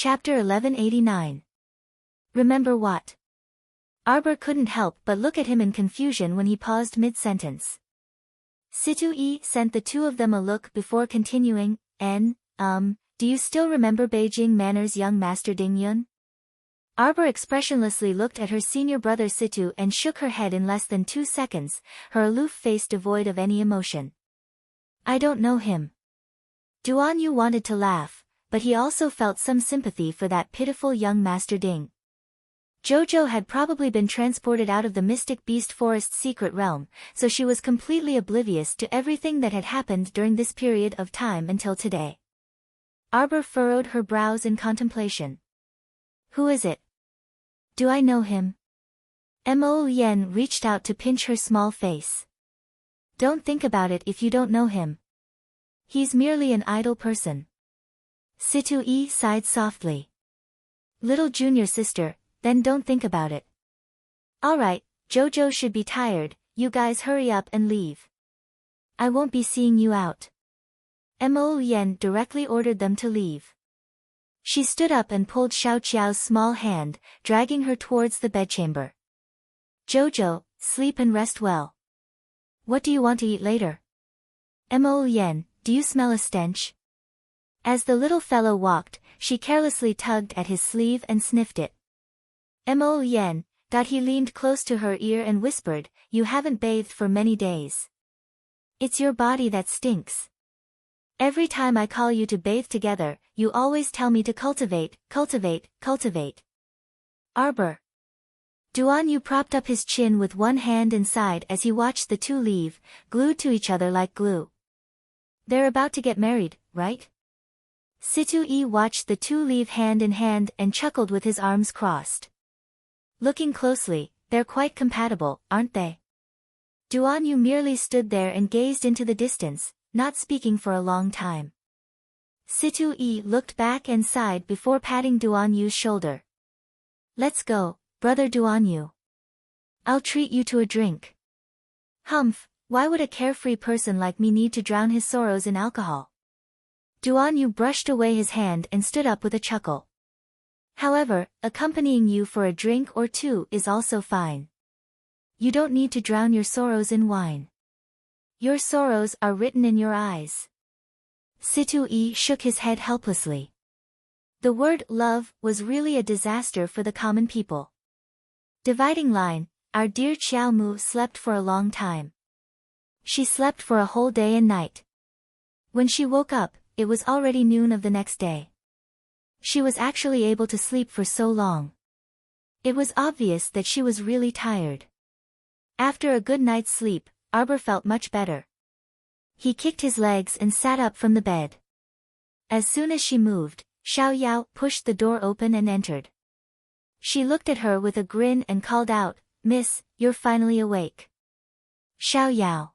Chapter 1189. Remember what? Arbor couldn't help but look at him in confusion when he paused mid-sentence. Situ-E sent the two of them a look before continuing, do you still remember Beijing Manor's young master Ding Yun? Arbor expressionlessly looked at her senior brother Situ and shook her head in less than 2 seconds, her aloof face devoid of any emotion. I don't know him. Duan Yu wanted to laugh, but he also felt some sympathy for that pitiful young master Ding. Jojo had probably been transported out of the Mystic Beast Forest's secret realm, so she was completely oblivious to everything that had happened during this period of time until today. Arbor furrowed her brows in contemplation. Who is it? Do I know him? Mo Yen reached out to pinch her small face. Don't think about it if you don't know him. He's merely an idle person. Situ-E sighed softly. Little junior sister, then don't think about it. Alright, Jojo should be tired, you guys hurry up and leave. I won't be seeing you out. Mo Yen directly ordered them to leave. She stood up and pulled Xiao Qiao's small hand, dragging her towards the bedchamber. Jojo, sleep and rest well. What do you want to eat later? Mo Yen, do you smell a stench? As the little fellow walked, she carelessly tugged at his sleeve and sniffed it. Mo Yen, he leaned close to her ear and whispered, you haven't bathed for many days. It's your body that stinks. Every time I call you to bathe together, you always tell me to cultivate. Arbor. Duan Yu propped up his chin with one hand and sighed as he watched the two leave, glued to each other like glue. They're about to get married, right? Situ-E watched the two leave hand in hand and chuckled with his arms crossed. Looking closely, they're quite compatible, aren't they? Duan Yu merely stood there and gazed into the distance, not speaking for a long time. Situ-E looked back and sighed before patting Duan Yu's shoulder. Let's go, brother Duan Yu. I'll treat you to a drink. Humph, why would a carefree person like me need to drown his sorrows in alcohol? Duan Yu brushed away his hand and stood up with a chuckle. However, accompanying you for a drink or two is also fine. You don't need to drown your sorrows in wine. Your sorrows are written in your eyes. Situ-E shook his head helplessly. The word love was really a disaster for the common people. Dividing line, our dear Qiao Mu slept for a long time. She slept for a whole day and night. When she woke up, it was already noon of the next day. She was actually able to sleep for so long. It was obvious that she was really tired. After a good night's sleep, Arbor felt much better. He kicked his legs and sat up from the bed. As soon as she moved, Xiao Yao pushed the door open and entered. She looked at her with a grin and called out, Miss, you're finally awake. Xiao Yao.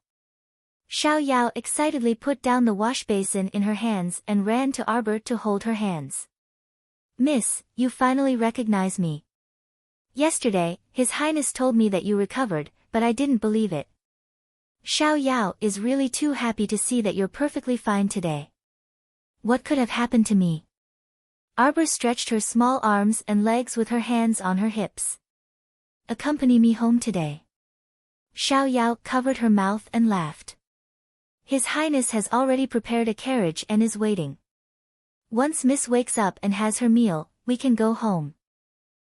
Xiao Yao excitedly put down the wash basin in her hands and ran to Arbor to hold her hands. Miss, you finally recognize me. Yesterday, His Highness told me that you recovered, but I didn't believe it. Xiao Yao is really too happy to see that you're perfectly fine today. What could have happened to me? Arbor stretched her small arms and legs with her hands on her hips. Accompany me home today. Xiao Yao covered her mouth and laughed. His Highness has already prepared a carriage and is waiting. Once Miss wakes up and has her meal, we can go home.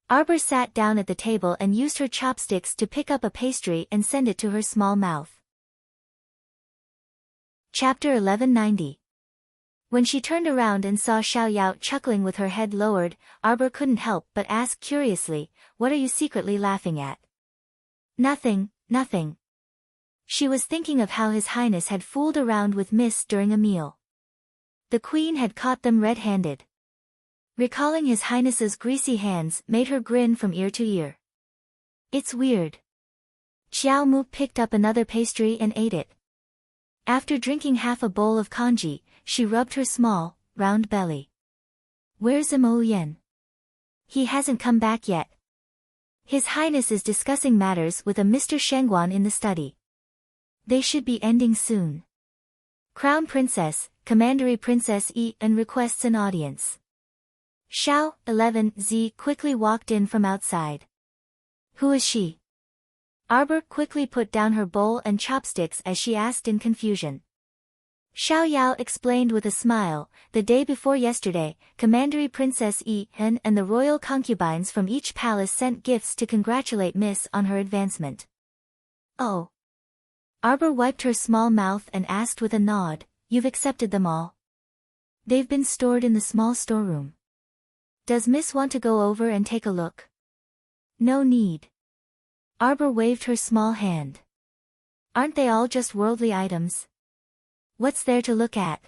Arbor sat down at the table and used her chopsticks to pick up a pastry and send it to her small mouth. Chapter 1190. When she turned around and saw Xiao Yao chuckling with her head lowered, Arbor couldn't help but ask curiously, what are you secretly laughing at? Nothing. She was thinking of how His Highness had fooled around with Miss during a meal. The Queen had caught them red-handed. Recalling His Highness's greasy hands made her grin from ear to ear. It's weird. Qiao Mu picked up another pastry and ate it. After drinking half a bowl of congee, she rubbed her small, round belly. Where's Mo Yen? He hasn't come back yet. His Highness is discussing matters with a Mr. Shengguan in the study. They should be ending soon. Crown Princess, Commandery Princess Yi requests an audience. Xiao, 11Z quickly walked in from outside. Who is she? Arbor quickly put down her bowl and chopsticks as she asked in confusion. Xiao Yao explained with a smile, the day before yesterday, Commandery Princess Yi Hen and the royal concubines from each palace sent gifts to congratulate Miss on her advancement. Oh. Arbor wiped her small mouth and asked with a nod, you've accepted them all? They've been stored in the small storeroom. Does Miss want to go over and take a look? No need. Arbor waved her small hand. Aren't they all just worldly items? What's there to look at?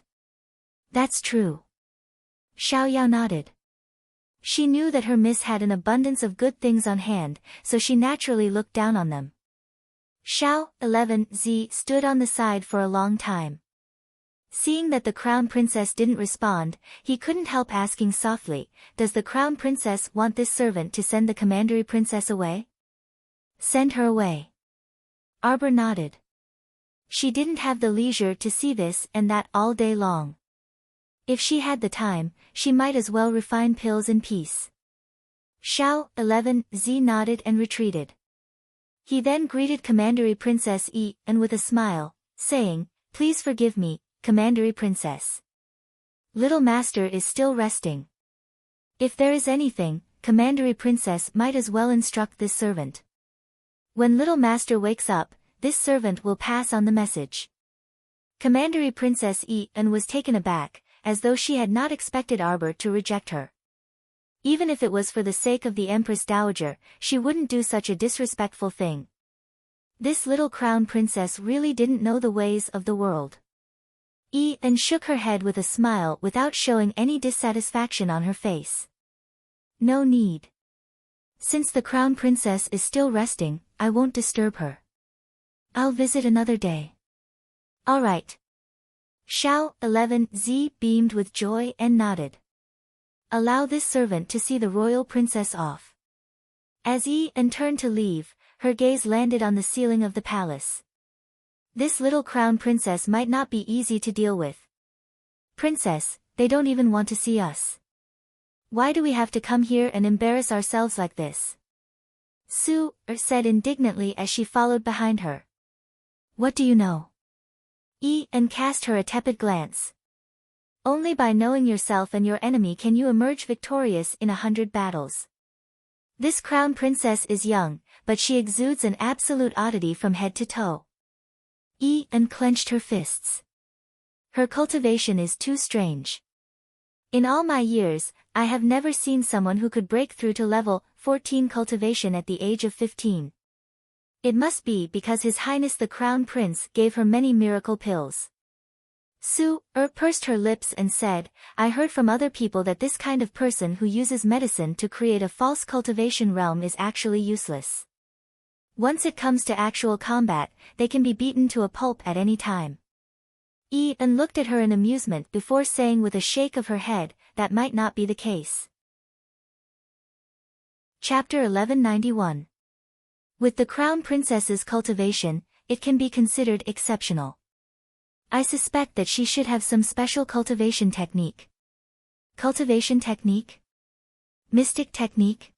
That's true. Xiao Yao nodded. She knew that her miss had an abundance of good things on hand, so she naturally looked down on them. Xiao, 11Z stood on the side for a long time. Seeing that the crown princess didn't respond, he couldn't help asking softly, does the crown princess want this servant to send the commandery princess away? Send her away. Arbor nodded. She didn't have the leisure to see this and that all day long. If she had the time, she might as well refine pills in peace. Xiao, 11Z nodded and retreated. He then greeted Commandery Princess Yi and with a smile, saying, please forgive me, Commandery Princess. Little Master is still resting. If there is anything, Commandery Princess might as well instruct this servant. When Little Master wakes up, this servant will pass on the message. Commandery Princess Yi was taken aback, as though she had not expected Arbor to reject her. Even if it was for the sake of the Empress Dowager, she wouldn't do such a disrespectful thing. This little crown princess really didn't know the ways of the world. Yi shook her head with a smile without showing any dissatisfaction on her face. No need. Since the crown princess is still resting, I won't disturb her. I'll visit another day. All right. Xiao, 11Z beamed with joy and nodded. Allow this servant to see the royal princess off. As Yi turned to leave, her gaze landed on the ceiling of the palace. This little crown princess might not be easy to deal with. Princess, they don't even want to see us. Why do we have to come here and embarrass ourselves like this? Su said indignantly as she followed behind her. What do you know? Yi cast her a tepid glance. Only by knowing yourself and your enemy can you emerge victorious in 100 battles. This crown princess is young, but she exudes an absolute oddity from head to toe. Yi clenched her fists. Her cultivation is too strange. In all my years, I have never seen someone who could break through to level 14 cultivation at the age of 15. It must be because His Highness the Crown Prince gave her many miracle pills. Su pursed her lips and said, I heard from other people that this kind of person who uses medicine to create a false cultivation realm is actually useless. Once it comes to actual combat, they can be beaten to a pulp at any time. Yi looked at her in amusement before saying with a shake of her head, that might not be the case. Chapter 1191. With the Crown Princess's cultivation, it can be considered exceptional. I suspect that she should have some special cultivation technique. Cultivation technique? Mystic technique?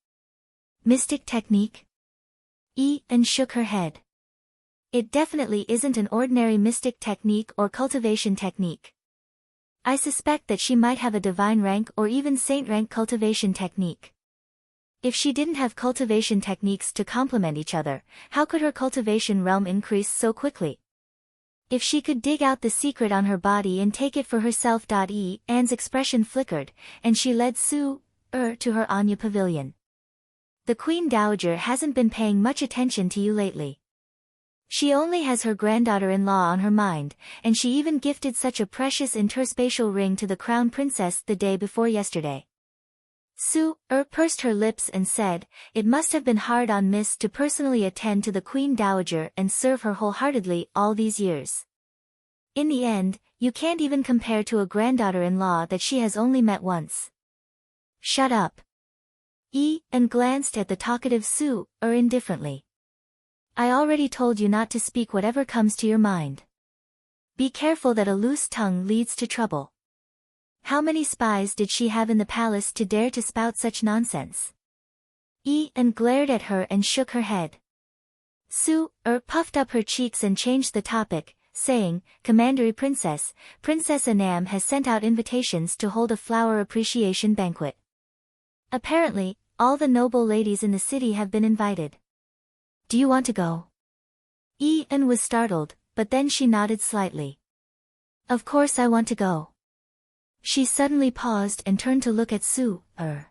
Mystic technique? Yi shook her head. It definitely isn't an ordinary mystic technique or cultivation technique. I suspect that she might have a divine rank or even saint rank cultivation technique. If she didn't have cultivation techniques to complement each other, how could her cultivation realm increase so quickly? If she could dig out the secret on her body and take it for herself. Anne's expression flickered, and she led Su to her Anya pavilion. The Queen Dowager hasn't been paying much attention to you lately. She only has her granddaughter-in-law on her mind, and she even gifted such a precious interspatial ring to the Crown Princess the day before yesterday. Su pursed her lips and said, it must have been hard on Miss to personally attend to the Queen Dowager and serve her wholeheartedly all these years. In the end, you can't even compare to a granddaughter-in-law that she has only met once. Shut up. Yi glanced at the talkative Su indifferently. I already told you not to speak whatever comes to your mind. Be careful that a loose tongue leads to trouble. How many spies did she have in the palace to dare to spout such nonsense? And glared at her and shook her head. Su-er puffed up her cheeks and changed the topic, saying, Commandery Princess, Princess Anam has sent out invitations to hold a flower appreciation banquet. Apparently, all the noble ladies in the city have been invited. Do you want to go? An was startled, but then she nodded slightly. Of course I want to go. She suddenly paused and turned to look at Su-er.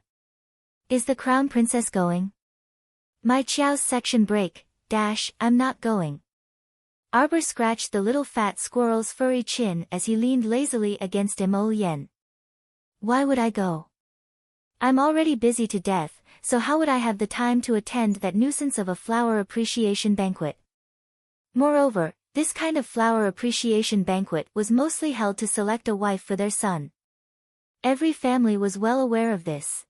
Is the crown princess going? My Chiao's section break, I'm not going. Arbor scratched the little fat squirrel's furry chin as he leaned lazily against Mo-yen. Why would I go? I'm already busy to death, so how would I have the time to attend that nuisance of a flower appreciation banquet? Moreover, this kind of flower appreciation banquet was mostly held to select a wife for their son. Every family was well aware of this.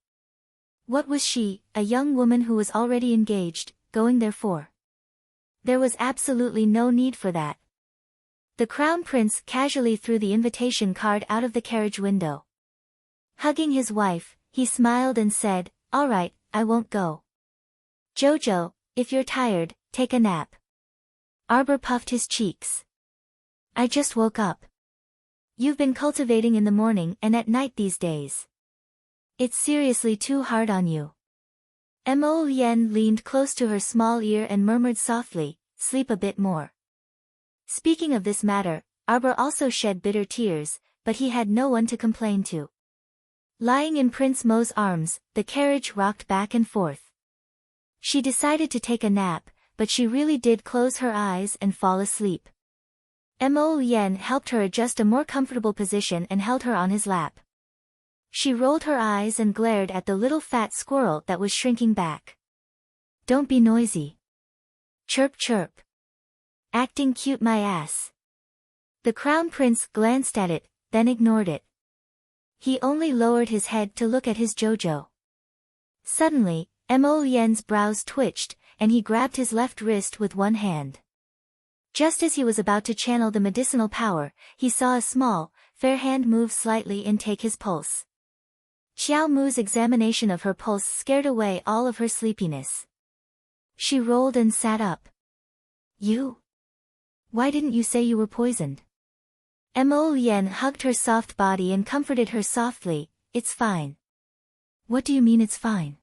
What was she, a young woman who was already engaged, going there for? There was absolutely no need for that. The crown prince casually threw the invitation card out of the carriage window. Hugging his wife, he smiled and said, All right, I won't go. Jojo, if you're tired, take a nap. Arbor puffed his cheeks. I just woke up. You've been cultivating in the morning and at night these days. It's seriously too hard on you. Mo-yen leaned close to her small ear and murmured softly, Sleep a bit more. Speaking of this matter, Arbor also shed bitter tears, but he had no one to complain to. Lying in Prince Mo's arms, the carriage rocked back and forth. She decided to take a nap, but she really did close her eyes and fall asleep. Mo-yen helped her adjust a more comfortable position and held her on his lap. She rolled her eyes and glared at the little fat squirrel that was shrinking back. Don't be noisy. Chirp chirp. Acting cute my ass. The crown prince glanced at it, then ignored it. He only lowered his head to look at his Jojo. Suddenly, Mo-yen's brows twitched, and he grabbed his left wrist with one hand. Just as he was about to channel the medicinal power, he saw a small, fair hand move slightly and take his pulse. Xiao Mu's examination of her pulse scared away all of her sleepiness. She rolled and sat up. You? Why didn't you say you were poisoned? Mo-yen hugged her soft body and comforted her softly, It's fine. What do you mean it's fine?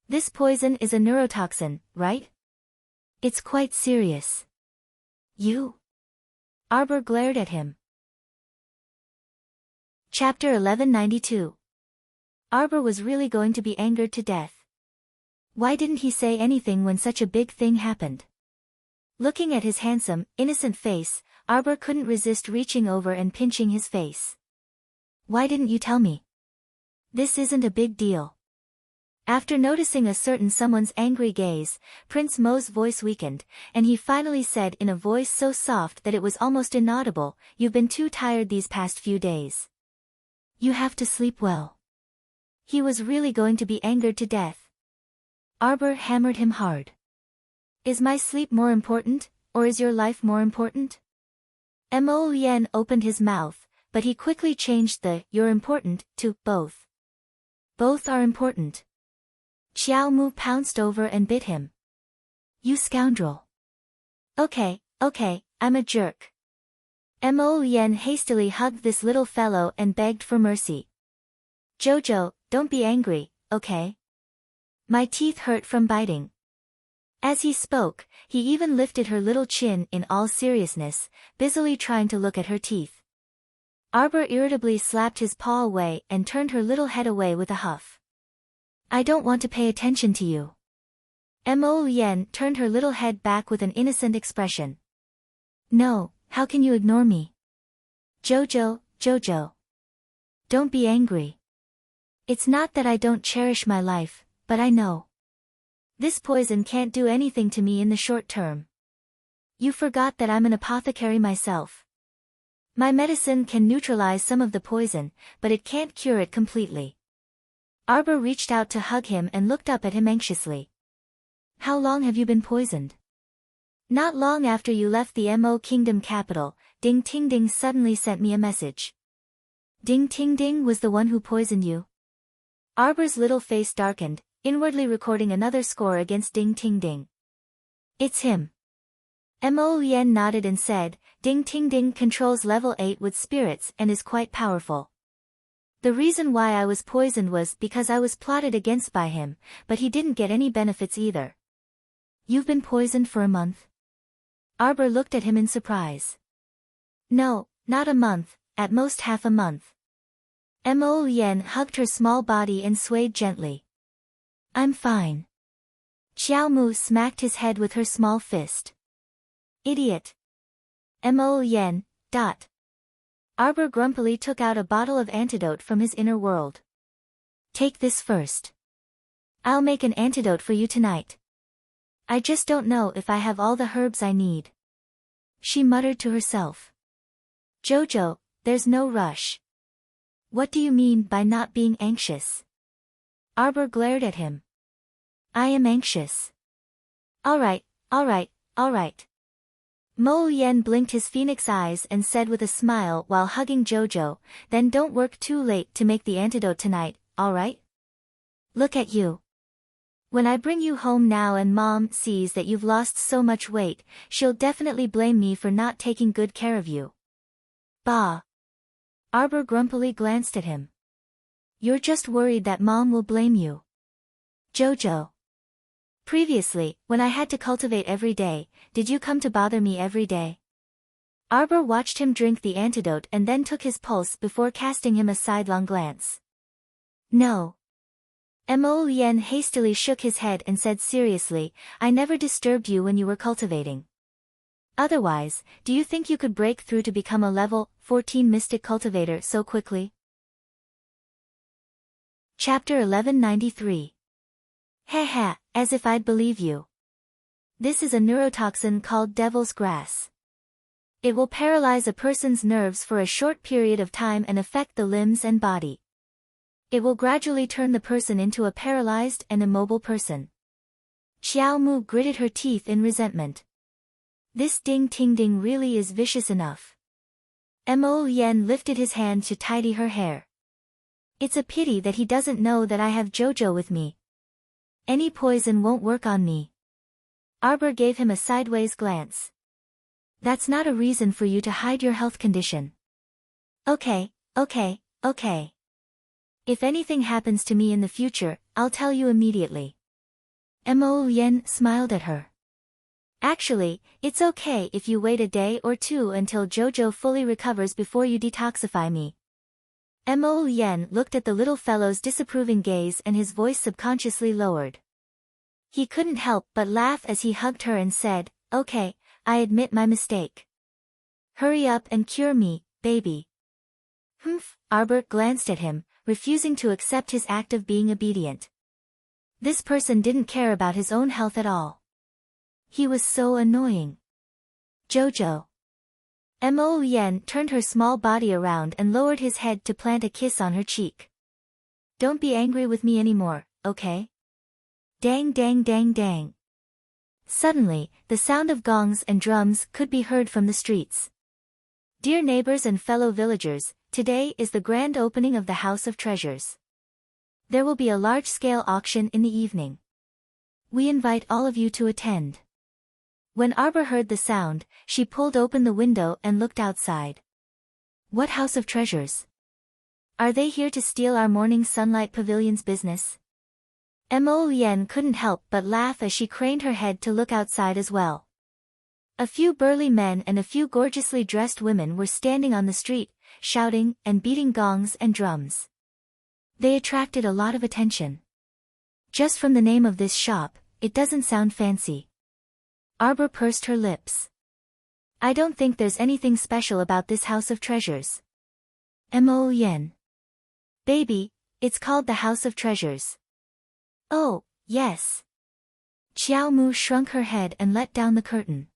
This poison is a neurotoxin, right? It's quite serious. You? Arbor glared at him. Chapter 1192. Arbor was really going to be angered to death. Why didn't he say anything when such a big thing happened? Looking at his handsome, innocent face, Arbor couldn't resist reaching over and pinching his face. Why didn't you tell me? This isn't a big deal. After noticing a certain someone's angry gaze, Prince Mo's voice weakened, and he finally said in a voice so soft that it was almost inaudible, You've been too tired these past few days. You have to sleep well. He was really going to be angered to death. Arbor hammered him hard. Is my sleep more important, or is your life more important? Mo-yen opened his mouth, but he quickly changed the you're important to both. Both are important. Xiao Mu pounced over and bit him. You scoundrel. Okay, I'm a jerk. Mo-yen hastily hugged this little fellow and begged for mercy. Jojo, don't be angry, okay? My teeth hurt from biting. As he spoke, he even lifted her little chin in all seriousness, busily trying to look at her teeth. Arbor irritably slapped his paw away and turned her little head away with a huff. I don't want to pay attention to you. Mo-yen turned her little head back with an innocent expression. No, how can you ignore me? Jojo. Don't be angry. It's not that I don't cherish my life, but I know. This poison can't do anything to me in the short term. You forgot that I'm an apothecary myself. My medicine can neutralize some of the poison, but it can't cure it completely. Arbor reached out to hug him and looked up at him anxiously. How long have you been poisoned? Not long after you left the Mo Kingdom capital, Ding Ting Ding suddenly sent me a message. Ding Ting Ding was the one who poisoned you? Arbor's little face darkened, inwardly recording another score against Ding Ting Ding. It's him. Mo Yen nodded and said, Ding Ting Ding controls level 8 with spirits and is quite powerful. The reason why I was poisoned was because I was plotted against by him, but he didn't get any benefits either. You've been poisoned for a month? Arbor looked at him in surprise. No, not a month, at most half a month. Mo Yen hugged her small body and swayed gently. I'm fine. Xiao Mu smacked his head with her small fist. Idiot. Mo Yen. Arbor grumpily took out a bottle of antidote from his inner world. Take this first. I'll make an antidote for you tonight. I just don't know if I have all the herbs I need. She muttered to herself. Jojo, there's no rush. What do you mean by not being anxious? Arbor glared at him. I am anxious. Alright. Mo Yen blinked his phoenix eyes and said with a smile while hugging Jojo, then don't work too late to make the antidote tonight, alright? Look at you. When I bring you home now and Mom sees that you've lost so much weight, she'll definitely blame me for not taking good care of you. Bah. Arbor grumpily glanced at him. You're just worried that Mom will blame you. Jojo. Previously, when I had to cultivate every day, did you come to bother me every day? Arbor watched him drink the antidote and then took his pulse before casting him a sidelong glance. No. Mo Yen hastily shook his head and said seriously, I never disturbed you when you were cultivating. Otherwise, do you think you could break through to become a level 14 mystic cultivator so quickly? Chapter 1193. Haha, as if I'd believe you. This is a neurotoxin called Devil's Grass. It will paralyze a person's nerves for a short period of time and affect the limbs and body. It will gradually turn the person into a paralyzed and immobile person. Xiao Mu gritted her teeth in resentment. This Ding Ting Ding really is vicious enough. Mo Yen lifted his hand to tidy her hair. It's a pity that he doesn't know that I have Jojo with me. Any poison won't work on me. Arbor gave him a sideways glance. That's not a reason for you to hide your health condition. Okay. If anything happens to me in the future, I'll tell you immediately. Mo Yen smiled at her. Actually, it's okay if you wait a day or two until Jojo fully recovers before you detoxify me. Mo Yen looked at the little fellow's disapproving gaze and his voice subconsciously lowered. He couldn't help but laugh as he hugged her and said, Okay, I admit my mistake. Hurry up and cure me, baby. Humph, Arbor glanced at him, refusing to accept his act of being obedient. This person didn't care about his own health at all. He was so annoying. Jojo. Mo Yen turned her small body around and lowered his head to plant a kiss on her cheek. Don't be angry with me anymore, okay? Dang. Suddenly, the sound of gongs and drums could be heard from the streets. Dear neighbors and fellow villagers, today is the grand opening of the House of Treasures. There will be a large-scale auction in the evening. We invite all of you to attend. When Arbor heard the sound, she pulled open the window and looked outside. What House of Treasures? Are they here to steal our morning sunlight pavilion's business? Mo Yen couldn't help but laugh as she craned her head to look outside as well. A few burly men and a few gorgeously dressed women were standing on the street, shouting and beating gongs and drums. They attracted a lot of attention. Just from the name of this shop, it doesn't sound fancy. Arbor pursed her lips. I don't think there's anything special about this House of Treasures. Mo Yen. Baby, it's called the House of Treasures. Oh, yes. Xiao Mu shrunk her head and let down the curtain.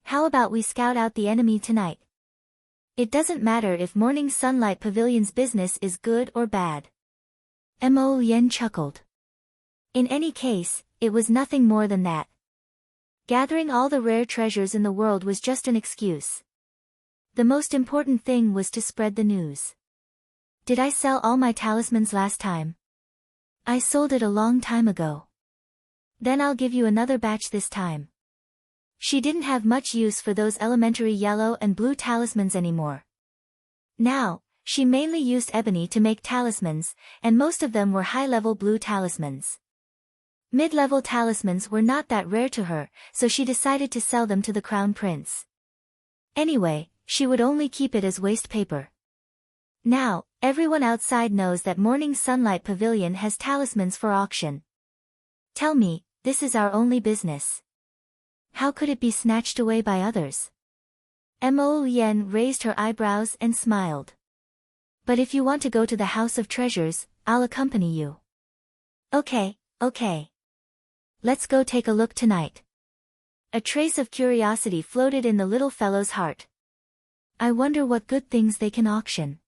How about we scout out the enemy tonight? It doesn't matter if Morning Sunlight Pavilion's business is good or bad. Mo Yen chuckled. In any case, it was nothing more than that. Gathering all the rare treasures in the world was just an excuse. The most important thing was to spread the news. Did I sell all my talismans last time? I sold it a long time ago. Then I'll give you another batch this time. She didn't have much use for those elementary yellow and blue talismans anymore. Now, she mainly used ebony to make talismans, and most of them were high-level blue talismans. Mid-level talismans were not that rare to her, so she decided to sell them to the crown prince. Anyway, she would only keep it as waste paper. Now, everyone outside knows that Morning Sunlight Pavilion has talismans for auction. Tell me, this is our only business. How could it be snatched away by others? Mo Lien raised her eyebrows and smiled. But if you want to go to the House of Treasures, I'll accompany you. Okay. Let's go take a look tonight. A trace of curiosity floated in the little fellow's heart. I wonder what good things they can auction.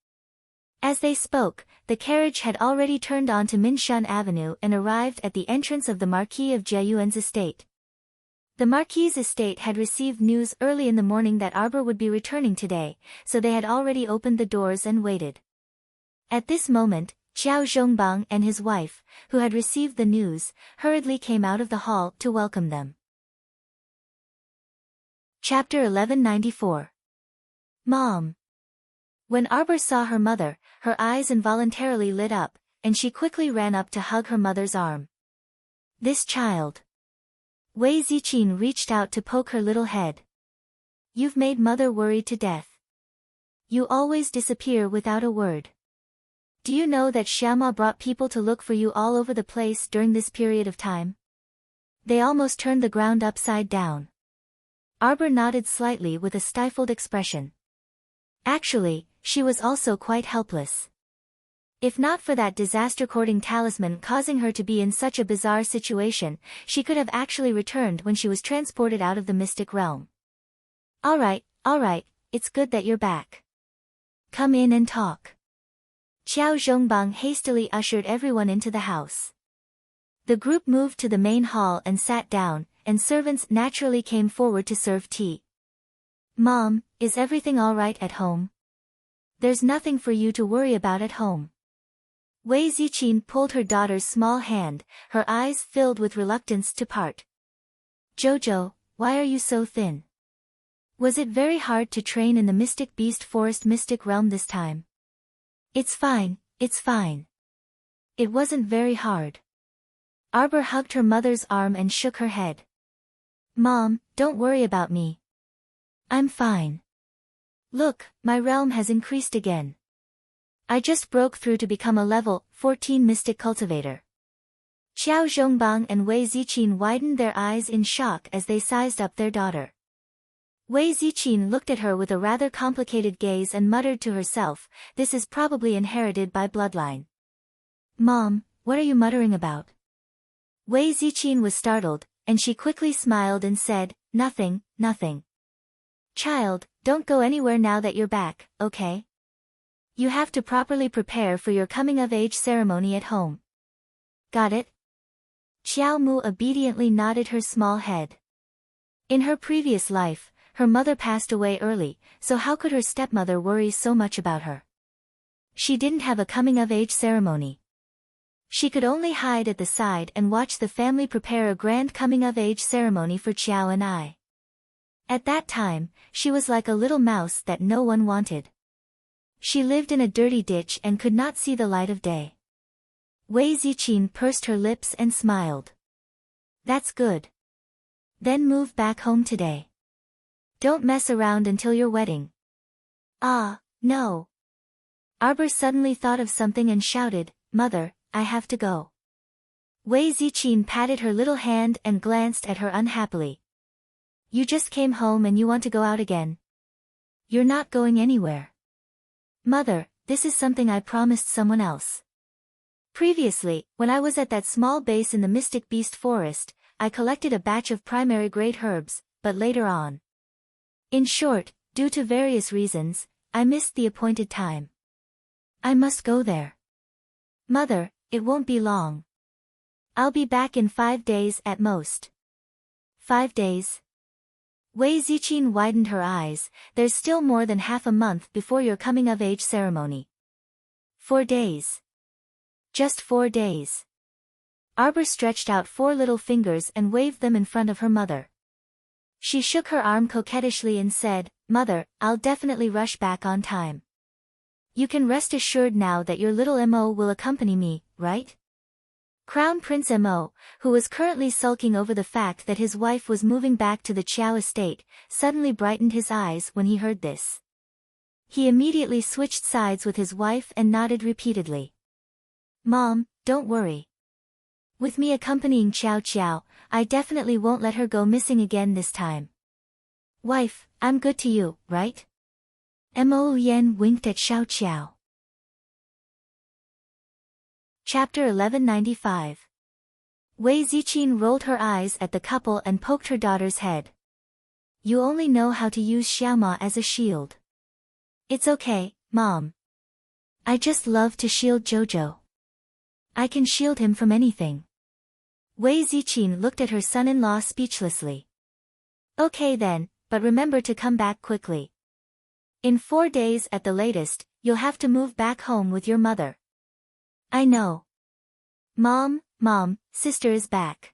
As they spoke, the carriage had already turned onto Minshan Avenue and arrived at the entrance of the Marquis of Jieyuan's estate. The Marquis's estate had received news early in the morning that Arbor would be returning today, so they had already opened the doors and waited. At this moment, Qiao Zhongbang and his wife, who had received the news, hurriedly came out of the hall to welcome them. Chapter 1194. Mom. When Arbor saw her mother, her eyes involuntarily lit up, and she quickly ran up to hug her mother's arm. This child. Wei Ziqin reached out to poke her little head. You've made mother worried to death. You always disappear without a word. Do you know that Xiaoma brought people to look for you all over the place during this period of time? They almost turned the ground upside down. Arbor nodded slightly with a stifled expression. Actually, she was also quite helpless. If not for that disaster-courting talisman causing her to be in such a bizarre situation, she could have actually returned when she was transported out of the mystic realm. All right, it's good that you're back. Come in and talk. Qiao Zhongbang hastily ushered everyone into the house. The group moved to the main hall and sat down, and servants naturally came forward to serve tea. Mom, is everything all right at home? There's nothing for you to worry about at home. Wei Ziqin pulled her daughter's small hand, her eyes filled with reluctance to part. Jojo, why are you so thin? Was it very hard to train in the Mystic Beast Forest Mystic Realm this time? It's fine. It wasn't very hard. Arbor hugged her mother's arm and shook her head. Mom, don't worry about me. I'm fine. Look, my realm has increased again. I just broke through to become a level 14 mystic cultivator. Qiao Zhongbang and Wei Ziqin widened their eyes in shock as they sized up their daughter. Wei Ziqin looked at her with a rather complicated gaze and muttered to herself, this is probably inherited by bloodline. Mom, what are you muttering about? Wei Ziqin was startled, and she quickly smiled and said, nothing. Child, don't go anywhere now that you're back, okay? You have to properly prepare for your coming-of-age ceremony at home. Got it? Xiao Mu obediently nodded her small head. In her previous life, her mother passed away early, so how could her stepmother worry so much about her? She didn't have a coming-of-age ceremony. She could only hide at the side and watch the family prepare a grand coming-of-age ceremony for Qiao and I. At that time, she was like a little mouse that no one wanted. She lived in a dirty ditch and could not see the light of day. Wei Ziqin pursed her lips and smiled. That's good. Then move back home today. Don't mess around until your wedding. Ah, no. Arbor suddenly thought of something and shouted, Mother, I have to go. Wei Ziqin patted her little hand and glanced at her unhappily. You just came home and you want to go out again. You're not going anywhere. Mother, this is something I promised someone else. Previously, when I was at that small base in the Mystic Beast Forest, I collected a batch of primary grade herbs, but later on. In short, due to various reasons, I missed the appointed time. I must go there. Mother, it won't be long. I'll be back in 5 days at most. 5 days? Wei Ziqin widened her eyes, there's still more than half a month before your coming-of-age ceremony. 4 days. Just 4 days. Arbor stretched out 4 little fingers and waved them in front of her mother. She shook her arm coquettishly and said, "Mother, I'll definitely rush back on time. You can rest assured now that your little Mo will accompany me, right?" Crown Prince Mo, who was currently sulking over the fact that his wife was moving back to the Chiao estate, suddenly brightened his eyes when he heard this. He immediately switched sides with his wife and nodded repeatedly. "Mom, don't worry. With me accompanying Xiao Xiao, I definitely won't let her go missing again this time. Wife, I'm good to you, right?" Mo Yen winked at Xiao Xiao. Chapter 1195. Wei Ziqin rolled her eyes at the couple and poked her daughter's head. "You only know how to use Xiaoma as a shield." "It's okay, Mom. I just love to shield Jojo. I can shield him from anything." Wei Ziqin looked at her son-in-law speechlessly. "Okay then, but remember to come back quickly. In 4 days at the latest, you'll have to move back home with your mother." "I know. Mom, sister is back."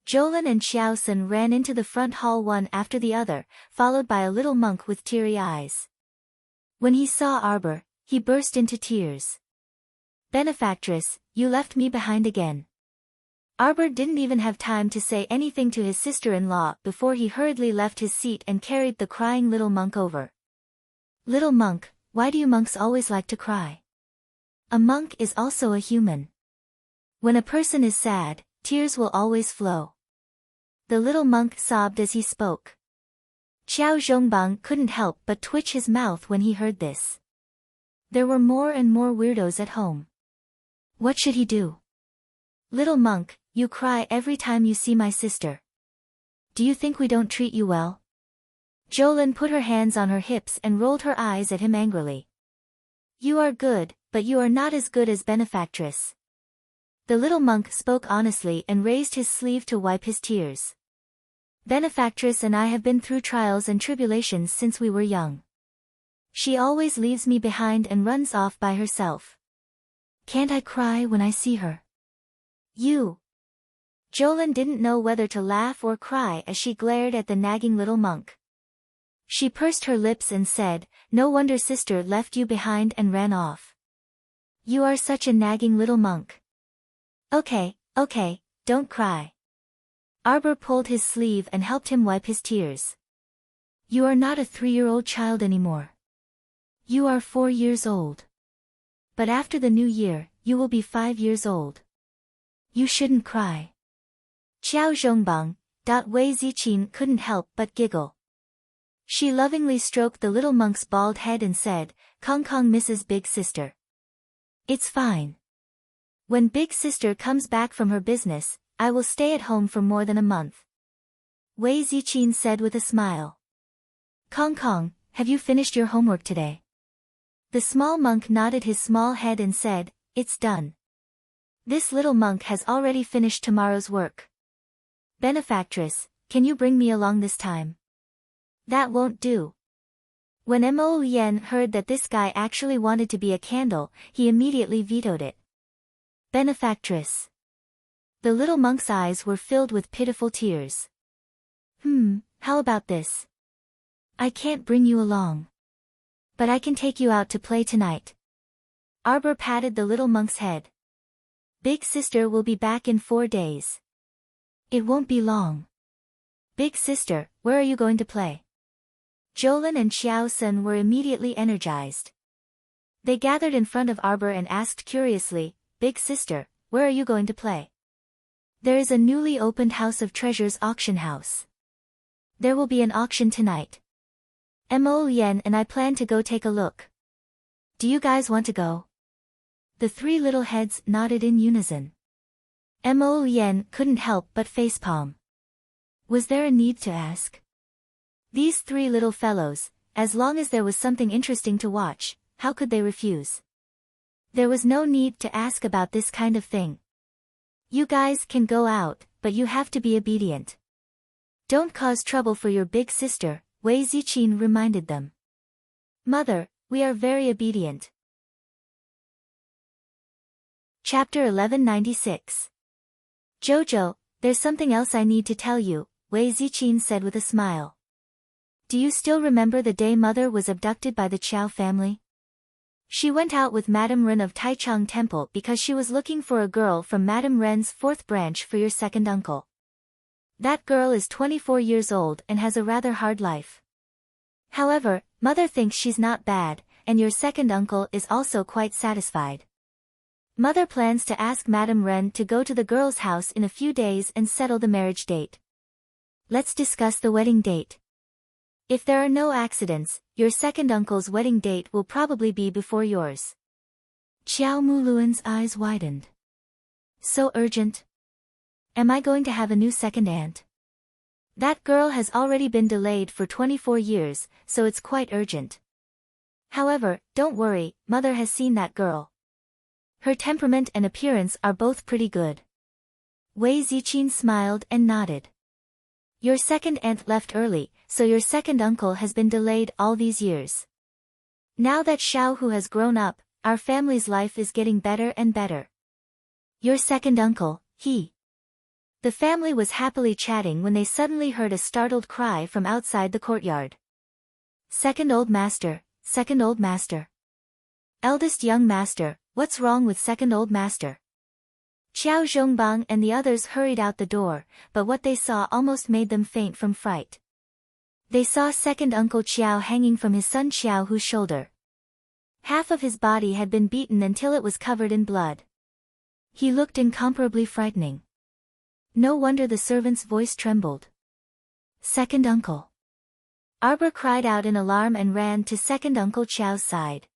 Jolin and Xiaosun ran into the front hall one after the other, followed by a little monk with teary eyes. When he saw Arbor, he burst into tears. "Benefactress, you left me behind again." Arbor didn't even have time to say anything to his sister-in-law before he hurriedly left his seat and carried the crying little monk over. "Little monk, why do you monks always like to cry?" A monk is also a human. When a person is sad, tears will always flow. The little monk sobbed as he spoke. Xiao Zhongbang couldn't help but twitch his mouth when he heard this. There were more and more weirdos at home. What should he do? "Little monk, you cry every time you see my sister. Do you think we don't treat you well?" Jolin put her hands on her hips and rolled her eyes at him angrily. "You are good, but you are not as good as Benefactress." The little monk spoke honestly and raised his sleeve to wipe his tears. "Benefactress and I have been through trials and tribulations since we were young. She always leaves me behind and runs off by herself. Can't I cry when I see her?" "You." Jolin didn't know whether to laugh or cry as she glared at the nagging little monk. She pursed her lips and said, "No wonder sister left you behind and ran off. You are such a nagging little monk." Okay, don't cry." Arbor pulled his sleeve and helped him wipe his tears. "You are not a 3-year-old child anymore. You are 4 years old. But after the new year, you will be 5 years old. You shouldn't cry." Xiao Zhongbang, Wei Ziqin couldn't help but giggle. She lovingly stroked the little monk's bald head and said, "Kong Mrs. Big Sister. It's fine. When Big Sister comes back from her business, I will stay at home for more than a month." Wei Ziqin said with a smile. Kong, have you finished your homework today?" The small monk nodded his small head and said, "It's done. This little monk has already finished tomorrow's work. Benefactress, can you bring me along this time?" "That won't do." When Mo Yen heard that this guy actually wanted to be a candle, he immediately vetoed it. "Benefactress." The little monk's eyes were filled with pitiful tears. How about this? I can't bring you along. But I can take you out to play tonight." Arbor patted the little monk's head. "Big Sister will be back in 4 days. It won't be long." "Big Sister, where are you going to play?" Jolin and Xiaosun were immediately energized. They gathered in front of Arbor and asked curiously, "Big Sister, where are you going to play?" "There is a newly opened House of Treasures auction house. There will be an auction tonight. Mo Yen and I plan to go take a look. Do you guys want to go?" The 3 little heads nodded in unison. Mo Yen couldn't help but facepalm. Was there a need to ask? These 3 little fellows, as long as there was something interesting to watch, how could they refuse? There was no need to ask about this kind of thing. "You guys can go out, but you have to be obedient. Don't cause trouble for your big sister," Wei Ziqin reminded them. "Mother, we are very obedient." Chapter 1196. Jojo, there's something else I need to tell you, Wei Ziqin said with a smile. Do you still remember the day Mother was abducted by the Qiao family? She went out with Madame Ren of Taichung Temple because she was looking for a girl from Madame Ren's fourth branch for your second uncle. That girl is 24 years old and has a rather hard life. However, Mother thinks she's not bad, and your second uncle is also quite satisfied. Mother plans to ask Madame Ren to go to the girl's house in a few days and settle the marriage date. Let's discuss the wedding date. If there are no accidents, your second uncle's wedding date will probably be before yours. Qiao Muluan's eyes widened. So urgent? Am I going to have a new second aunt? That girl has already been delayed for 24 years, so it's quite urgent. However, don't worry, Mother has seen that girl. Her temperament and appearance are both pretty good. Wei Ziqin smiled and nodded. Your second aunt left early, so your second uncle has been delayed all these years. Now that Xiaohu has grown up, our family's life is getting better and better. Your second uncle, he. The family was happily chatting when they suddenly heard a startled cry from outside the courtyard. Second old master, second old master. Eldest young master, what's wrong with second old master? Qiao Zhongbang and the others hurried out the door, but what they saw almost made them faint from fright. They saw second uncle Qiao hanging from his son Xiaohu's shoulder. Half of his body had been beaten until it was covered in blood. He looked incomparably frightening. No wonder the servant's voice trembled. Second uncle. Arbor cried out in alarm and ran to second uncle Qiao's side.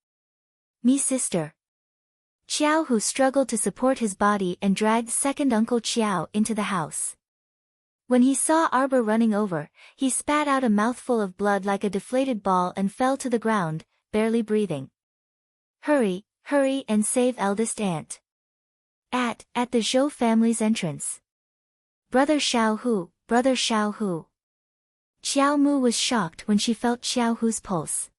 Me sister. Qiaohu struggled to support his body and dragged second uncle Qiao into the house. When he saw Arbor running over, he spat out a mouthful of blood like a deflated ball and fell to the ground, barely breathing. Hurry, hurry and save eldest aunt. At the Zhou family's entrance. Brother Xiaohu, brother Xiaohu. Qiao Mu was shocked when she felt Xiaohu's pulse.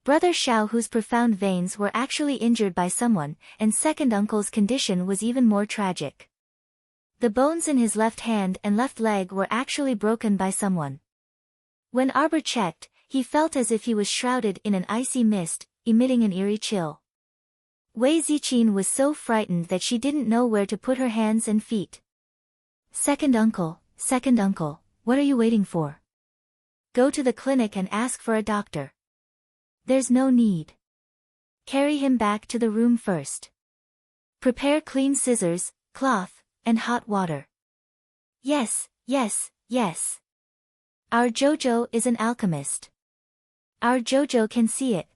Brother Xiaohu's profound veins were actually injured by someone, and second uncle's condition was even more tragic. The bones in his left hand and left leg were actually broken by someone. When Arbor checked, he felt as if he was shrouded in an icy mist, emitting an eerie chill. Wei Ziqin was so frightened that she didn't know where to put her hands and feet. Second uncle, what are you waiting for? Go to the clinic and ask for a doctor. There's no need. Carry him back to the room first. Prepare clean scissors, cloth, and hot water. Yes. Our Jojo is an alchemist. Our Jojo can see it.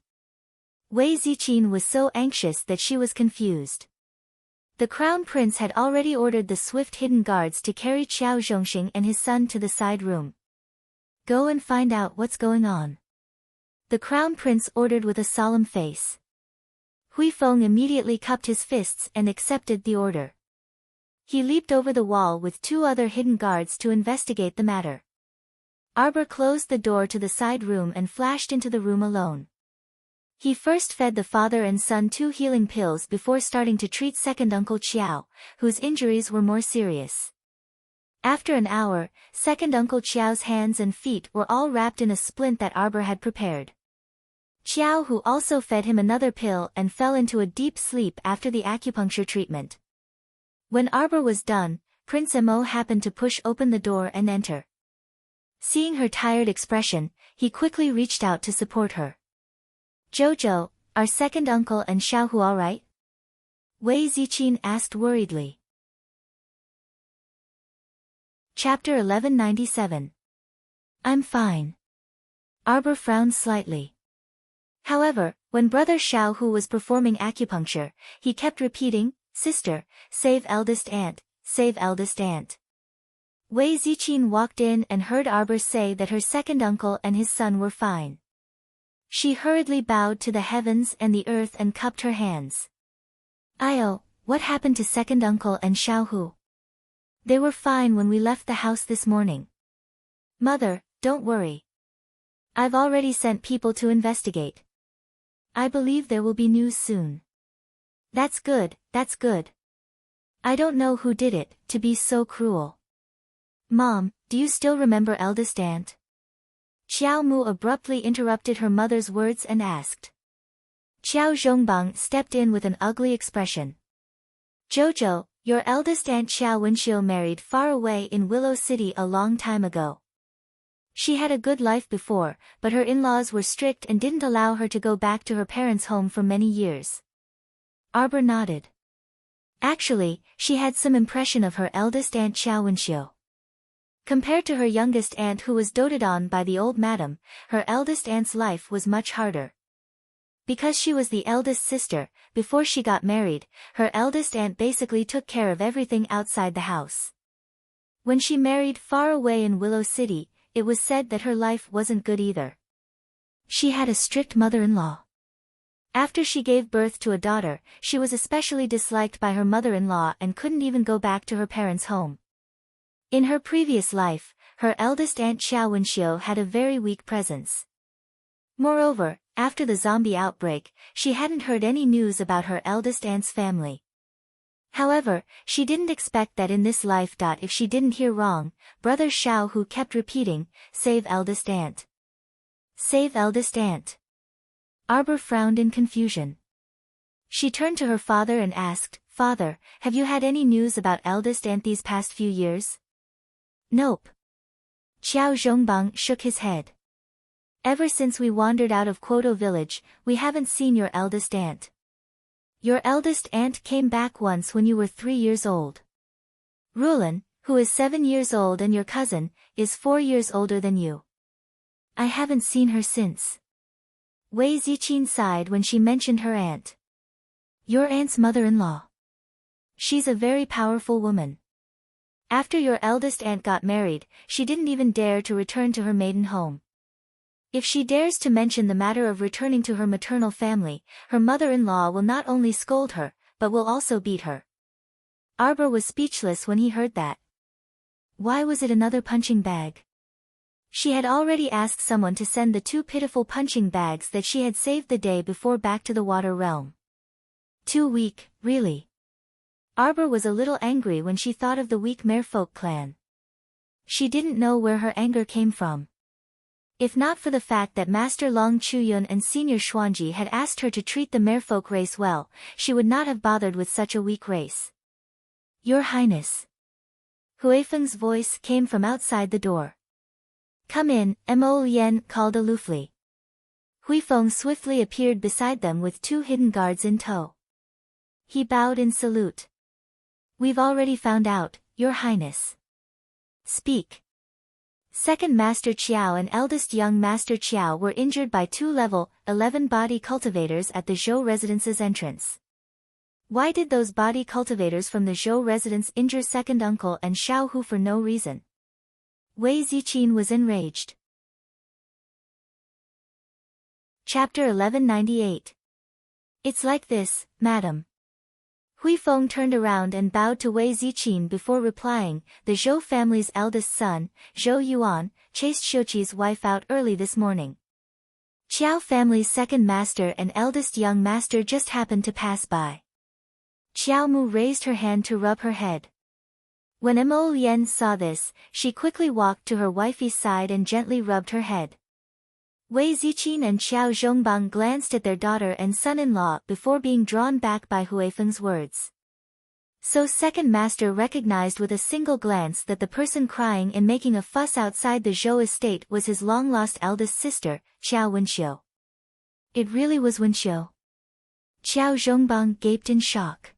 Wei Ziqin was so anxious that she was confused. The crown prince had already ordered the swift hidden guards to carry Qiao Zhongxing and his son to the side room. Go and find out what's going on. The crown prince ordered with a solemn face. Hui Feng immediately cupped his fists and accepted the order. He leaped over the wall with two other hidden guards to investigate the matter. Arbor closed the door to the side room and flashed into the room alone. He first fed the father and son 2 healing pills before starting to treat second uncle Qiao, whose injuries were more serious. After an hour, second uncle Qiao's hands and feet were all wrapped in a splint that Arbor had prepared. Qiao Hu also fed him another pill and fell into a deep sleep after the acupuncture treatment. When Arbor was done, Prince Mo happened to push open the door and enter. Seeing her tired expression, he quickly reached out to support her. Jojo, are second uncle and Xiaohu all right? Wei Ziqin asked worriedly. Chapter 1197. I'm fine. Arbor frowned slightly. However, when brother Xiaohu was performing acupuncture, he kept repeating, Sister, save eldest aunt, save eldest aunt. Wei Ziqin walked in and heard Arbor say that her second uncle and his son were fine. She hurriedly bowed to the heavens and the earth and cupped her hands. Io, what happened to second uncle and Xiaohu? They were fine when we left the house this morning. Mother, don't worry. I've already sent people to investigate. I believe there will be news soon. That's good, that's good. I don't know who did it, to be so cruel. Mom, do you still remember eldest aunt? Xiao Mu abruptly interrupted her mother's words and asked. Xiao Zhongbang stepped in with an ugly expression. Jojo, your eldest aunt Xiao Wenxiu married far away in Willow City a long time ago. She had a good life before, but her in-laws were strict and didn't allow her to go back to her parents' home for many years. Arbor nodded. Actually, she had some impression of her eldest aunt Xiao Wenxiu. Compared to her youngest aunt who was doted on by the old madam, her eldest aunt's life was much harder. Because she was the eldest sister, before she got married, her eldest aunt basically took care of everything outside the house. When she married far away in Willow City, it was said that her life wasn't good either. She had a strict mother-in-law. After she gave birth to a daughter, she was especially disliked by her mother-in-law and couldn't even go back to her parents' home. In her previous life, her eldest aunt Xiao Wenxiu had a very weak presence. Moreover, after the zombie outbreak, she hadn't heard any news about her eldest aunt's family. However, she didn't expect that in this life. If she didn't hear wrong, brother Xiao who kept repeating, "Save eldest aunt. Save eldest aunt." Arbor frowned in confusion. She turned to her father and asked, "Father, have you had any news about eldest aunt these past few years?" "Nope." Qiao Zhongbang shook his head. "Ever since we wandered out of Quoto village, we haven't seen your eldest aunt. Your eldest aunt came back once when you were 3 years old. Rulin, who is 7 years old and your cousin, is 4 years older than you. I haven't seen her since." Wei Ziqin sighed when she mentioned her aunt. "Your aunt's mother-in-law. She's a very powerful woman. After your eldest aunt got married, she didn't even dare to return to her maiden home. If she dares to mention the matter of returning to her maternal family, her mother-in-law will not only scold her, but will also beat her." Arbor was speechless when he heard that. Why was it another punching bag? She had already asked someone to send the 2 pitiful punching bags that she had saved the day before back to the water realm. Too weak, really. Arbor was a little angry when she thought of the weak merfolk clan. She didn't know where her anger came from. If not for the fact that Master Long Chuyun and Senior Xuanji had asked her to treat the merfolk race well, she would not have bothered with such a weak race. "Your Highness." Huifeng's voice came from outside the door. "Come in," Mo Lien called aloofly. Huifeng swiftly appeared beside them with 2 hidden guards in tow. He bowed in salute. "We've already found out, Your Highness." "Speak." Second Master Qiao and eldest young Master Qiao were injured by 2 level 11 body cultivators at the Zhou residence's entrance. Why did those body cultivators from the Zhou residence injure second uncle and Xiao Hu for no reason? Wei Ziqin was enraged. Chapter 1198. It's like this, madam. Huifeng turned around and bowed to Wei Ziqin before replying. The Zhou family's eldest son, Zhou Yuan, chased Shouqi's wife out early this morning. Qiao family's second master and eldest young master just happened to pass by. Qiao Mu raised her hand to rub her head. When Mo Lien saw this, she quickly walked to her wifey's side and gently rubbed her head. Wei Ziqin and Xiao Zhongbang glanced at their daughter and son-in-law before being drawn back by Huifeng's words. So second master recognized with a single glance that the person crying and making a fuss outside the Zhou estate was his long-lost eldest sister, Xiao Wenxiu. It really was Wenxiu. Xiao Zhongbang gaped in shock.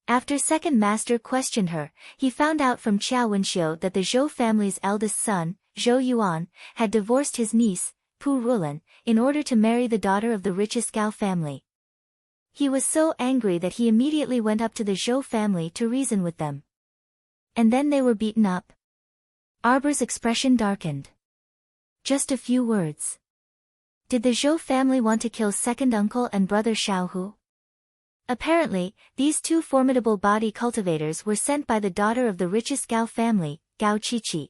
After second master questioned her, he found out from Xiao Wenxiu that the Zhou family's eldest son, Zhou Yuan, had divorced his niece, Pu Rulin, in order to marry the daughter of the richest Gao family. He was so angry that he immediately went up to the Zhou family to reason with them. And then they were beaten up. Arbor's expression darkened. Just a few words. Did the Zhou family want to kill second uncle and brother Xiaohu? Apparently, these 2 formidable body cultivators were sent by the daughter of the richest Gao family, Gao Qiqi.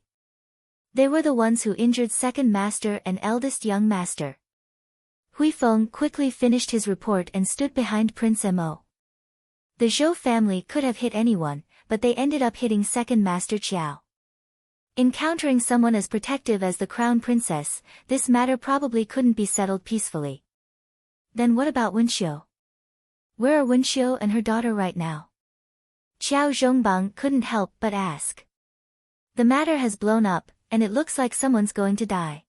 They were the ones who injured second master and eldest young master. Huifeng quickly finished his report and stood behind Prince Mo. The Zhou family could have hit anyone, but they ended up hitting second Master Qiao. Encountering someone as protective as the crown princess, this matter probably couldn't be settled peacefully. Then what about Wenxiu? Where are Wenxiu and her daughter right now? Qiao Zhongbang couldn't help but ask. The matter has blown up, and it looks like someone's going to die.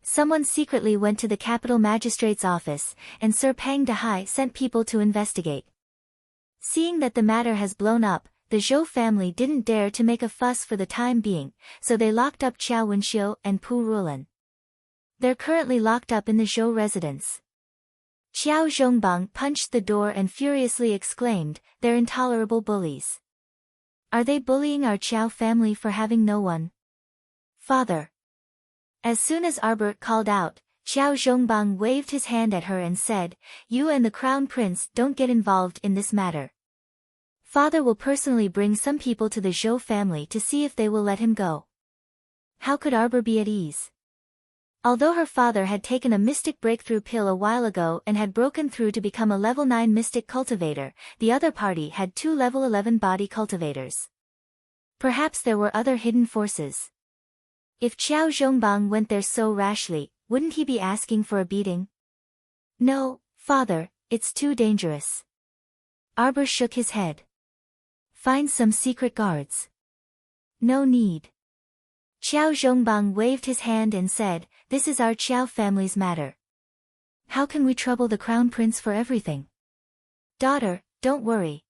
Someone secretly went to the capital magistrate's office, and Sir Pang Dehai sent people to investigate. Seeing that the matter has blown up, the Zhou family didn't dare to make a fuss for the time being, so they locked up Qiao Wenxiu and Pu Rulan. They're currently locked up in the Zhou residence. Qiao Zhongbang punched the door and furiously exclaimed, "They're intolerable bullies. Are they bullying our Qiao family for having no one?" "Father." As soon as Arbor called out, Qiao Zhongbang waved his hand at her and said, "You and the crown prince don't get involved in this matter. Father will personally bring some people to the Zhou family to see if they will let him go." How could Arbor be at ease? Although her father had taken a mystic breakthrough pill a while ago and had broken through to become a level 9 mystic cultivator, the other party had 2 level 11 body cultivators. Perhaps there were other hidden forces. If Qiao Zhongbang went there so rashly, wouldn't he be asking for a beating? "No, father, it's too dangerous." Arbor shook his head. "Find some secret guards." "No need." Qiao Zhongbang waved his hand and said, "This is our Qiao family's matter. How can we trouble the crown prince for everything?" "Daughter, don't worry.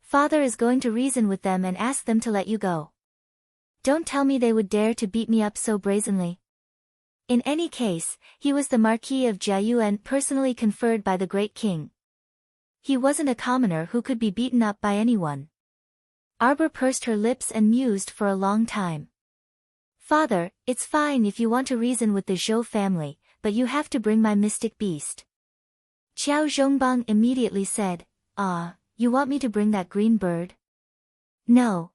Father is going to reason with them and ask them to let you go. Don't tell me they would dare to beat me up so brazenly." In any case, he was the Marquis of Jiayuan personally conferred by the Great King. He wasn't a commoner who could be beaten up by anyone. Arbor pursed her lips and mused for a long time. "Father, it's fine if you want to reason with the Zhou family, but you have to bring my mystic beast." Qiao Zhongbang immediately said, You want me to bring that green bird?" "No."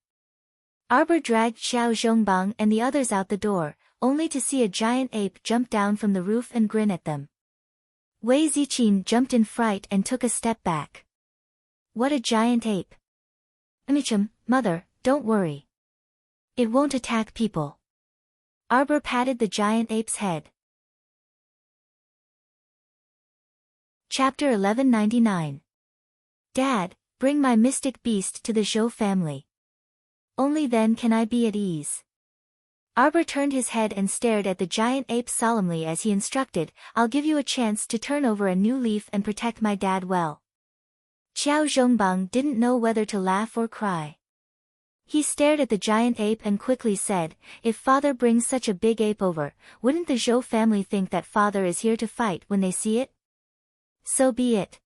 Arbor dragged Qiao Zhongbang and the others out the door, only to see a giant ape jump down from the roof and grin at them. Wei Ziqin jumped in fright and took a step back. "What a giant ape!" Mother, don't worry. It won't attack people." Arbor patted the giant ape's head. Chapter 1199. Dad, bring my mystic beast to the Zhou family. Only then can I be at ease. Arbor turned his head and stared at the giant ape solemnly as he instructed, "I'll give you a chance to turn over a new leaf and protect my dad well." Qiao Zhongbang didn't know whether to laugh or cry. He stared at the giant ape and quickly said, "If father brings such a big ape over, wouldn't the Zhou family think that father is here to fight when they see it?" "So be it."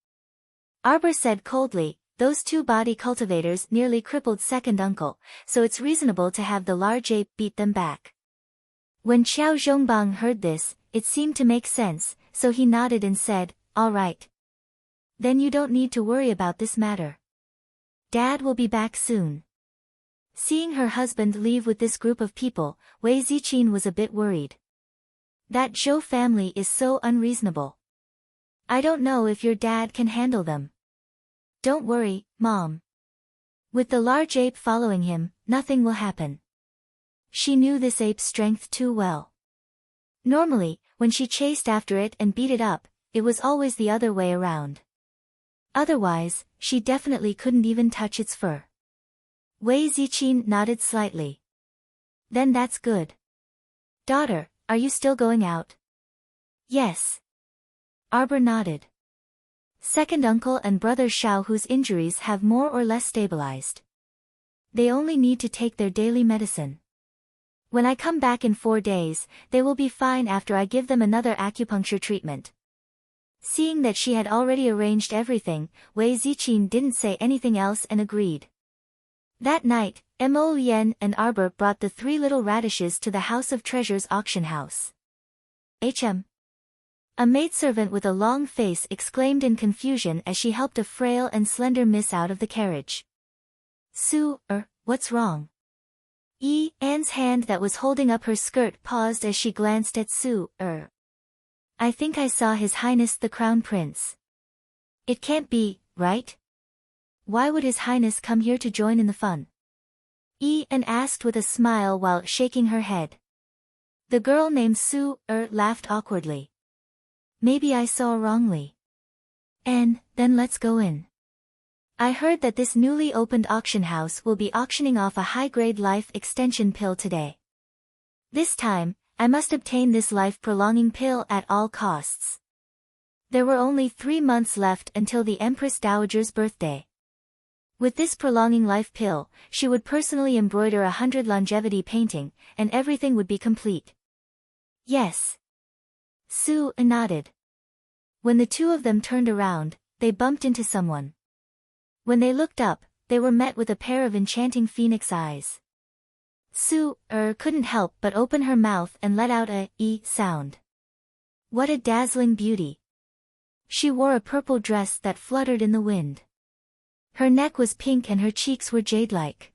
Arbor said coldly, "Those 2 body cultivators nearly crippled second uncle, so it's reasonable to have the large ape beat them back." When Qiao Zhongbang heard this, it seemed to make sense, so he nodded and said, "All right. Then you don't need to worry about this matter. Dad will be back soon." Seeing her husband leave with this group of people, Wei Ziqin was a bit worried. That Zhou family is so unreasonable. I don't know if your dad can handle them. "Don't worry, Mom. With the large ape following him, nothing will happen." She knew this ape's strength too well. Normally, when she chased after it and beat it up, it was always the other way around. Otherwise, she definitely couldn't even touch its fur. Wei Ziqin nodded slightly. "Then that's good. Daughter, are you still going out?" "Yes." Arbor nodded. Second uncle and brother Xiao whose injuries have more or less stabilized. They only need to take their daily medicine. When I come back in 4 days, they will be fine after I give them another acupuncture treatment. Seeing that she had already arranged everything, Wei Ziqin didn't say anything else and agreed. That night, Mo Lian and Arbor brought the 3 little radishes to the House of Treasures auction house. A maidservant with a long face exclaimed in confusion as she helped a frail and slender miss out of the carriage. What's wrong?" Anne's hand that was holding up her skirt paused as she glanced at "I think I saw His Highness the Crown Prince." "It can't be, right?" Why would His Highness come here to join in the fun? Anne asked with a smile while shaking her head. The girl named Sue laughed awkwardly. Maybe I saw wrongly. Anne, then let's go in. I heard that this newly opened auction house will be auctioning off a high-grade life extension pill today. This time, I must obtain this life-prolonging pill at all costs. There were only 3 months left until the Empress Dowager's birthday. With this prolonging life pill, she would personally embroider 100 longevity painting, and everything would be complete. Yes. Sue nodded. When the two of them turned around, they bumped into someone. When they looked up, they were met with a pair of enchanting phoenix eyes. Sue couldn't help but open her mouth and let out a sound. What a dazzling beauty. She wore a purple dress that fluttered in the wind. Her neck was pink and her cheeks were jade-like.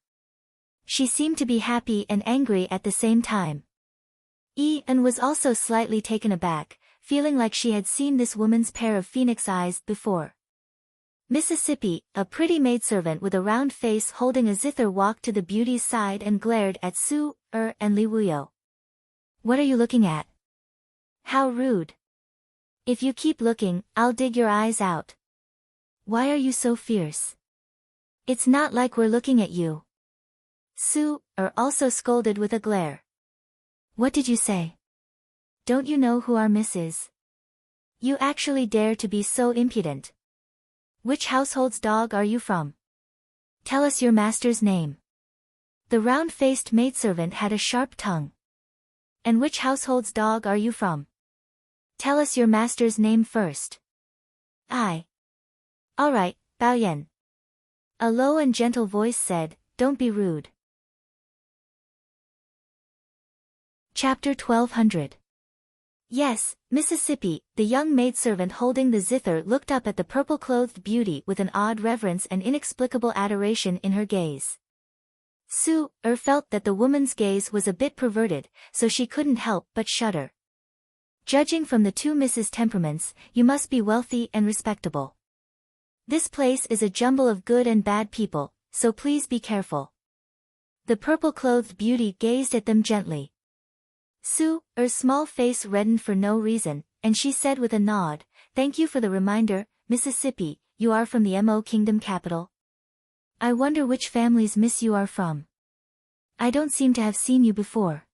She seemed to be happy and angry at the same time. Anne was also slightly taken aback, feeling like she had seen this woman's pair of phoenix eyes before. Mississippi, a pretty maidservant with a round face holding a zither, walked to the beauty's side and glared at Sue and Li Wuyo. What are you looking at? How rude. If you keep looking, I'll dig your eyes out. Why are you so fierce? It's not like we're looking at you. Sue also scolded with a glare. What did you say? Don't you know who our miss is? You actually dare to be so impudent. Which household's dog are you from? Tell us your master's name. The round-faced maidservant had a sharp tongue. And which household's dog are you from? Tell us your master's name first. All right, Bao Yan. A low and gentle voice said, don't be rude. Chapter 1200. Yes, Mississippi, the young maidservant holding the zither looked up at the purple-clothed beauty with an odd reverence and inexplicable adoration in her gaze. Sue felt that the woman's gaze was a bit perverted, so she couldn't help but shudder. Judging from the two misses' temperaments, you must be wealthy and respectable. This place is a jumble of good and bad people, so please be careful. The purple-clothed beauty gazed at them gently. Sue's small face reddened for no reason, and she said with a nod, thank you for the reminder, Mississippi, you are from the Mo Kingdom capital? I wonder which family's miss you are from. I don't seem to have seen you before.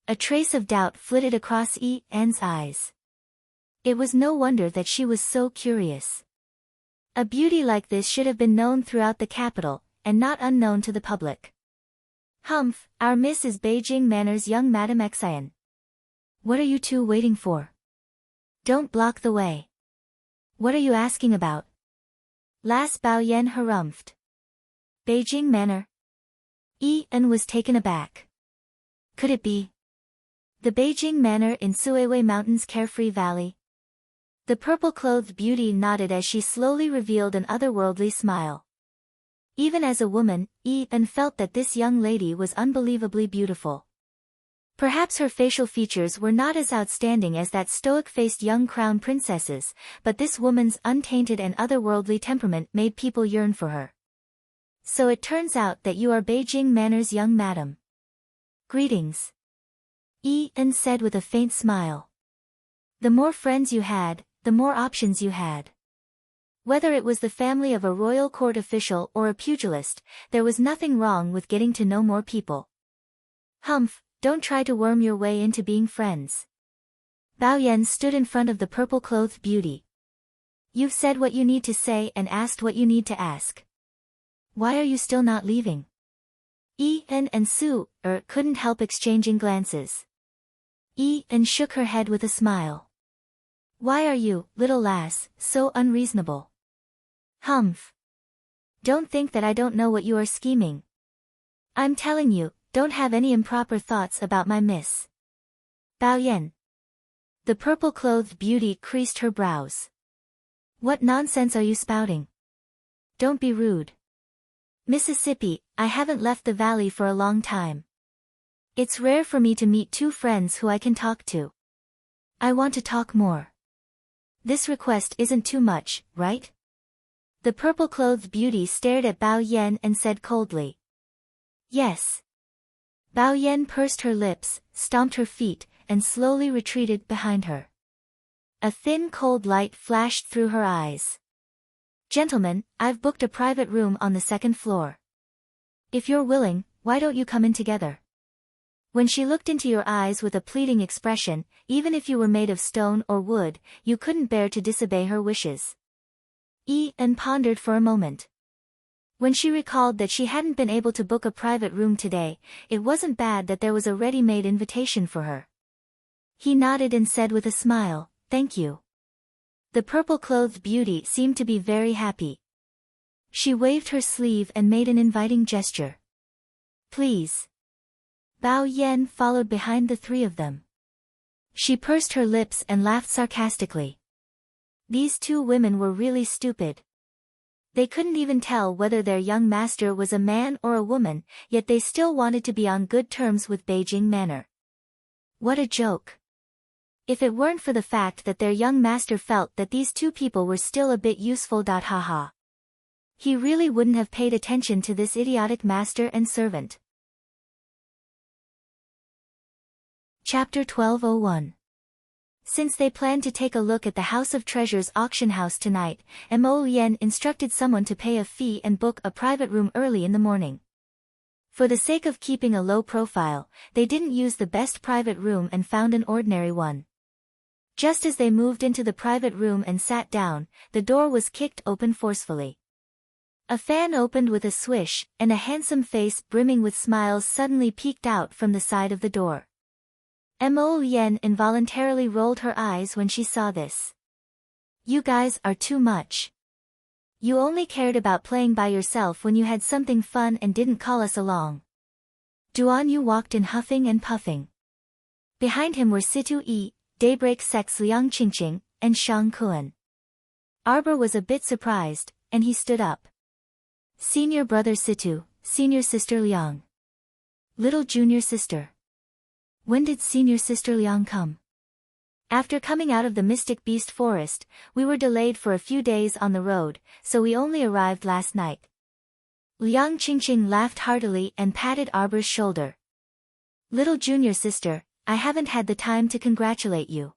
A trace of doubt flitted across Anne's eyes. It was no wonder that she was so curious. A beauty like this should have been known throughout the capital, and not unknown to the public. Humph, our miss is Beijing Manor's young Madame Xian. What are you two waiting for? Don't block the way. What are you asking about? Last Bao Yan harumphed. Beijing Manor? Anne was taken aback. Could it be the Beijing Manor in Suiwei Mountain's carefree valley? The purple-clothed beauty nodded as she slowly revealed an otherworldly smile. Even as a woman, Anne felt that this young lady was unbelievably beautiful. Perhaps her facial features were not as outstanding as that stoic-faced young crown princess's, but this woman's untainted and otherworldly temperament made people yearn for her. So it turns out that you are Beijing Manor's young madam. Greetings. Anne said with a faint smile. The more friends you had, the more options you had. Whether it was the family of a royal court official or a pugilist, there was nothing wrong with getting to know more people. Humph, don't try to worm your way into being friends. Bao Yan stood in front of the purple-clothed beauty. You've said what you need to say and asked what you need to ask. Why are you still not leaving? Anne and Sue couldn't help exchanging glances. Anne shook her head with a smile. Why are you, little lass, so unreasonable? Humph. Don't think that I don't know what you are scheming. I'm telling you, don't have any improper thoughts about my miss. Bao Yan. The purple-clothed beauty creased her brows. What nonsense are you spouting? Don't be rude. Mississippi, I haven't left the valley for a long time. It's rare for me to meet two friends who I can talk to. I want to talk more. This request isn't too much, right? The purple-clothed beauty stared at Bao Yan and said coldly. Yes. Bao Yan pursed her lips, stomped her feet, and slowly retreated behind her. A thin cold light flashed through her eyes. Gentlemen, I've booked a private room on the second floor. If you're willing, why don't you come in together? When she looked into your eyes with a pleading expression, even if you were made of stone or wood, you couldn't bear to disobey her wishes. And pondered for a moment. When she recalled that she hadn't been able to book a private room today, it wasn't bad that there was a ready-made invitation for her. He nodded and said with a smile, "Thank you." The purple-clothed beauty seemed to be very happy. She waved her sleeve and made an inviting gesture. "Please." Bao Yan followed behind the three of them. She pursed her lips and laughed sarcastically. These two women were really stupid. They couldn't even tell whether their young master was a man or a woman, yet they still wanted to be on good terms with Beijing Manor. What a joke. If it weren't for the fact that their young master felt that these two people were still a bit useful. Haha. He really wouldn't have paid attention to this idiotic master and servant. Chapter 1201. Since they planned to take a look at the House of Treasures auction house tonight, Mo Lien instructed someone to pay a fee and book a private room early in the morning. For the sake of keeping a low profile, they didn't use the best private room and found an ordinary one. Just as they moved into the private room and sat down, the door was kicked open forcefully. A fan opened with a swish, and a handsome face brimming with smiles suddenly peeked out from the side of the door. Mo Lien involuntarily rolled her eyes when she saw this. You guys are too much. You only cared about playing by yourself when you had something fun and didn't call us along. Duan Yu walked in huffing and puffing. Behind him were Situ Yi, Daybreak Sex Liang Qingqing, and Shang Kuan. Arbor was a bit surprised, and he stood up. Senior brother Situ, senior sister Liang. Little junior sister. When did senior sister Liang come? After coming out of the Mystic Beast Forest, we were delayed for a few days on the road, so we only arrived last night. Liang Qingqing laughed heartily and patted Arbor's shoulder. Little junior sister, I haven't had the time to congratulate you.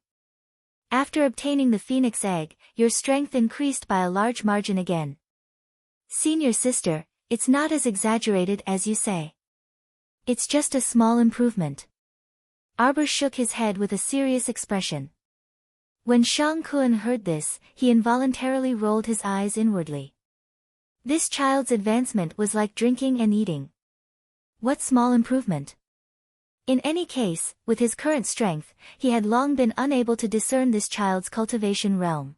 After obtaining the phoenix egg, your strength increased by a large margin again. Senior sister, it's not as exaggerated as you say. It's just a small improvement. Arbor shook his head with a serious expression. When Shang Kuan heard this, he involuntarily rolled his eyes inwardly. This child's advancement was like drinking and eating. What small improvement? In any case, with his current strength, he had long been unable to discern this child's cultivation realm.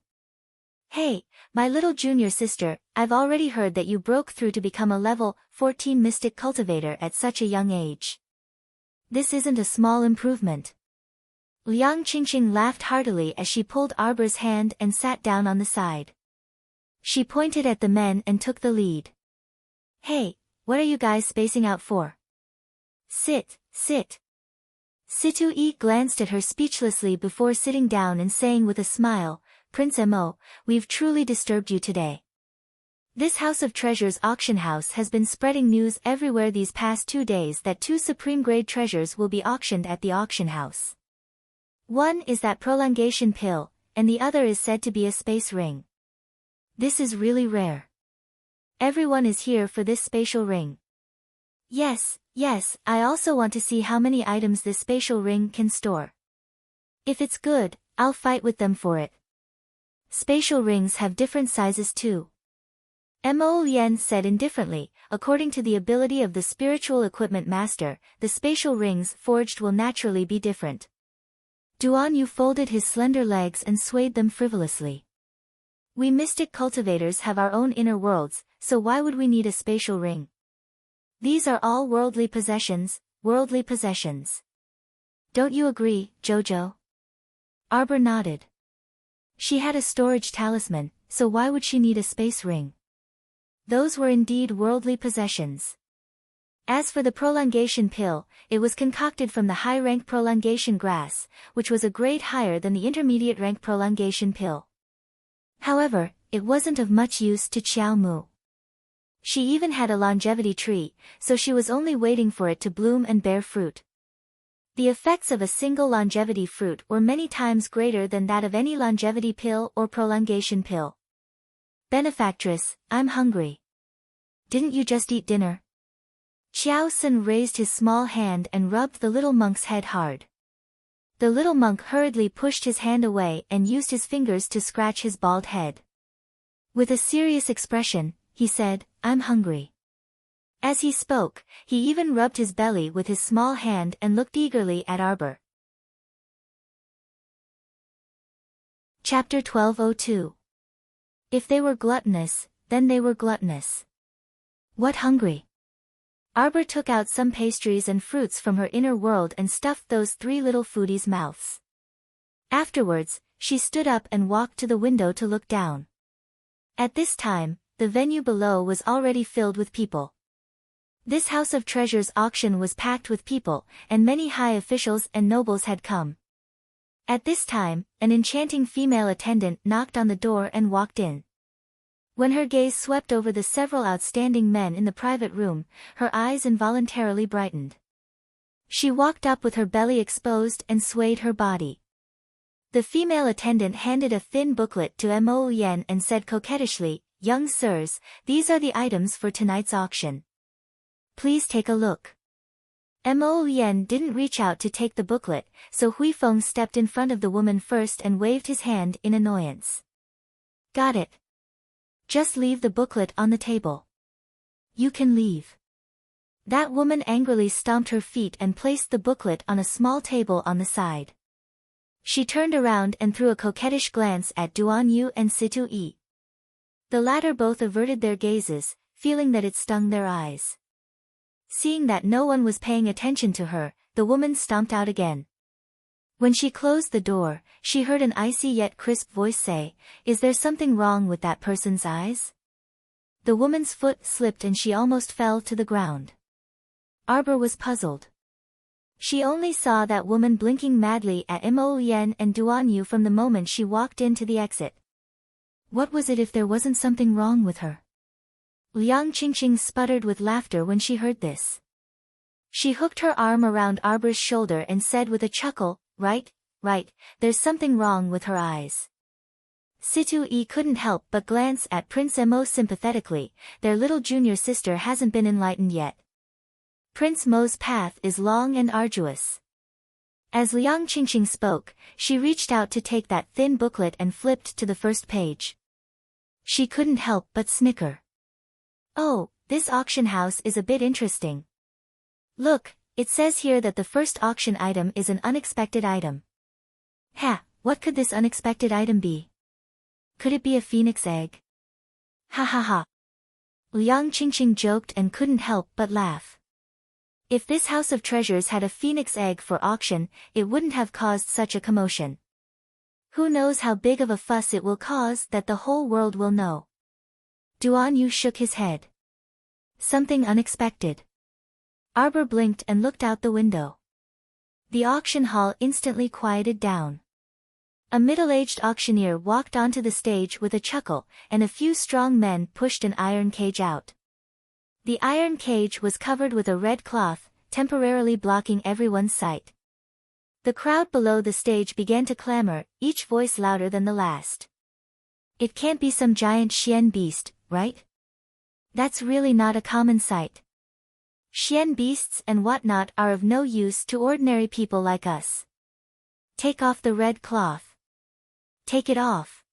Hey, my little junior sister, I've already heard that you broke through to become a level 14 mystic cultivator at such a young age. This isn't a small improvement. Liang Qingqing laughed heartily as she pulled Arbor's hand and sat down on the side. She pointed at the men and took the lead. Hey, what are you guys spacing out for? Sit. Situ Yi glanced at her speechlessly before sitting down and saying with a smile, Prince Mo, we've truly disturbed you today. This House of Treasures auction house has been spreading news everywhere these past 2 days that 2 supreme-grade treasures will be auctioned at the auction house. One is that prolongation pill, and the other is said to be a space ring. This is really rare. Everyone is here for this spatial ring. Yes, I also want to see how many items this spatial ring can store. If it's good, I'll fight with them for it. Spatial rings have different sizes too. Mo Lien said indifferently, according to the ability of the spiritual equipment master, the spatial rings forged will naturally be different. Duan Yu folded his slender legs and swayed them frivolously. We mystic cultivators have our own inner worlds, so why would we need a spatial ring? These are all worldly possessions. Don't you agree, Jojo? Arbor nodded. She had a storage talisman, so why would she need a space ring? Those were indeed worldly possessions. As for the prolongation pill, it was concocted from the high-rank prolongation grass, which was a grade higher than the intermediate-rank prolongation pill. However, it wasn't of much use to Qiao Mu. She even had a longevity tree, so she was only waiting for it to bloom and bear fruit. The effects of a single longevity fruit were many times greater than that of any longevity pill or prolongation pill. Benefactress, I'm hungry. Didn't you just eat dinner? Qiao Sun raised his small hand and rubbed the little monk's head hard. The little monk hurriedly pushed his hand away and used his fingers to scratch his bald head. With a serious expression, he said, I'm hungry. As he spoke, he even rubbed his belly with his small hand and looked eagerly at Arbor. Chapter 1202. If they were gluttonous, then they were gluttonous. What hungry? Arbor took out some pastries and fruits from her inner world and stuffed those three little foodies' mouths. Afterwards, she stood up and walked to the window to look down. At this time, the venue below was already filled with people. This House of Treasures auction was packed with people, and many high officials and nobles had come. At this time, an enchanting female attendant knocked on the door and walked in. When her gaze swept over the several outstanding men in the private room, her eyes involuntarily brightened. She walked up with her belly exposed and swayed her body. The female attendant handed a thin booklet to Mo Yen and said coquettishly, Young sirs, these are the items for tonight's auction. Please take a look. Mo Yen didn't reach out to take the booklet, so Hui Feng stepped in front of the woman first and waved his hand in annoyance. Got it. Just leave the booklet on the table. You can leave. That woman angrily stomped her feet and placed the booklet on a small table on the side. She turned around and threw a coquettish glance at Duan Yu and Situ Yi. The latter both averted their gazes, feeling that it stung their eyes. Seeing that no one was paying attention to her, the woman stomped out again. When she closed the door, she heard an icy yet crisp voice say, Is there something wrong with that person's eyes? The woman's foot slipped and she almost fell to the ground. Arbor was puzzled. She only saw that woman blinking madly at Mo Yen and Duan Yu from the moment she walked into the exit. What was it if there wasn't something wrong with her? Liang Qingqing sputtered with laughter when she heard this. She hooked her arm around Arbor's shoulder and said with a chuckle, Right, there's something wrong with her eyes. Situ Yi couldn't help but glance at Prince Mo sympathetically, their little junior sister hasn't been enlightened yet. Prince Mo's path is long and arduous. As Liang Qingqing spoke, she reached out to take that thin booklet and flipped to the first page. She couldn't help but snicker. Oh, this auction house is a bit interesting. Look, it says here that the first auction item is an unexpected item. What could this unexpected item be? Could it be a phoenix egg? Ha ha ha. Liang Qingqing joked and couldn't help but laugh. If this House of Treasures had a phoenix egg for auction, it wouldn't have caused such a commotion. Who knows how big of a fuss it will cause that the whole world will know. Duan Yu shook his head. Something unexpected. Arbor blinked and looked out the window. The auction hall instantly quieted down. A middle-aged auctioneer walked onto the stage with a chuckle, and a few strong men pushed an iron cage out. The iron cage was covered with a red cloth, temporarily blocking everyone's sight. The crowd below the stage began to clamor, each voice louder than the last. It can't be some giant Xian beast, right? That's really not a common sight. Xian beasts and whatnot are of no use to ordinary people like us. Take off the red cloth. Take it off.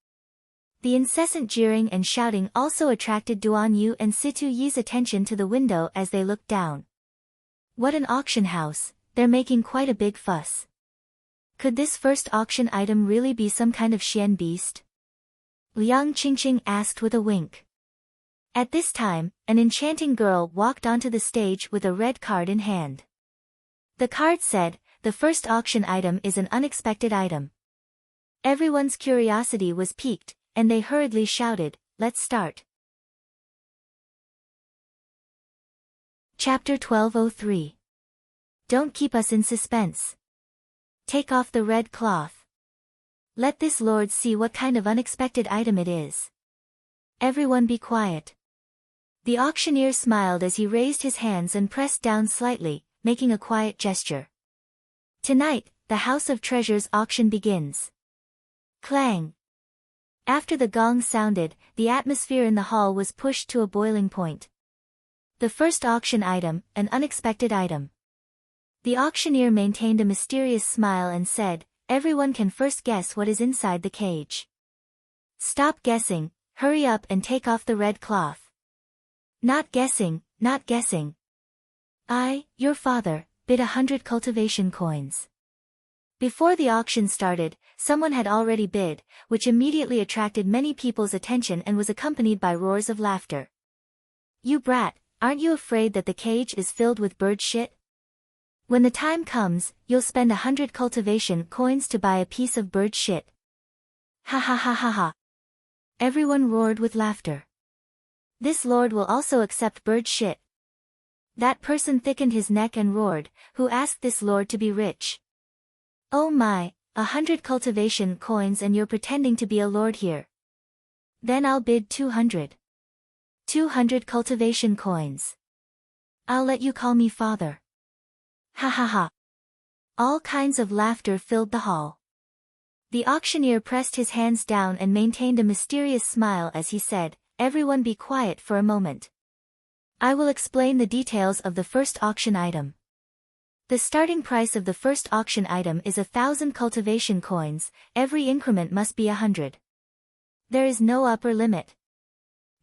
The incessant jeering and shouting also attracted Duan Yu and Situ Yi's attention to the window as they looked down. What an auction house, they're making quite a big fuss. Could this first auction item really be some kind of Xian beast? Liang Qingqing asked with a wink. At this time, an enchanting girl walked onto the stage with a red card in hand. The card said, the first auction item is an unexpected item. Everyone's curiosity was piqued, and they hurriedly shouted, Let's start. Chapter 1203. Don't keep us in suspense. Take off the red cloth. Let this lord see what kind of unexpected item it is. Everyone be quiet. The auctioneer smiled as he raised his hands and pressed down slightly, making a quiet gesture. Tonight, the House of Treasures auction begins. Clang. After the gong sounded, the atmosphere in the hall was pushed to a boiling point. The first auction item, an unexpected item. The auctioneer maintained a mysterious smile and said, "Everyone can first guess what is inside the cage." "Stop guessing, hurry up and take off the red cloth." "Not guessing, not guessing. I, your father, bid 100 cultivation coins." Before the auction started, someone had already bid, which immediately attracted many people's attention and was accompanied by roars of laughter. "You brat, aren't you afraid that the cage is filled with bird shit? When the time comes, you'll spend 100 cultivation coins to buy a piece of bird shit." Ha ha ha ha ha. Everyone roared with laughter. "This lord will also accept bird shit." That person thickened his neck and roared, "Who asked this lord to be rich? Oh my, 100 cultivation coins and you're pretending to be a lord here. Then I'll bid 200. 200 cultivation coins. I'll let you call me father." Ha ha ha. All kinds of laughter filled the hall. The auctioneer pressed his hands down and maintained a mysterious smile as he said, "Everyone be quiet for a moment. I will explain the details of the first auction item. The starting price of the first auction item is 1,000 cultivation coins, every increment must be 100. There is no upper limit.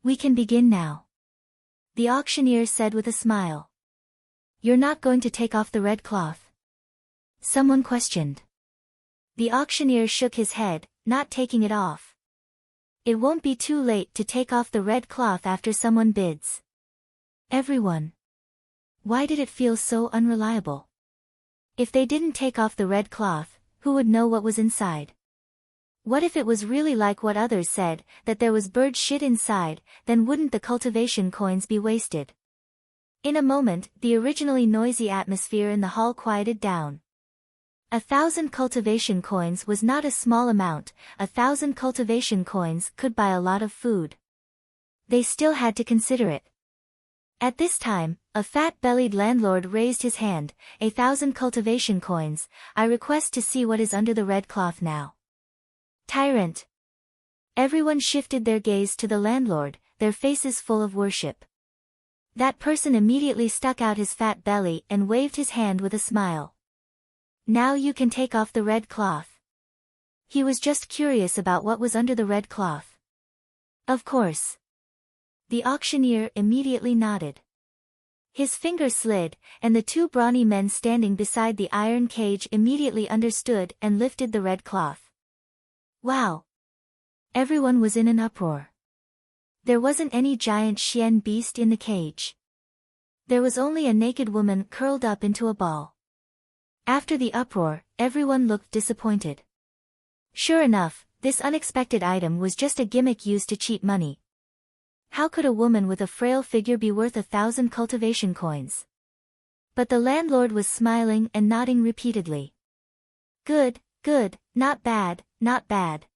We can begin now," the auctioneer said with a smile. "You're not going to take off the red cloth?" someone questioned. The auctioneer shook his head, not taking it off. "It won't be too late to take off the red cloth after someone bids." Everyone. Why did it feel so unreliable? If they didn't take off the red cloth, who would know what was inside? What if it was really like what others said, that there was bird shit inside, then wouldn't the cultivation coins be wasted? In a moment, the originally noisy atmosphere in the hall quieted down. 1,000 cultivation coins was not a small amount, 1,000 cultivation coins could buy a lot of food. They still had to consider it. At this time, a fat-bellied landlord raised his hand, 1,000 cultivation coins, I request to see what is under the red cloth now. Tyrant. Everyone shifted their gaze to the landlord, their faces full of worship. That person immediately stuck out his fat belly and waved his hand with a smile. Now you can take off the red cloth. He was just curious about what was under the red cloth. Of course. The auctioneer immediately nodded. His finger slid, and the two brawny men standing beside the iron cage immediately understood and lifted the red cloth. Wow! Everyone was in an uproar. There wasn't any giant Xian beast in the cage. There was only a naked woman curled up into a ball. After the uproar, everyone looked disappointed. Sure enough, this unexpected item was just a gimmick used to cheat money. How could a woman with a frail figure be worth 1,000 cultivation coins? But the landlord was smiling and nodding repeatedly. Good, good, not bad, not bad.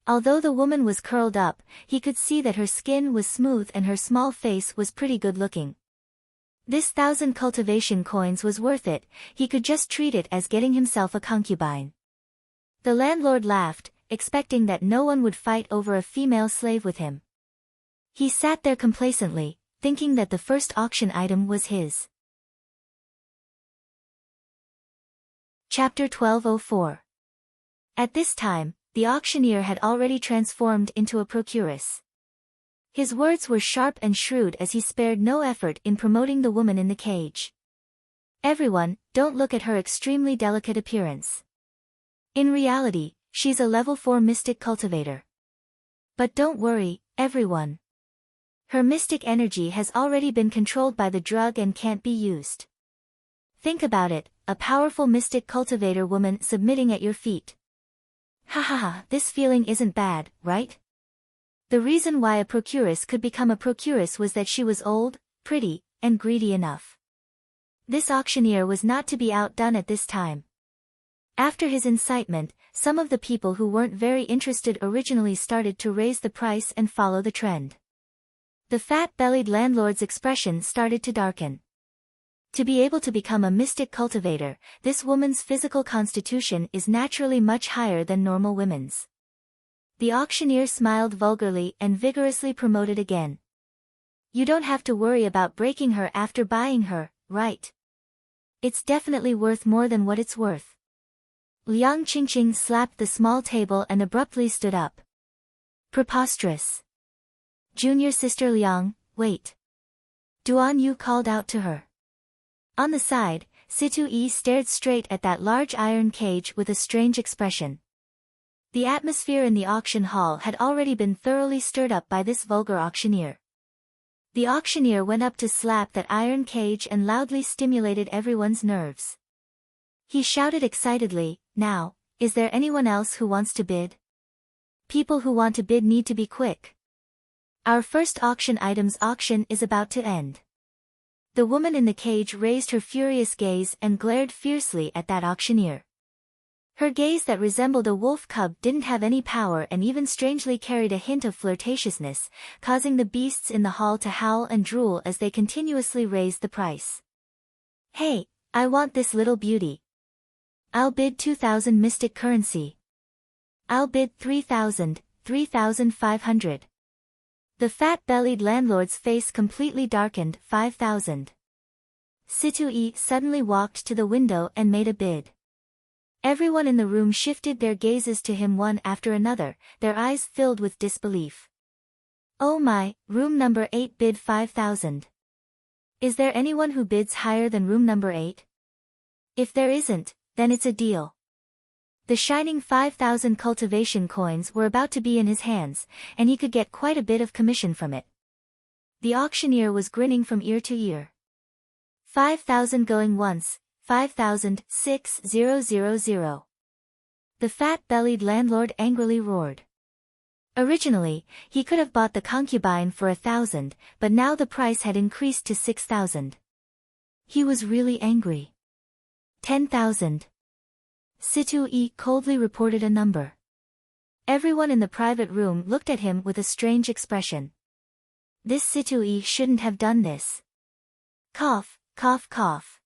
Although the woman was curled up, he could see that her skin was smooth and her small face was pretty good looking. This 1,000 cultivation coins was worth it, he could just treat it as getting himself a concubine. The landlord laughed, expecting that no one would fight over a female slave with him. He sat there complacently, thinking that the first auction item was his. Chapter 1204. At this time, the auctioneer had already transformed into a procuress. His words were sharp and shrewd as he spared no effort in promoting the woman in the cage. Everyone, don't look at her extremely delicate appearance. In reality, she's a level 4 mystic cultivator. But don't worry, everyone. Her mystic energy has already been controlled by the drug and can't be used. Think about it, a powerful mystic cultivator woman submitting at your feet. Ha ha ha, this feeling isn't bad, right? The reason why a procuress could become a procuress was that she was old, pretty, and greedy enough. This auctioneer was not to be outdone at this time. After his incitement, some of the people who weren't very interested originally started to raise the price and follow the trend. The fat-bellied landlord's expression started to darken. To be able to become a mystic cultivator, this woman's physical constitution is naturally much higher than normal women's. The auctioneer smiled vulgarly and vigorously promoted again. You don't have to worry about breaking her after buying her, right? It's definitely worth more than what it's worth. Liang Qingqing slapped the small table and abruptly stood up. Preposterous. Junior sister Liang, wait. Duan Yu called out to her. On the side, Situ Yi stared straight at that large iron cage with a strange expression. The atmosphere in the auction hall had already been thoroughly stirred up by this vulgar auctioneer. The auctioneer went up to slap that iron cage and loudly stimulated everyone's nerves. He shouted excitedly, "Now, is there anyone else who wants to bid? People who want to bid need to be quick. Our first auction item's auction is about to end." The woman in the cage raised her furious gaze and glared fiercely at that auctioneer. Her gaze that resembled a wolf cub didn't have any power and even strangely carried a hint of flirtatiousness, causing the beasts in the hall to howl and drool as they continuously raised the price. "Hey, I want this little beauty. I'll bid 2,000 mystic currency. I'll bid 3,000, 3,500. The fat-bellied landlord's face completely darkened. 5,000. Situ Yi suddenly walked to the window and made a bid. Everyone in the room shifted their gazes to him one after another, their eyes filled with disbelief. "Oh my, room number 8 bid 5,000. Is there anyone who bids higher than room number 8? If there isn't, then it's a deal." The shining 5,000 cultivation coins were about to be in his hands, and he could get quite a bit of commission from it. The auctioneer was grinning from ear to ear. 5,000 going once, 5,000, 6,000. The fat-bellied landlord angrily roared. Originally, he could have bought the concubine for 1,000, but now the price had increased to 6,000. He was really angry. 10,000. Situ Yi coldly reported a number. Everyone in the private room looked at him with a strange expression. This Situ Yi shouldn't have done this. Cough, cough, cough.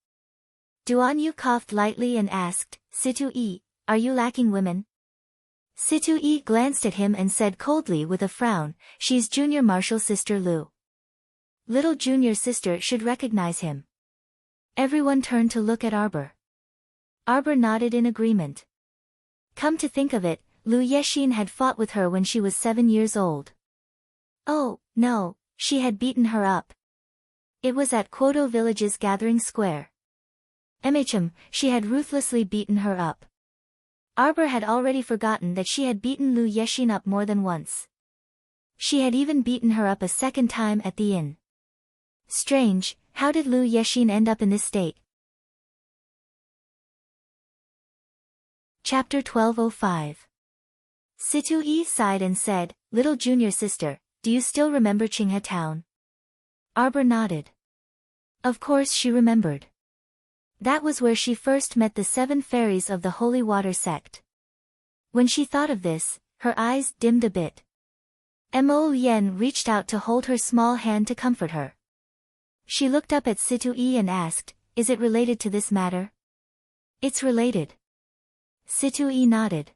Duan Yu coughed lightly and asked, "Situ Yi, are you lacking women?" Situ Yi glanced at him and said coldly with a frown, "She's junior marshal sister Lu. Little junior sister should recognize him." Everyone turned to look at Arbor. Arbor nodded in agreement. Come to think of it, Lu Yexin had fought with her when she was 7 years old. Oh, no, she had beaten her up. It was at Quoto Village's gathering square. She had ruthlessly beaten her up. Arbor had already forgotten that she had beaten Lu Yexin up more than once. She had even beaten her up a second time at the inn. Strange, how did Lu Yexin end up in this state? Chapter 1205. Situ Yi sighed and said, "Little junior sister, do you still remember Qinghe town?" Arbor nodded. Of course she remembered. That was where she first met the 7 fairies of the Holy Water sect. When she thought of this, her eyes dimmed a bit. Mo Lien reached out to hold her small hand to comfort her. She looked up at Situ Yi and asked, "Is it related to this matter?" "It's related." Situ Yi nodded.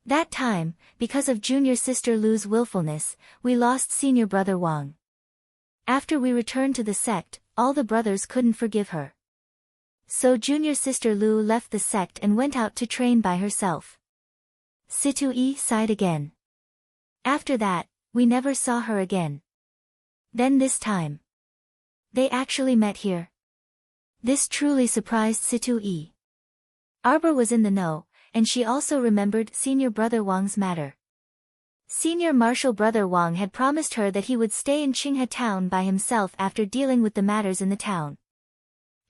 That time, because of junior sister Lu's willfulness, we lost senior brother Wang. After we returned to the sect, all the brothers couldn't forgive her. So junior sister Lu left the sect and went out to train by herself. Situ Yi sighed again. After that, we never saw her again. Then this time. They actually met here. This truly surprised Situ Yi. Arbor was in the know, and she also remembered senior brother Wang's matter. Senior marshal brother Wang had promised her that he would stay in Qinghe town by himself after dealing with the matters in the town.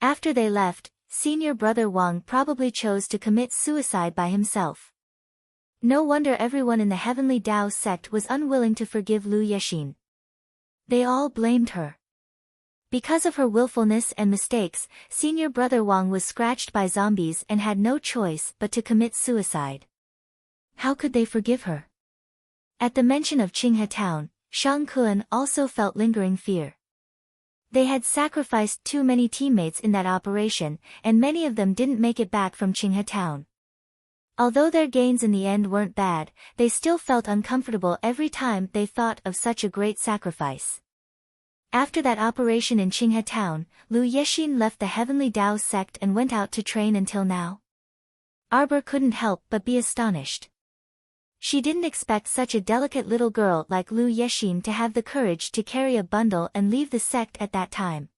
After they left, senior brother Wang probably chose to commit suicide by himself. No wonder everyone in the Heavenly Dao sect was unwilling to forgive Lu Yexin. They all blamed her. Because of her willfulness and mistakes, senior brother Wang was scratched by zombies and had no choice but to commit suicide. How could they forgive her? At the mention of Qinghe town, Shang Kun also felt lingering fear. They had sacrificed too many teammates in that operation, and many of them didn't make it back from Qinghe town. Although their gains in the end weren't bad, they still felt uncomfortable every time they thought of such a great sacrifice. After that operation in Qinghe town, Lu Yexin left the Heavenly Dao sect and went out to train until now. Arbor couldn't help but be astonished. She didn't expect such a delicate little girl like Lu Yexin to have the courage to carry a bundle and leave the sect at that time.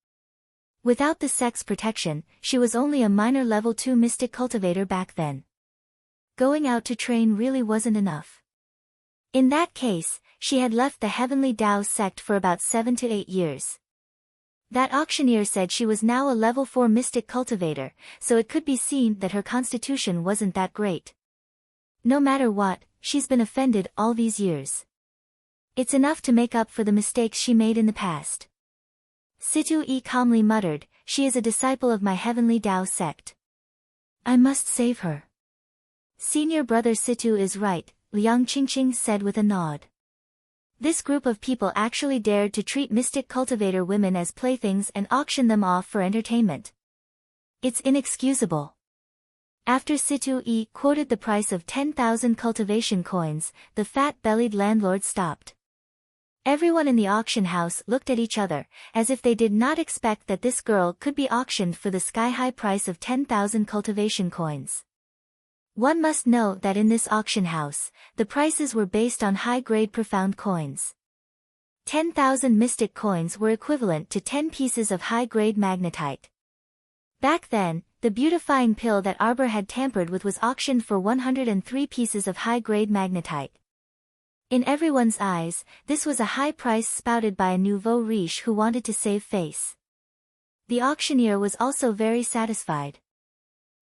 Without the sect's protection, she was only a minor level 2 mystic cultivator back then. Going out to train really wasn't enough. In that case, she had left the Heavenly Dao sect for about 7 to 8 years. That auctioneer said she was now a level 4 mystic cultivator, so it could be seen that her constitution wasn't that great. No matter what, she's been offended all these years. It's enough to make up for the mistakes she made in the past. Situ Yi calmly muttered, she is a disciple of my Heavenly Dao sect. I must save her. Senior brother Situ is right, Liang Qingqing said with a nod. This group of people actually dared to treat mystic cultivator women as playthings and auction them off for entertainment. It's inexcusable. After Situ Yi quoted the price of 10,000 cultivation coins, the fat-bellied landlord stopped. Everyone in the auction house looked at each other, as if they did not expect that this girl could be auctioned for the sky-high price of 10,000 cultivation coins. One must know that in this auction house, the prices were based on high-grade profound coins. 10,000 mystic coins were equivalent to 10 pieces of high-grade magnetite. Back then, the beautifying pill that Arbor had tampered with was auctioned for 103 pieces of high-grade magnetite. In everyone's eyes, this was a high price spouted by a nouveau riche who wanted to save face. The auctioneer was also very satisfied.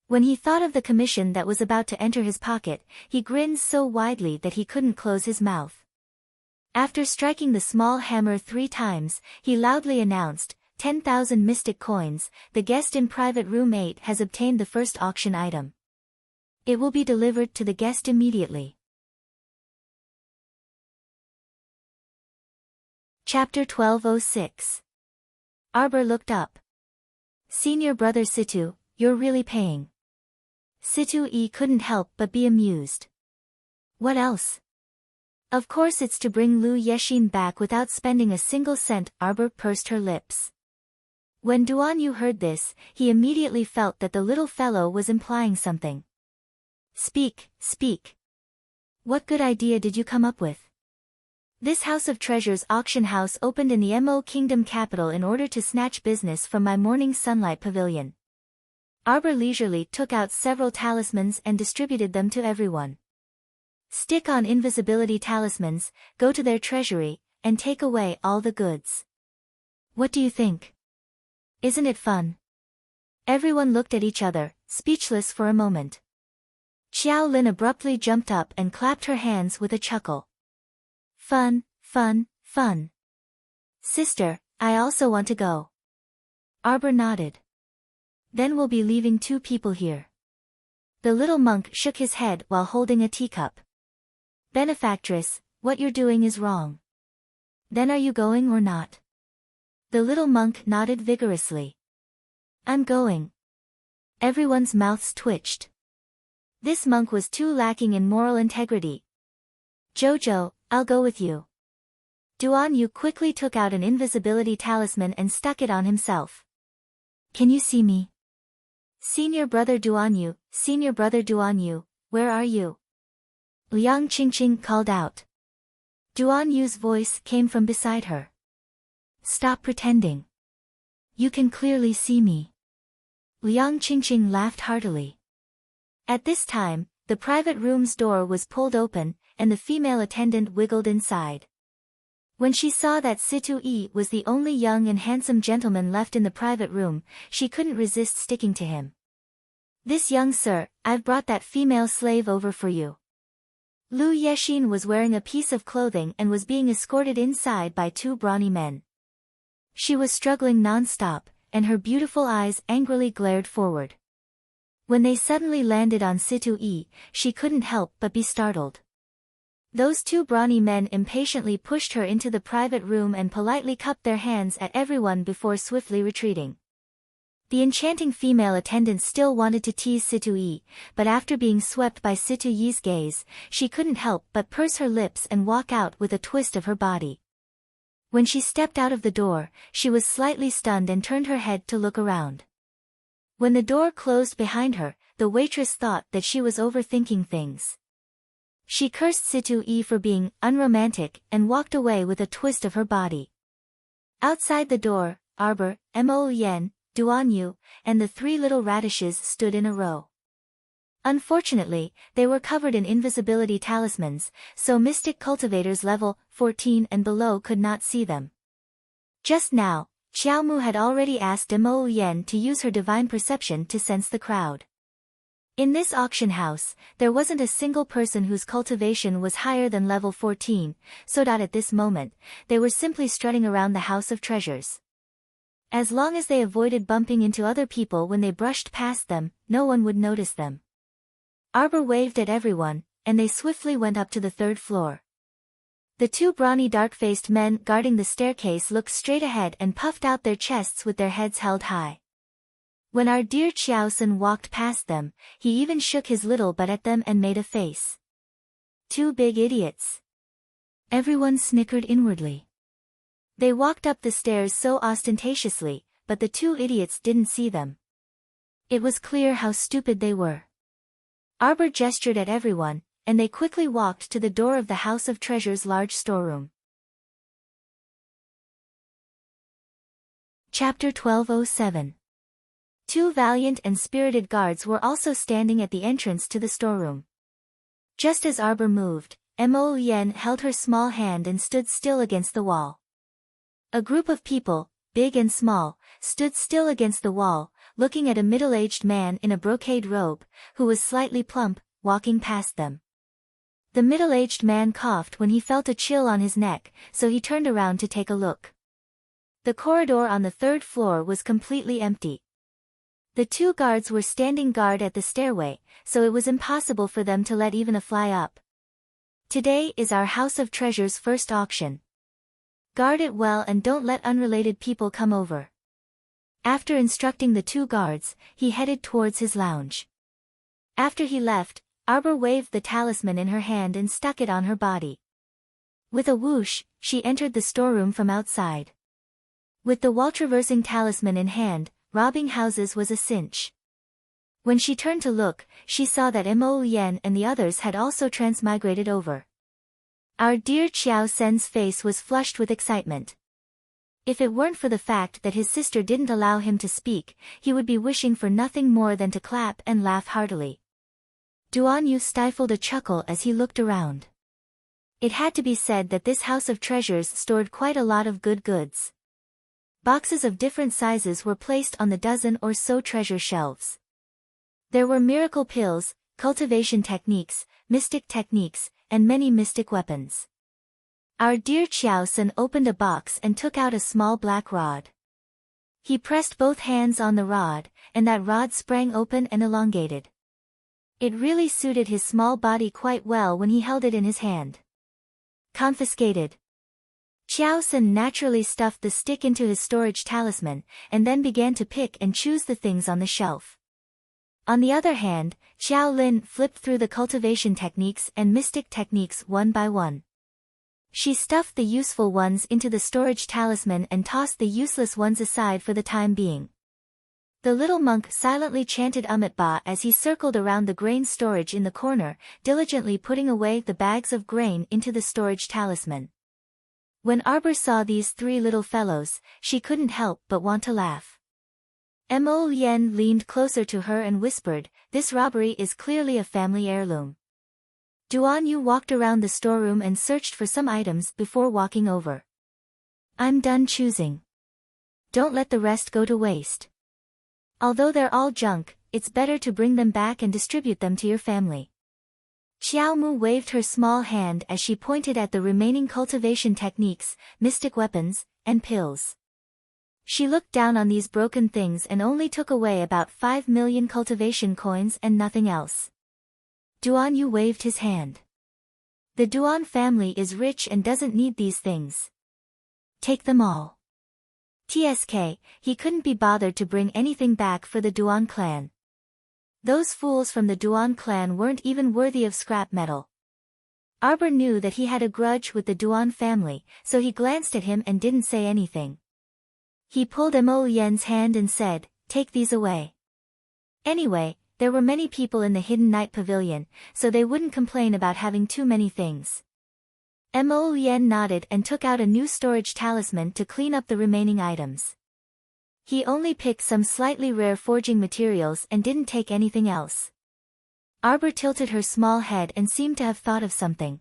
When he thought of the commission that was about to enter his pocket, he grinned so widely that he couldn't close his mouth. After striking the small hammer 3 times, he loudly announced, 10,000 mystic coins, the guest in private room 8 has obtained the first auction item. It will be delivered to the guest immediately. Chapter 1206. Arbor looked up. Senior brother Situ, you're really paying. Situ Yi couldn't help but be amused. What else? Of course it's to bring Lu Yexin back without spending a single cent. Arbor pursed her lips. When Duan Yu heard this, he immediately felt that the little fellow was implying something. Speak, speak. What good idea did you come up with? This House of Treasures auction house opened in the Mo Kingdom capital in order to snatch business from my morning sunlight pavilion. Arbor leisurely took out several talismans and distributed them to everyone. Stick on invisibility talismans, go to their treasury, and take away all the goods. What do you think? Isn't it fun? Everyone looked at each other, speechless for a moment. Xiao Lin abruptly jumped up and clapped her hands with a chuckle. Fun, fun, fun. Sister, I also want to go. Arbor nodded. Then we'll be leaving 2 people here. The little monk shook his head while holding a teacup. Benefactress, what you're doing is wrong. Then are you going or not? The little monk nodded vigorously. I'm going. Everyone's mouths twitched. This monk was too lacking in moral integrity. Jojo, I'll go with you. Duan Yu quickly took out an invisibility talisman and stuck it on himself. Can you see me? Senior brother Duan Yu, where are you? Liang Qingqing called out. Duan Yu's voice came from beside her. Stop pretending. You can clearly see me. Liang Qingqing laughed heartily. At this time, the private room's door was pulled open, and the female attendant wiggled inside. When she saw that Situ Yi was the only young and handsome gentleman left in the private room, she couldn't resist sticking to him. This young sir, I've brought that female slave over for you. Lu Yexin was wearing a piece of clothing and was being escorted inside by 2 brawny men. She was struggling non-stop, and her beautiful eyes angrily glared forward. When they suddenly landed on Situ-e, she couldn't help but be startled. Those two brawny men impatiently pushed her into the private room and politely cupped their hands at everyone before swiftly retreating. The enchanting female attendant still wanted to tease Situ-e, but after being swept by Situ-ye's gaze, she couldn't help but purse her lips and walk out with a twist of her body. When she stepped out of the door, she was slightly stunned and turned her head to look around. When the door closed behind her, the waitress thought that she was overthinking things. She cursed Situ-e for being unromantic and walked away with a twist of her body. Outside the door, Arbor, Mo-yen, Duan-yu, and the three little radishes stood in a row. Unfortunately, they were covered in invisibility talismans, so mystic cultivators level 14 and below could not see them. Just now, Xiaomu had already asked Mo-yen to use her divine perception to sense the crowd. In this auction house, there wasn't a single person whose cultivation was higher than level 14, so at this moment, they were simply strutting around the House of Treasures. As long as they avoided bumping into other people when they brushed past them, no one would notice them. Arbor waved at everyone, and they swiftly went up to the third floor. The two brawny dark-faced men guarding the staircase looked straight ahead and puffed out their chests with their heads held high. When our dear Qiaosun walked past them, he even shook his little butt at them and made a face. Two big idiots. Everyone snickered inwardly. They walked up the stairs so ostentatiously, but the two idiots didn't see them. It was clear how stupid they were. Arbor gestured at everyone, and they quickly walked to the door of the House of Treasure's large storeroom. Chapter 1207. Two valiant and spirited guards were also standing at the entrance to the storeroom. Just as Arbor moved, Mo-yen held her small hand and stood still against the wall. A group of people, big and small, stood still against the wall, looking at a middle-aged man in a brocade robe, who was slightly plump, walking past them. The middle-aged man coughed when he felt a chill on his neck, so he turned around to take a look. The corridor on the third floor was completely empty. The two guards were standing guard at the stairway, so it was impossible for them to let even a fly up. Today is our House of Treasure's first auction. Guard it well and don't let unrelated people come over. After instructing the two guards, he headed towards his lounge. After he left, Arbor waved the talisman in her hand and stuck it on her body. With a whoosh, she entered the storeroom from outside. With the wall-traversing talisman in hand, robbing houses was a cinch. When she turned to look, she saw that Mo-yen and the others had also transmigrated over. Our dear Qiaosun's face was flushed with excitement. If it weren't for the fact that his sister didn't allow him to speak, he would be wishing for nothing more than to clap and laugh heartily. Duan-yu stifled a chuckle as he looked around. It had to be said that this House of Treasures stored quite a lot of good goods. Boxes of different sizes were placed on the dozen or so treasure shelves. There were miracle pills, cultivation techniques, mystic techniques, and many mystic weapons. Our dear Qiaosun opened a box and took out a small black rod. He pressed both hands on the rod, and that rod sprang open and elongated. It really suited his small body quite well when he held it in his hand. Confiscated. Qiaosun naturally stuffed the stick into his storage talisman, and then began to pick and choose the things on the shelf. On the other hand, Xiao Lin flipped through the cultivation techniques and mystic techniques one by one. She stuffed the useful ones into the storage talisman and tossed the useless ones aside for the time being. The little monk silently chanted Ba as he circled around the grain storage in the corner, diligently putting away the bags of grain into the storage talisman. When Arbor saw these three little fellows, she couldn't help but want to laugh. Mo-yen leaned closer to her and whispered, "This robbery is clearly a family heirloom." Duan-yu walked around the storeroom and searched for some items before walking over. "I'm done choosing. Don't let the rest go to waste. Although they're all junk, it's better to bring them back and distribute them to your family." Xiaomu waved her small hand as she pointed at the remaining cultivation techniques, mystic weapons, and pills. She looked down on these broken things and only took away about 5 million cultivation coins and nothing else. Duan Yu waved his hand. The Duan family is rich and doesn't need these things. Take them all. TSK, he couldn't be bothered to bring anything back for the Duan clan. Those fools from the Duan clan weren't even worthy of scrap metal. Arbor knew that he had a grudge with the Duan family, so he glanced at him and didn't say anything. He pulled Mo Yen's hand and said, "Take these away." Anyway, there were many people in the Hidden Night Pavilion, so they wouldn't complain about having too many things. Mo Yen nodded and took out a new storage talisman to clean up the remaining items. He only picked some slightly rare forging materials and didn't take anything else. Arbor tilted her small head and seemed to have thought of something.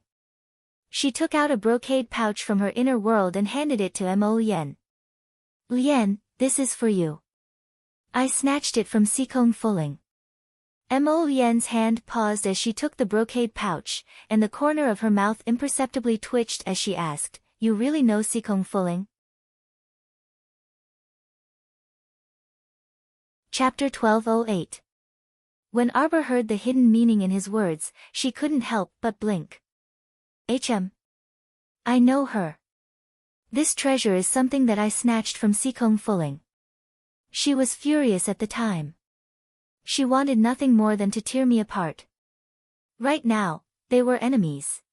She took out a brocade pouch from her inner world and handed it to Mo Yen. "Lien, this is for you." I snatched it from Sikong Fuling. Mo Yen's hand paused as she took the brocade pouch, and the corner of her mouth imperceptibly twitched as she asked, "You really know Sikong Fuling?" Chapter 1208. When Arbor heard the hidden meaning in his words, she couldn't help but blink. I know her. This treasure is something that I snatched from Sikong Fuling. She was furious at the time. She wanted nothing more than to tear me apart. Right now, they were enemies.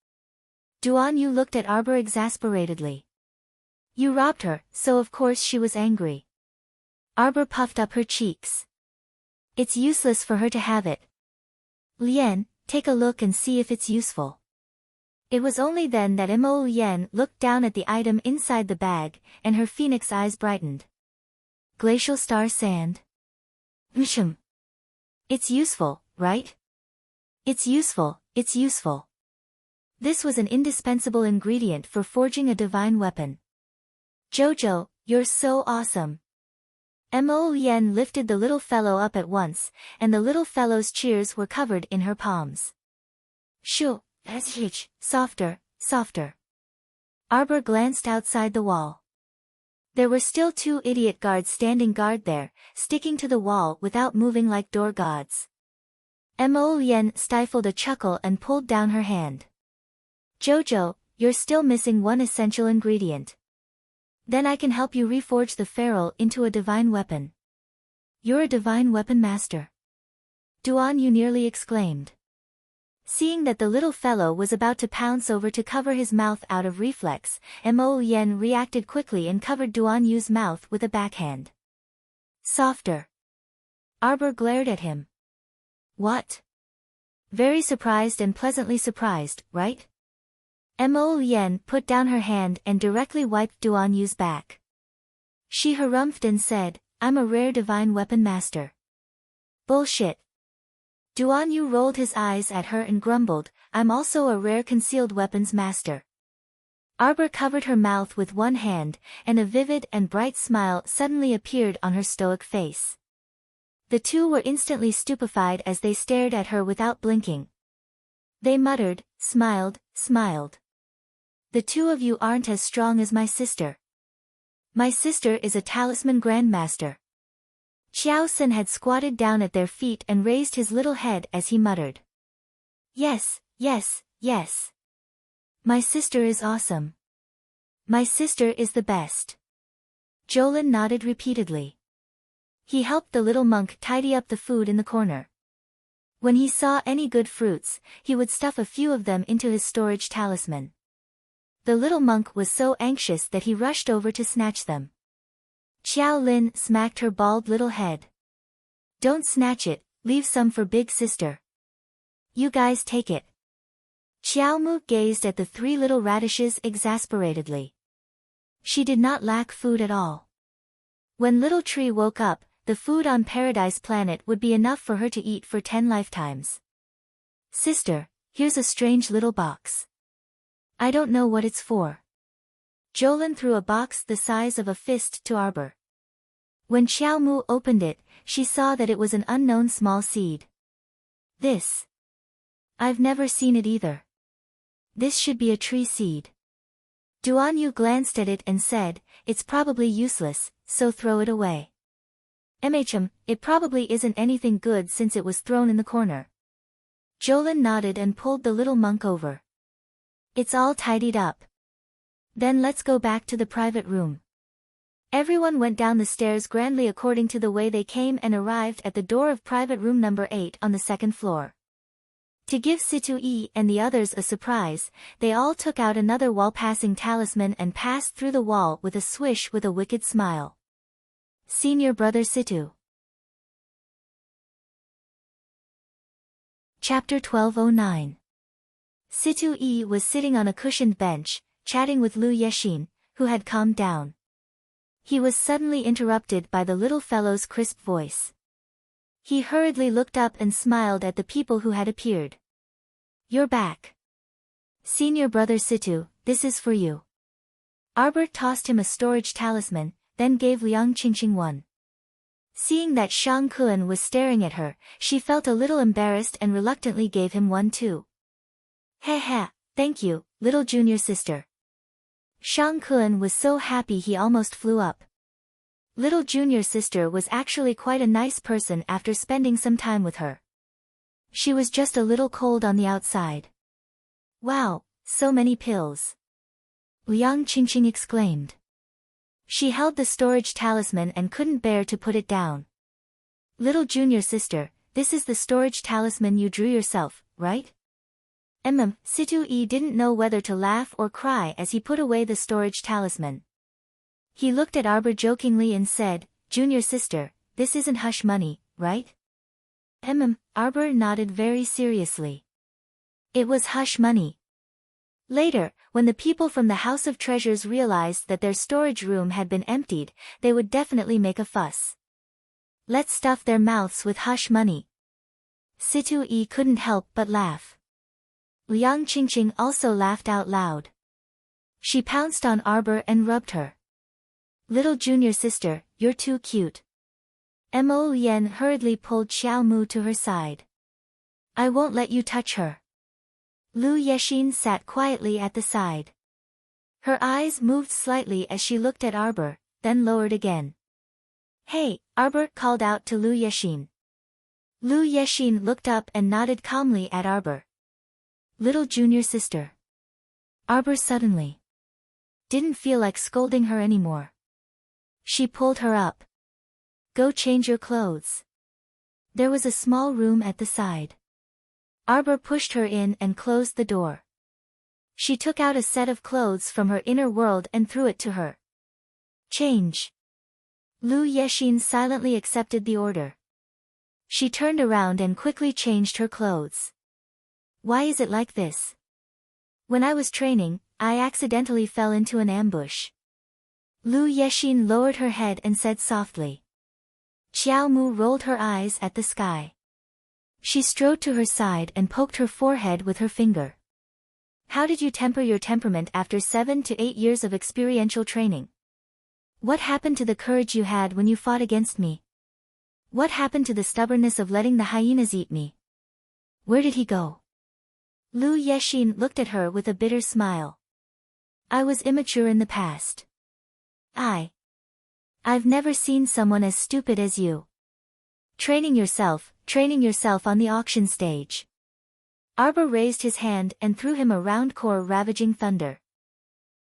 Duan Yu looked at Arbor exasperatedly. "You robbed her, so of course she was angry." Arbor puffed up her cheeks. "It's useless for her to have it." "Lien, take a look and see if it's useful." It was only then that Mo Yen looked down at the item inside the bag, and her phoenix eyes brightened. Glacial star sand. It's useful, right? It's useful, it's useful. This was an indispensable ingredient for forging a divine weapon. "Jojo, you're so awesome." Mo Yen lifted the little fellow up at once, and the little fellow's cheers were covered in her palms. "Shoo, that's hitch, softer, softer." Arbor glanced outside the wall. There were still 2 idiot guards standing guard there, sticking to the wall without moving like door gods. Mo Yen stifled a chuckle and pulled down her hand. "Jojo, you're still missing one essential ingredient. Then I can help you reforge the ferrule into a divine weapon." "You're a divine weapon master?" Duan Yu nearly exclaimed. Seeing that the little fellow was about to pounce over to cover his mouth out of reflex, Mo Yen reacted quickly and covered Duan Yu's mouth with a backhand. "Softer." Arbor glared at him. "What?" "Very surprised and pleasantly surprised, right?" Mo Yen put down her hand and directly wiped Duan Yu's back. She harumphed and said, "I'm a rare divine weapon master." "Bullshit." Duan Yu rolled his eyes at her and grumbled, "I'm also a rare concealed weapons master." Arbor covered her mouth with one hand, and a vivid and bright smile suddenly appeared on her stoic face. The two were instantly stupefied as they stared at her without blinking. They muttered, smiled. "The two of you aren't as strong as my sister." "My sister is a talisman grandmaster." Xiao Sun had squatted down at their feet and raised his little head as he muttered. Yes. My sister is awesome. My sister is the best." Jolin nodded repeatedly. He helped the little monk tidy up the food in the corner. When he saw any good fruits, he would stuff a few of them into his storage talisman. The little monk was so anxious that he rushed over to snatch them. Xiao Lin smacked her bald little head. "Don't snatch it, leave some for big sister." "You guys take it." Xiao Mu gazed at the 3 little radishes exasperatedly. She did not lack food at all. When Little Tree woke up, the food on Paradise Planet would be enough for her to eat for 10 lifetimes. "Sister, here's a strange little box. I don't know what it's for." Jolin threw a box the size of a fist to Arbor. When Xiao Mu opened it, she saw that it was an unknown small seed. "This. I've never seen it either. This should be a tree seed." Duan Yu glanced at it and said, "It's probably useless, so throw it away. It probably isn't anything good since it was thrown in the corner. Jolin nodded and pulled the little monk over. It's all tidied up. Then let's go back to the private room. Everyone went down the stairs grandly according to the way they came and arrived at the door of private room number 8 on the second floor. To give Situ-E and the others a surprise, they all took out another wall-passing talisman and passed through the wall with a swish with a wicked smile. Senior Brother Situ. Chapter 1209. Situ-E was sitting on a cushioned bench, chatting with Lu Yexin, who had calmed down. He was suddenly interrupted by the little fellow's crisp voice. He hurriedly looked up and smiled at the people who had appeared. You're back. Senior Brother Situ, this is for you. Arbor tossed him a storage talisman, then gave Liang Qingqing one. Seeing that Shang Kun was staring at her, she felt a little embarrassed and reluctantly gave him one too. Heh, thank you, little junior sister. Shang Kun was so happy he almost flew up. Little junior sister was actually quite a nice person after spending some time with her. She was just a little cold on the outside. Wow, so many pills. Liang Qingqing exclaimed. She held the storage talisman and couldn't bear to put it down. Little junior sister, this is the storage talisman you drew yourself, right? Situ-E didn't know whether to laugh or cry as he put away the storage talisman. He looked at Arbor jokingly and said, Junior sister, this isn't hush money, right? Arbor nodded very seriously. It was hush money. Later, when the people from the House of Treasures realized that their storage room had been emptied, they would definitely make a fuss. Let's stuff their mouths with hush money. Situ-E couldn't help but laugh. Liang Qingqing also laughed out loud. She pounced on Arbor and rubbed her. Little junior sister, you're too cute. Mo Lien hurriedly pulled Xiao Mu to her side. I won't let you touch her. Lu Yexin sat quietly at the side. Her eyes moved slightly as she looked at Arbor, then lowered again. Hey, Arbor called out to Lu Yexin. Lu Yexin looked up and nodded calmly at Arbor. Little junior sister. Arbor suddenly didn't feel like scolding her anymore. She pulled her up. Go change your clothes. There was a small room at the side. Arbor pushed her in and closed the door. She took out a set of clothes from her inner world and threw it to her. Change. Lu Yexin silently accepted the order. She turned around and quickly changed her clothes. Why is it like this? When I was training, I accidentally fell into an ambush. Lu Yexin lowered her head and said softly. Xiao Mu rolled her eyes at the sky. She strode to her side and poked her forehead with her finger. How did you temper your temperament after 7 to 8 years of experiential training? What happened to the courage you had when you fought against me? What happened to the stubbornness of letting the hyenas eat me? Where did he go? Lu Yexin looked at her with a bitter smile. I was immature in the past. I've never seen someone as stupid as you. Training yourself on the auction stage. Arbor raised his hand and threw him a round core ravaging thunder.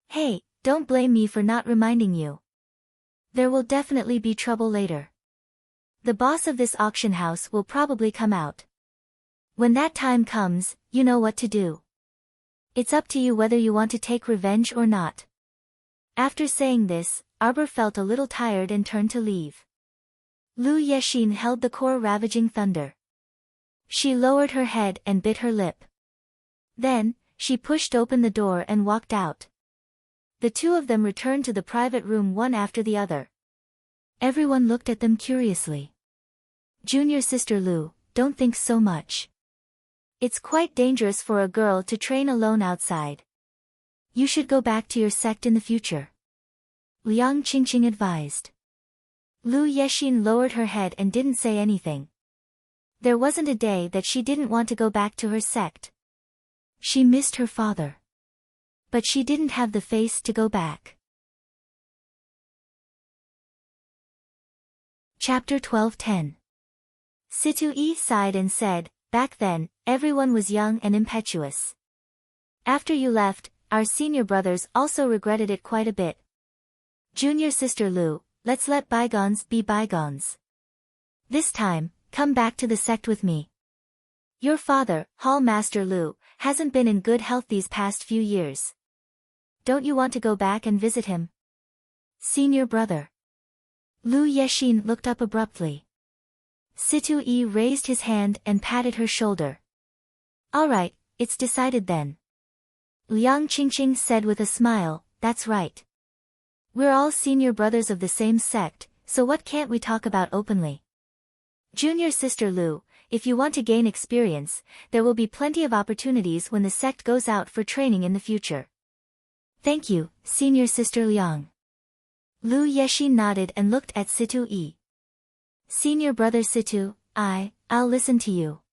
Hey, don't blame me for not reminding you. There will definitely be trouble later. The boss of this auction house will probably come out. When that time comes, you know what to do. It's up to you whether you want to take revenge or not. After saying this, Arbor felt a little tired and turned to leave. Lu Yexin held the core ravaging thunder. She lowered her head and bit her lip. Then, she pushed open the door and walked out. The two of them returned to the private room one after the other. Everyone looked at them curiously. Junior sister Lu, don't think so much. It's quite dangerous for a girl to train alone outside. You should go back to your sect in the future. Liang Qingqing advised. Lu Yexin lowered her head and didn't say anything. There wasn't a day that she didn't want to go back to her sect. She missed her father. But she didn't have the face to go back. Chapter 12:10. Situ-e sighed and said, "Back then, everyone was young and impetuous. After you left, our senior brothers also regretted it quite a bit. Junior sister Lu, let's let bygones be bygones. This time, come back to the sect with me. Your father, Hall Master Lu, hasn't been in good health these past few years. Don't you want to go back and visit him?" Senior brother. Lu Yexin looked up abruptly. Situ-e raised his hand and patted her shoulder. "All right, it's decided then." Liang Qingqing said with a smile, "That's right. We're all senior brothers of the same sect, so what can't we talk about openly? Junior sister Lu, if you want to gain experience, there will be plenty of opportunities when the sect goes out for training in the future." "Thank you, senior sister Liang." Lu Yexin nodded and looked at Situ-e. "Senior brother Situ, I'll listen to you."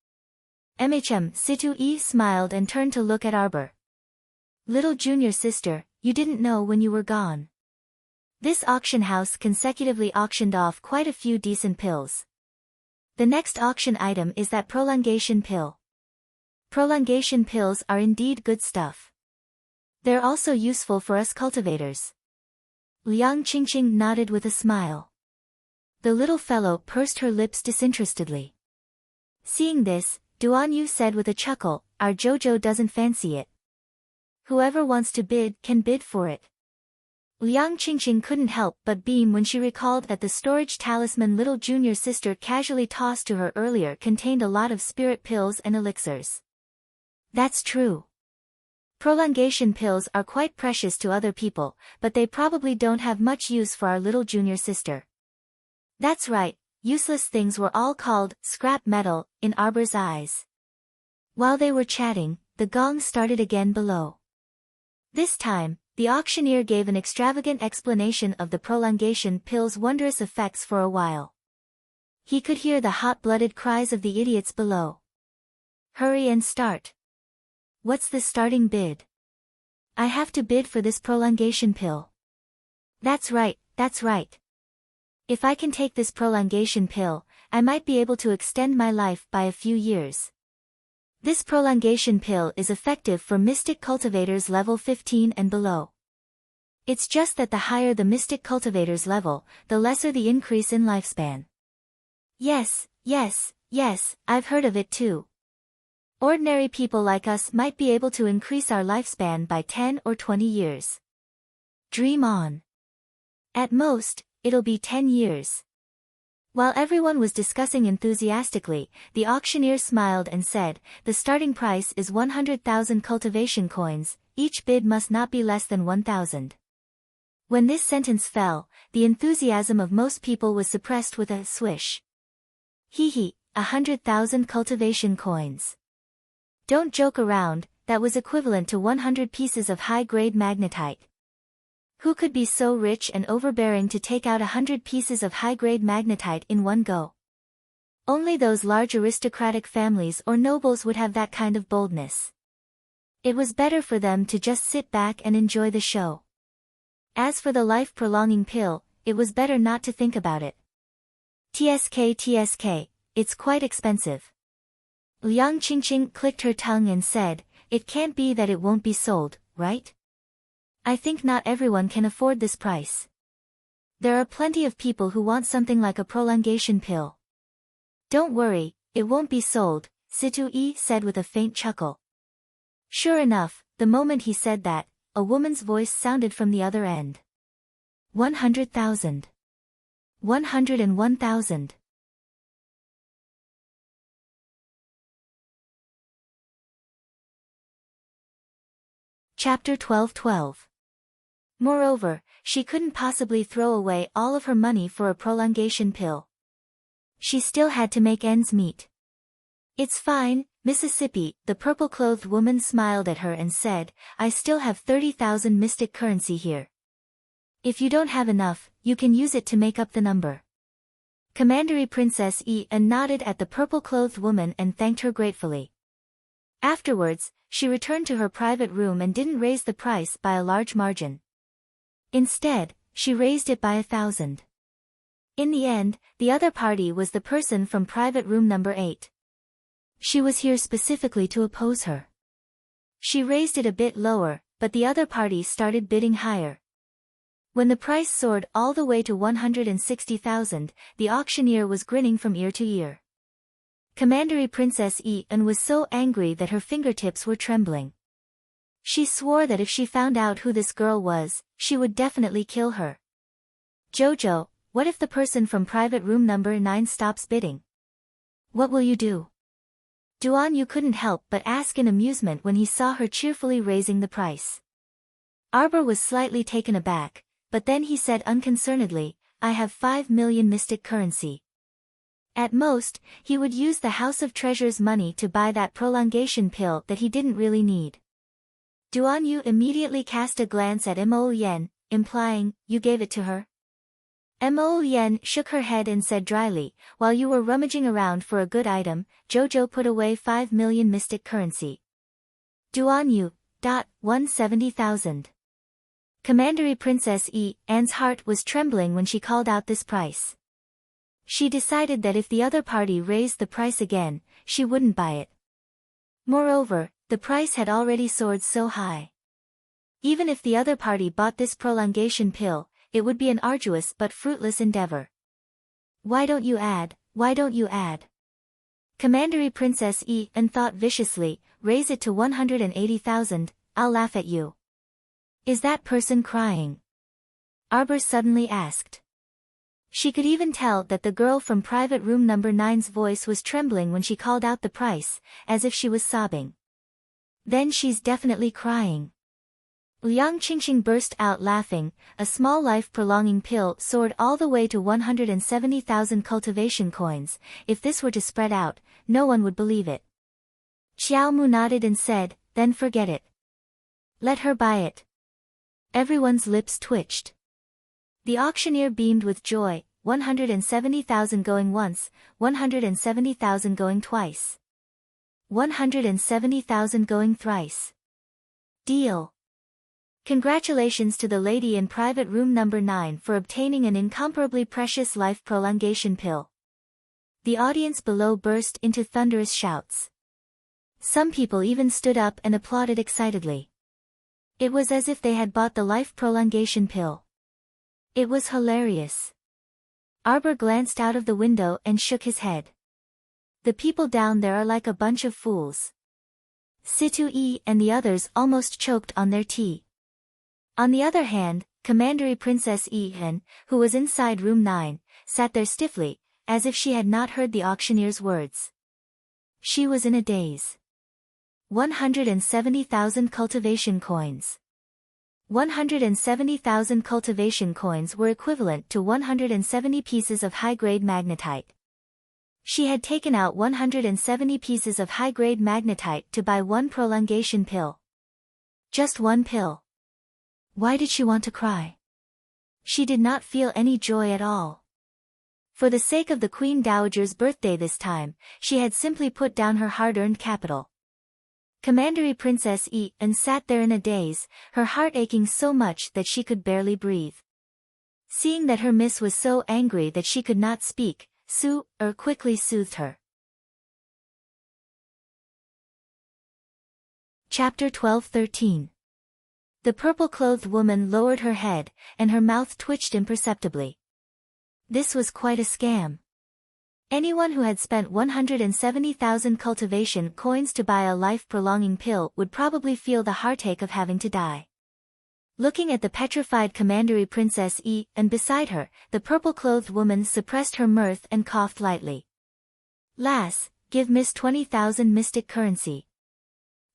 Situ-e smiled and turned to look at Arbor. "Little junior sister, you didn't know when you were gone. This auction house consecutively auctioned off quite a few decent pills. The next auction item is that prolongation pill. Prolongation pills are indeed good stuff. They're also useful for us cultivators." Liang Qingqing nodded with a smile. The little fellow pursed her lips disinterestedly. Seeing this, Duan Yu said with a chuckle, "Our Jojo doesn't fancy it. Whoever wants to bid can bid for it." Liang Qingqing couldn't help but beam when she recalled that the storage talisman little junior sister casually tossed to her earlier contained a lot of spirit pills and elixirs. That's true. Prolongation pills are quite precious to other people, but they probably don't have much use for our little junior sister. That's right, useless things were all called scrap metal in Arbor's eyes. While they were chatting, the gong started again below. This time, the auctioneer gave an extravagant explanation of the prolongation pill's wondrous effects for a while. He could hear the hot-blooded cries of the idiots below. "Hurry and start. What's the starting bid? I have to bid for this prolongation pill." That's right. If I can take this prolongation pill, I might be able to extend my life by a few years. This prolongation pill is effective for mystic cultivators level 15 and below. It's just that the higher the mystic cultivator's level, the lesser the increase in lifespan. Yes, I've heard of it too. Ordinary people like us might be able to increase our lifespan by 10 or 20 years. Dream on. At most, it'll be 10 years. While everyone was discussing enthusiastically, the auctioneer smiled and said, "The starting price is 100,000 cultivation coins, each bid must not be less than 1,000. When this sentence fell, the enthusiasm of most people was suppressed with a swish. "Hee, 100,000 cultivation coins. Don't joke around, that was equivalent to 100 pieces of high-grade magnetite. Who could be so rich and overbearing to take out 100 pieces of high-grade magnetite in one go? Only those large aristocratic families or nobles would have that kind of boldness. It was better for them to just sit back and enjoy the show. As for the life-prolonging pill, it was better not to think about it. TSK, it's quite expensive." Liang Qingqing clicked her tongue and said, "It can't be that it won't be sold, right? I think not everyone can afford this price. There are plenty of people who want something like a prolongation pill." "Don't worry, it won't be sold," Situ-e said with a faint chuckle. Sure enough, the moment he said that, a woman's voice sounded from the other end. 100,000. 101,000. Chapter 12:12. Moreover, she couldn't possibly throw away all of her money for a prolongation pill. She still had to make ends meet. "It's fine, Mississippi," the purple-clothed woman smiled at her and said, "I still have 30,000 mystic currency here. If you don't have enough, you can use it to make up the number." Commandery Princess nodded at the purple-clothed woman and thanked her gratefully. Afterwards, she returned to her private room and didn't raise the price by a large margin. Instead, she raised it by 1,000. In the end, the other party was the person from private room number 8. She was here specifically to oppose her. She raised it a bit lower, but the other party started bidding higher. When the price soared all the way to 160,000, the auctioneer was grinning from ear to ear. Commandery Princess Yi-un was so angry that her fingertips were trembling. She swore that if she found out who this girl was, she would definitely kill her. Jojo, what if the person from private room number 9 stops bidding? What will you do? Duan Yu couldn't help but ask in amusement when he saw her cheerfully raising the price. Arbor was slightly taken aback, but then he said unconcernedly, I have 5 million mystic currency. At most, he would use the House of Treasure's money to buy that prolongation pill that he didn't really need. Duan Yu immediately cast a glance at Mo Yen, implying, you gave it to her? Mo Yen shook her head and said dryly, while you were rummaging around for a good item, Jojo put away 5 million mystic currency. Duan Yu, 170,000. Commandery Princess Yi-un's heart was trembling when she called out this price. She decided that if the other party raised the price again, she wouldn't buy it. Moreover, the price had already soared so high. Even if the other party bought this prolongation pill, it would be an arduous but fruitless endeavor. Why don't you add? Why don't you add? Commandery Princess Yi-un thought viciously, raise it to 180,000, I'll laugh at you. Is that person crying? Arbor suddenly asked. She could even tell that the girl from private room number 9's voice was trembling when she called out the price, as if she was sobbing. Then she's definitely crying. Liang Qingxing burst out laughing. A small life-prolonging pill soared all the way to 170,000 cultivation coins. If this were to spread out, no one would believe it. Xiao Mu nodded and said, then forget it. Let her buy it. Everyone's lips twitched. The auctioneer beamed with joy, 170,000 going once, 170,000 going twice. 170,000 going thrice. Deal. Congratulations to the lady in private room number 9 for obtaining an incomparably precious life prolongation pill. The audience below burst into thunderous shouts. Some people even stood up and applauded excitedly. It was as if they had bought the life prolongation pill. It was hilarious. Arbor glanced out of the window and shook his head. The people down there are like a bunch of fools. Situ Yi and the others almost choked on their tea. On the other hand, Commandery Princess Yi-un, who was inside room 9, sat there stiffly, as if she had not heard the auctioneer's words. She was in a daze. 170,000 cultivation coins. 170,000 cultivation coins were equivalent to 170 pieces of high-grade magnetite. She had taken out 170 pieces of high-grade magnetite to buy one prolongation pill. Just one pill. Why did she want to cry? She did not feel any joy at all. For the sake of the Queen Dowager's birthday this time, she had simply put down her hard-earned capital. Commandery Princess Yi-un sat there in a daze, her heart aching so much that she could barely breathe. Seeing that her miss was so angry that she could not speak, Su-er quickly soothed her. Chapter 12-13. The purple-clothed woman lowered her head, and her mouth twitched imperceptibly. This was quite a scam. Anyone who had spent 170,000 cultivation coins to buy a life-prolonging pill would probably feel the heartache of having to die. Looking at the petrified Commandery Princess Yi-un beside her, the purple-clothed woman suppressed her mirth and coughed lightly. Lass, give Miss 20,000 mystic currency.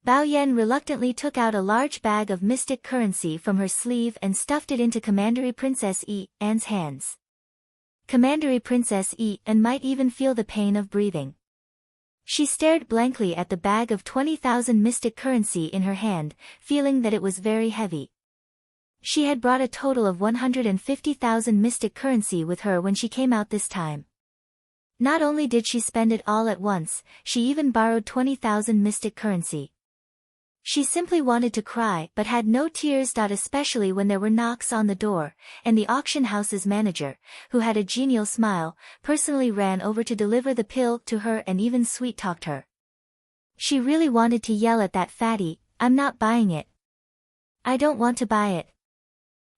Bao Yan reluctantly took out a large bag of mystic currency from her sleeve and stuffed it into Commandery Princess Yi-un's hands. Commandery Princess Yi-un might even feel the pain of breathing. She stared blankly at the bag of 20,000 mystic currency in her hand, feeling that it was very heavy. She had brought a total of 150,000 mystic currency with her when she came out this time. Not only did she spend it all at once, she even borrowed 20,000 mystic currency. She simply wanted to cry but had no tears. Especially when there were knocks on the door, and the auction house's manager, who had a genial smile, personally ran over to deliver the pill to her and even sweet-talked her. She really wanted to yell at that fatty, "I'm not buying it. I don't want to buy it.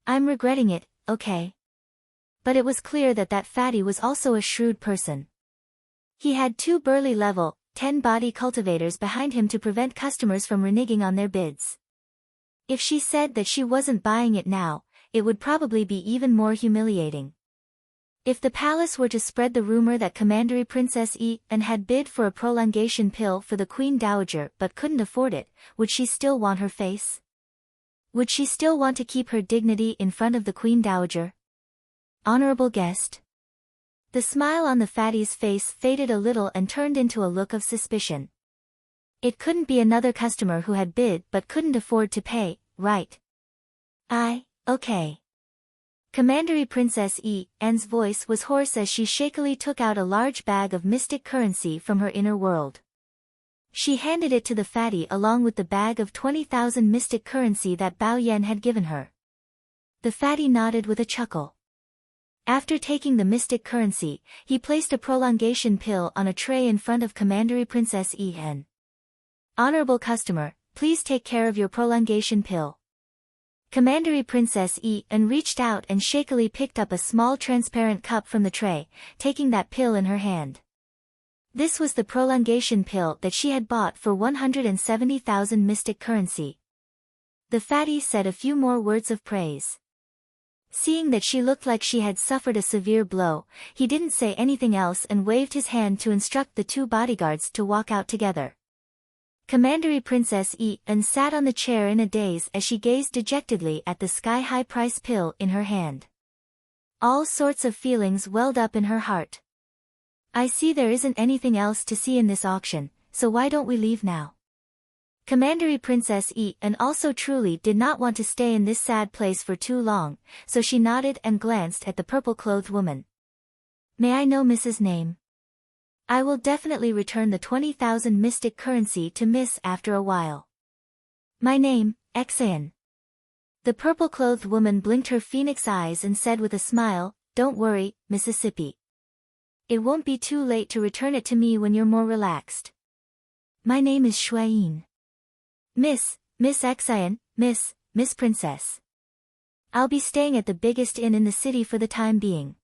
I'm regretting it, okay?" But it was clear that that fatty was also a shrewd person. He had 2 burly level 10 body cultivators behind him to prevent customers from reneging on their bids. If she said that she wasn't buying it now, it would probably be even more humiliating. If the palace were to spread the rumor that Commandery Princess and had bid for a prolongation pill for the Queen Dowager but couldn't afford it, would she still want her face? Would she still want to keep her dignity in front of the Queen Dowager? Honorable guest. The smile on the fatty's face faded a little and turned into a look of suspicion. It couldn't be another customer who had bid but couldn't afford to pay, right? Okay. Commandery Princess Anne's voice was hoarse as she shakily took out a large bag of mystic currency from her inner world. She handed it to the fatty along with the bag of 20,000 mystic currency that Bao Yan had given her. The fatty nodded with a chuckle. After taking the mystic currency, he placed a prolongation pill on a tray in front of Commandery Princess Anne. "Honorable customer, please take care of your prolongation pill." Commandery Princess Anne reached out and shakily picked up a small transparent cup from the tray, taking that pill in her hand. This was the prolongation pill that she had bought for 170,000 mystic currency. The fatty said a few more words of praise. Seeing that she looked like she had suffered a severe blow, he didn't say anything else and waved his hand to instruct the 2 bodyguards to walk out together. Commandery Princess Anne sat on the chair in a daze as she gazed dejectedly at the sky-high price pill in her hand. All sorts of feelings welled up in her heart. "I see there isn't anything else to see in this auction, so why don't we leave now?" Commandery Princess Anne also truly did not want to stay in this sad place for too long, so she nodded and glanced at the purple-clothed woman. "May I know Mrs.'s name? I will definitely return the 20,000 mystic currency to Miss after a while." "My name, Xan." The purple-clothed woman blinked her phoenix eyes and said with a smile, "Don't worry, Mississippi. It won't be too late to return it to me when you're more relaxed." "My name is Shuayin." Miss Xan, Miss Princess. "I'll be staying at the biggest inn in the city for the time being."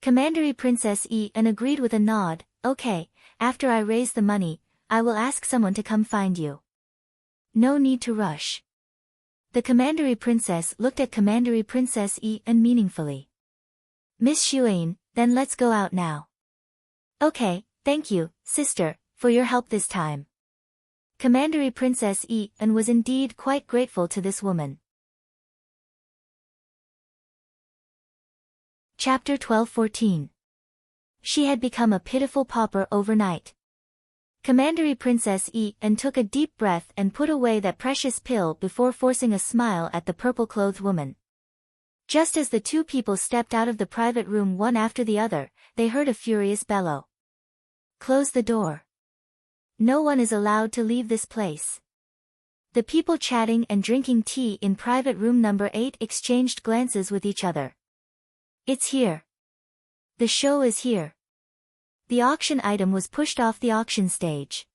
Commandery Princess Anne agreed with a nod. "Okay, after I raise the money, I will ask someone to come find you. No need to rush." The Commandery Princess looked at Commandery Princess Anne meaningfully. "Miss Shuayin, then let's go out now." "Okay, thank you, sister, for your help this time." Commandery Princess Anne was indeed quite grateful to this woman. Chapter 12-14. She had become a pitiful pauper overnight. Commandery Princess Anne took a deep breath and put away that precious pill before forcing a smile at the purple-clothed woman. Just as the 2 people stepped out of the private room one after the other, they heard a furious bellow. "Close the door. No one is allowed to leave this place." The people chatting and drinking tea in private room number 8 exchanged glances with each other. "It's here. The show is here." The auction item was pushed off the auction stage.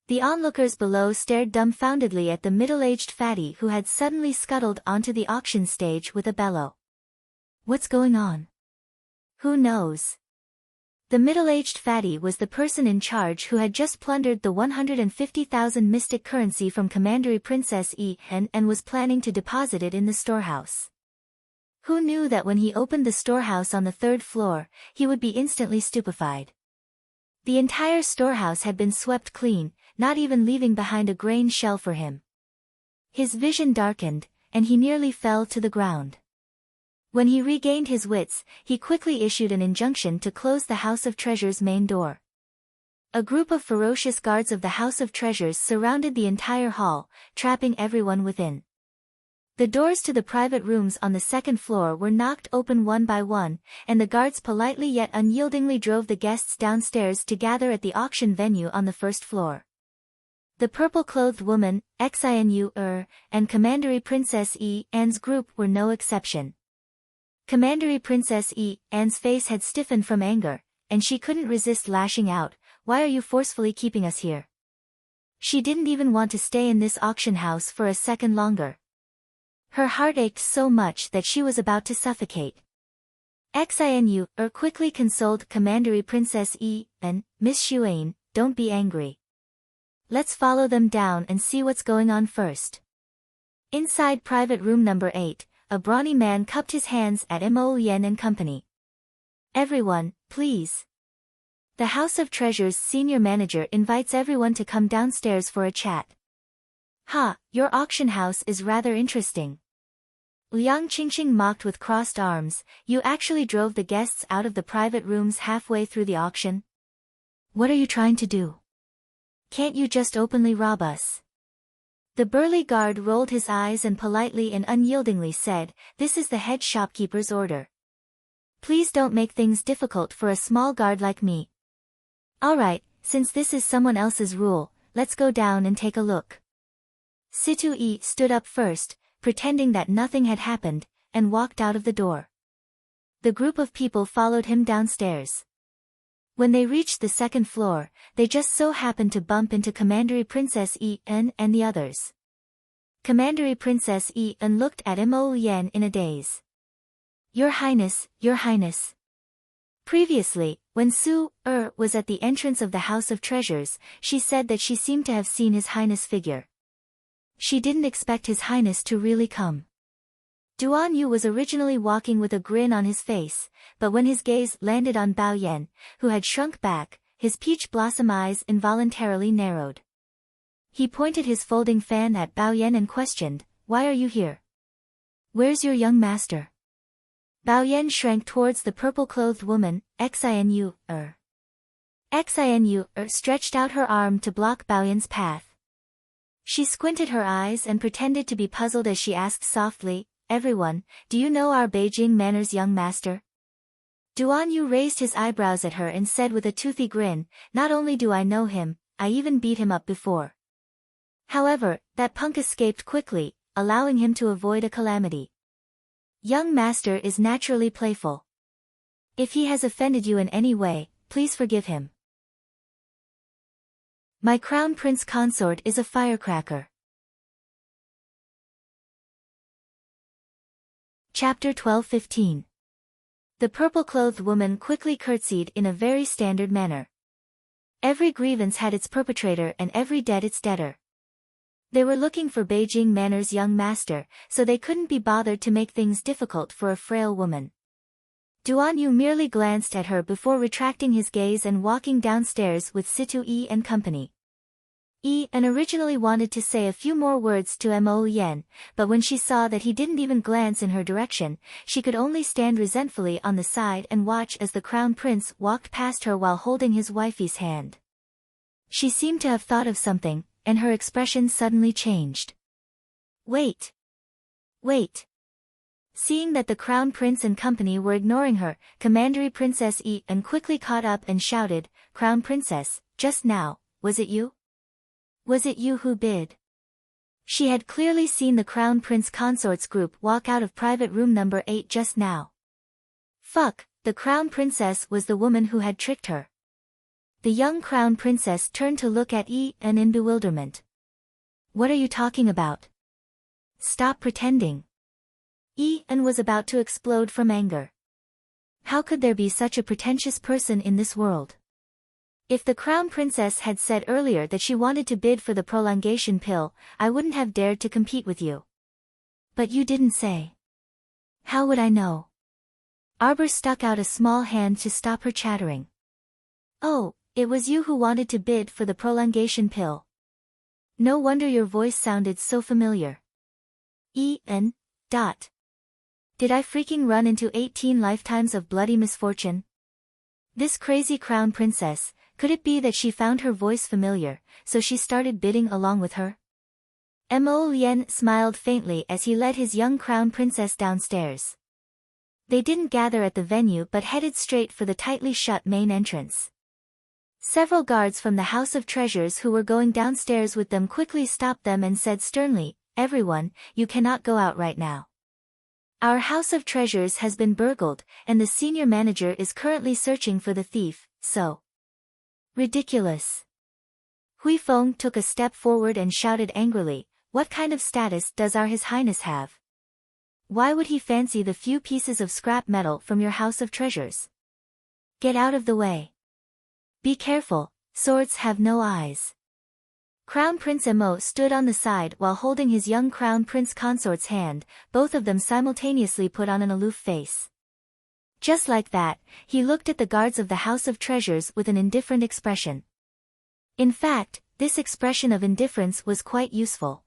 The onlookers below stared dumbfoundedly at the middle-aged fatty who had suddenly scuttled onto the auction stage with a bellow. "What's going on? Who knows?" The middle-aged fatty was the person in charge who had just plundered the 150,000 mystic currency from Commandery Princess Anne and was planning to deposit it in the storehouse. Who knew that when he opened the storehouse on the 3rd floor, he would be instantly stupefied? The entire storehouse had been swept clean, not even leaving behind a grain shell for him. His vision darkened, and he nearly fell to the ground. When he regained his wits, he quickly issued an injunction to close the House of Treasure's main door. A group of ferocious guards of the House of Treasures surrounded the entire hall, trapping everyone within. The doors to the private rooms on the 2nd floor were knocked open one by one, and the guards politely yet unyieldingly drove the guests downstairs to gather at the auction venue on the 1st floor. The purple-clothed woman, Xinu and Commandery Princess Anne's group were no exception. Commandery Princess Anne's face had stiffened from anger, and she couldn't resist lashing out, "Why are you forcefully keeping us here?" She didn't even want to stay in this auction house for a second longer. Her heart ached so much that she was about to suffocate. Xinu quickly consoled Commandery Princess and "Miss Xuan, don't be angry. Let's follow them down and see what's going on first." Inside private room number 8, a brawny man cupped his hands at Mo Yen and company. "Everyone, please. The House of Treasures senior manager invites everyone to come downstairs for a chat." "Ha, your auction house is rather interesting." Liang Qingxing mocked with crossed arms, "You actually drove the guests out of the private rooms halfway through the auction? What are you trying to do? Can't you just openly rob us?" The burly guard rolled his eyes and politely and unyieldingly said, "This is the head shopkeeper's order. Please don't make things difficult for a small guard like me." "Alright, since this is someone else's rule, let's go down and take a look." Situ stood up first, pretending that nothing had happened, and walked out of the door. The group of people followed him downstairs. When they reached the second floor, they just so happened to bump into Commandery Princess and the others. Commandery Princess looked at Mo Yen in a daze. Your Highness." Previously, when Su was at the entrance of the House of Treasures, she said that she seemed to have seen His Highness figure. She didn't expect His Highness to really come. Duan Yu was originally walking with a grin on his face, but when his gaze landed on Bao Yan, who had shrunk back, his peach blossom eyes involuntarily narrowed. He pointed his folding fan at Bao Yan and questioned, "Why are you here? Where's your young master?" Bao Yan shrank towards the purple-clothed woman, Xinu Xinu stretched out her arm to block Bao Yan's path. She squinted her eyes and pretended to be puzzled as she asked softly, "Everyone, do you know our Beijing Manor's young master?" Duan Yu raised his eyebrows at her and said with a toothy grin, "Not only do I know him, I even beat him up before." However, that punk escaped quickly, allowing him to avoid a calamity. Young master is naturally playful. If he has offended you in any way, please forgive him. My crown prince consort is a firecracker. Chapter 12-15. The purple-clothed woman quickly curtsied in a very standard manner. Every grievance had its perpetrator and every debt its debtor. They were looking for Beijing Manor's young master, so they couldn't be bothered to make things difficult for a frail woman. Duan Yu merely glanced at her before retracting his gaze and walking downstairs with Situ and company. And originally wanted to say a few more words to Mo Yen, but when she saw that he didn't even glance in her direction, she could only stand resentfully on the side and watch as the crown prince walked past her while holding his wifey's hand. She seemed to have thought of something, and her expression suddenly changed. Wait! Seeing that the crown prince and company were ignoring her, Commandery Princess and quickly caught up and shouted, "Crown Princess, just now, was it you? Was it you who bid?" She had clearly seen the Crown Prince Consort's group walk out of private room number 8 just now. Fuck, the Crown Princess was the woman who had tricked her. The young Crown Princess turned to look at and in bewilderment. "What are you talking about? Stop pretending." And was about to explode from anger. How could there be such a pretentious person in this world? If the Crown Princess had said earlier that she wanted to bid for the prolongation pill, I wouldn't have dared to compete with you. But you didn't say. How would I know? Arbor stuck out a small hand to stop her chattering. Oh, it was you who wanted to bid for the prolongation pill. No wonder your voice sounded so familiar. Did I freaking run into 18 lifetimes of bloody misfortune? This crazy Crown Princess, could it be that she found her voice familiar, so she started bidding along with her? Mo Yen smiled faintly as he led his young Crown Princess downstairs. They didn't gather at the venue but headed straight for the tightly shut main entrance. Several guards from the House of Treasures who were going downstairs with them quickly stopped them and said sternly, "Everyone, you cannot go out right now. Our House of Treasures has been burgled, and the senior manager is currently searching for the thief, so." Ridiculous. Hui Feng took a step forward and shouted angrily, "What kind of status does our His Highness have? Why would he fancy the few pieces of scrap metal from your House of Treasures? Get out of the way. Be careful, swords have no eyes." Crown Prince Emo stood on the side while holding his young Crown Prince Consort's hand, both of them simultaneously put on an aloof face. Just like that, he looked at the guards of the House of Treasures with an indifferent expression. In fact, this expression of indifference was quite useful.